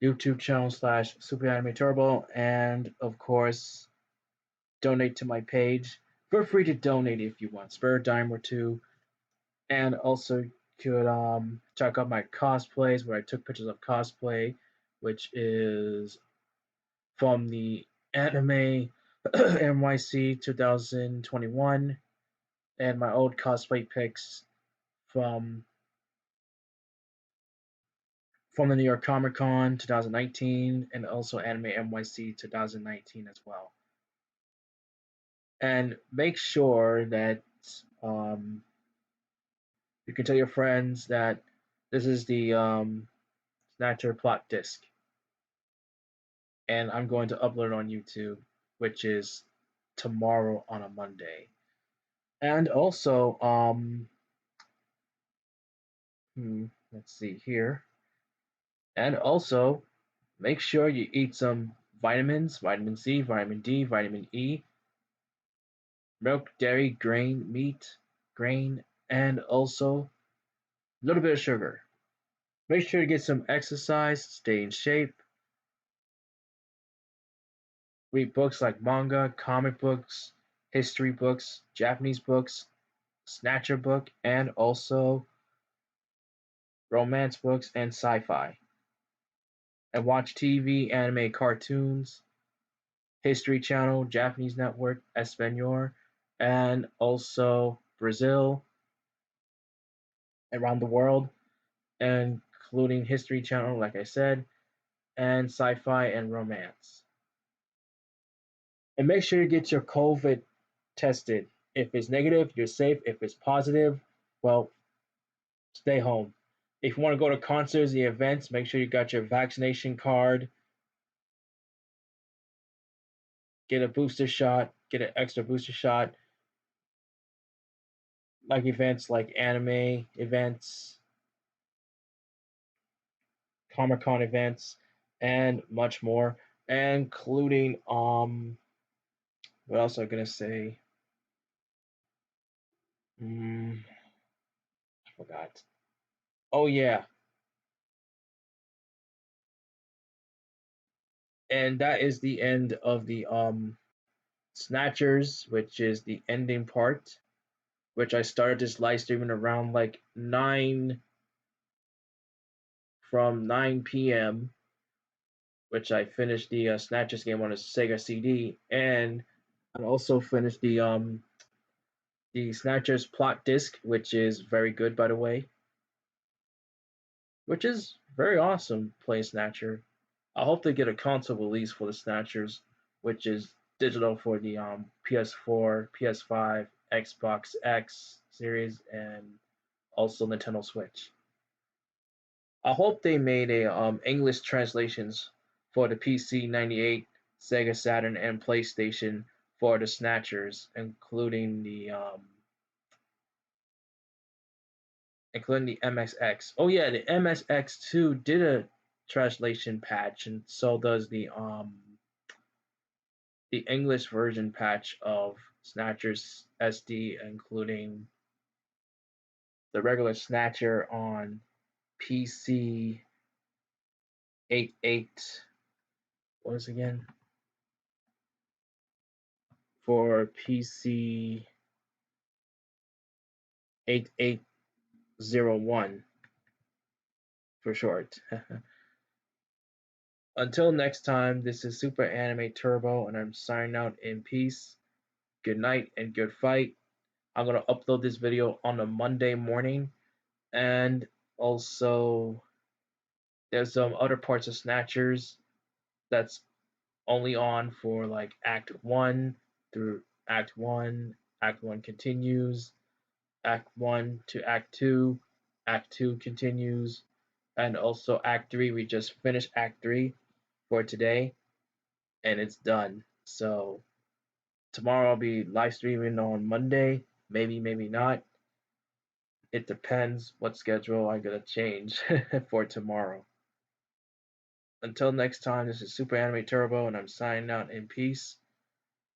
YouTube channel / Super Anime Turbo, and of course donate to my page. Feel free to donate if you want, spare a dime or two. And also you could check out my cosplays where I took pictures of cosplay, which is from the anime NYC 2021, and my old cosplay pics from the New York Comic Con 2019, and also Anime NYC 2019 as well. And make sure that you can tell your friends that this is the Snatcher plot disc, and I'm going to upload it on YouTube, which is tomorrow on a Monday. And also, let's see here. And also, make sure you eat some vitamins, vitamin C, vitamin D, vitamin E, milk, dairy, grain, meat, grain, and also a little bit of sugar. Make sure to get some exercise, stay in shape. Read books like manga, comic books, history books, Japanese books, Snatcher book, and also romance books and sci-fi. And watch TV, anime, cartoons, History Channel, Japanese Network, Espanol, and also Brazil, around the world, including History Channel, like I said, and sci-fi and romance. And make sure you get your COVID tested. If it's negative, you're safe. If it's positive, well, stay home. If you want to go to concerts, the events, make sure you got your vaccination card. Get a booster shot. Get an extra booster shot. Like events like anime events, Comic-Con events, and much more, including what else am I gonna say? I forgot. Oh yeah, and that is the end of the Snatchers, which is the ending part, which I started this live streaming around like 9 p.m., which I finished the Snatchers game on a Sega CD, and I also finished the Snatchers plot disc, which is very good, by the way, which is very awesome playing Snatcher. I hope they get a console release for the Snatchers, which is digital for the PS4, PS5, Xbox X series, and also Nintendo Switch. I hope they made a English translations for the PC 98, Sega Saturn, and PlayStation for the Snatchers, including the MSX. Oh yeah, the MSX2 did a translation patch, and so does the English version patch of Snatchers SD, including the regular Snatcher on PC 88. What is it again? For PC 8801 for short. Until next time, this is Super Anime Turbo, and I'm signing out in peace. Good night and good fight. I'm going to upload this video on a Monday morning, and also there's some other parts of Snatchers that's only on for like Act 1 through Act 1. Act 1 continues, Act 1 to Act 2, Act 2 continues, and also Act 3. We just finished Act 3 for today, and it's done. So tomorrow I'll be live streaming on Monday, maybe, maybe not. It depends what schedule I'm gonna change for tomorrow. Until next time, this is Super Anime Turbo, and I'm signing out in peace.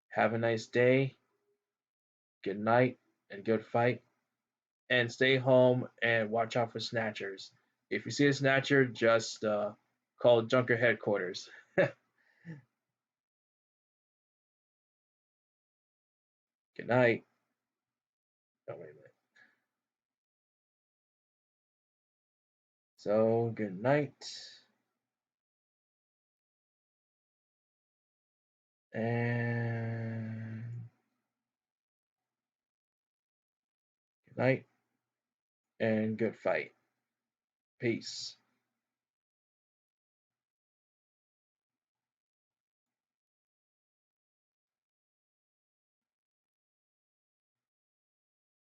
Have a nice day, good night, and good fight. And stay home and watch out for Snatchers. If you see a Snatcher, just call Junker headquarters. Good night. Oh, wait a minute. So, good night. And good night and good fight. Peace.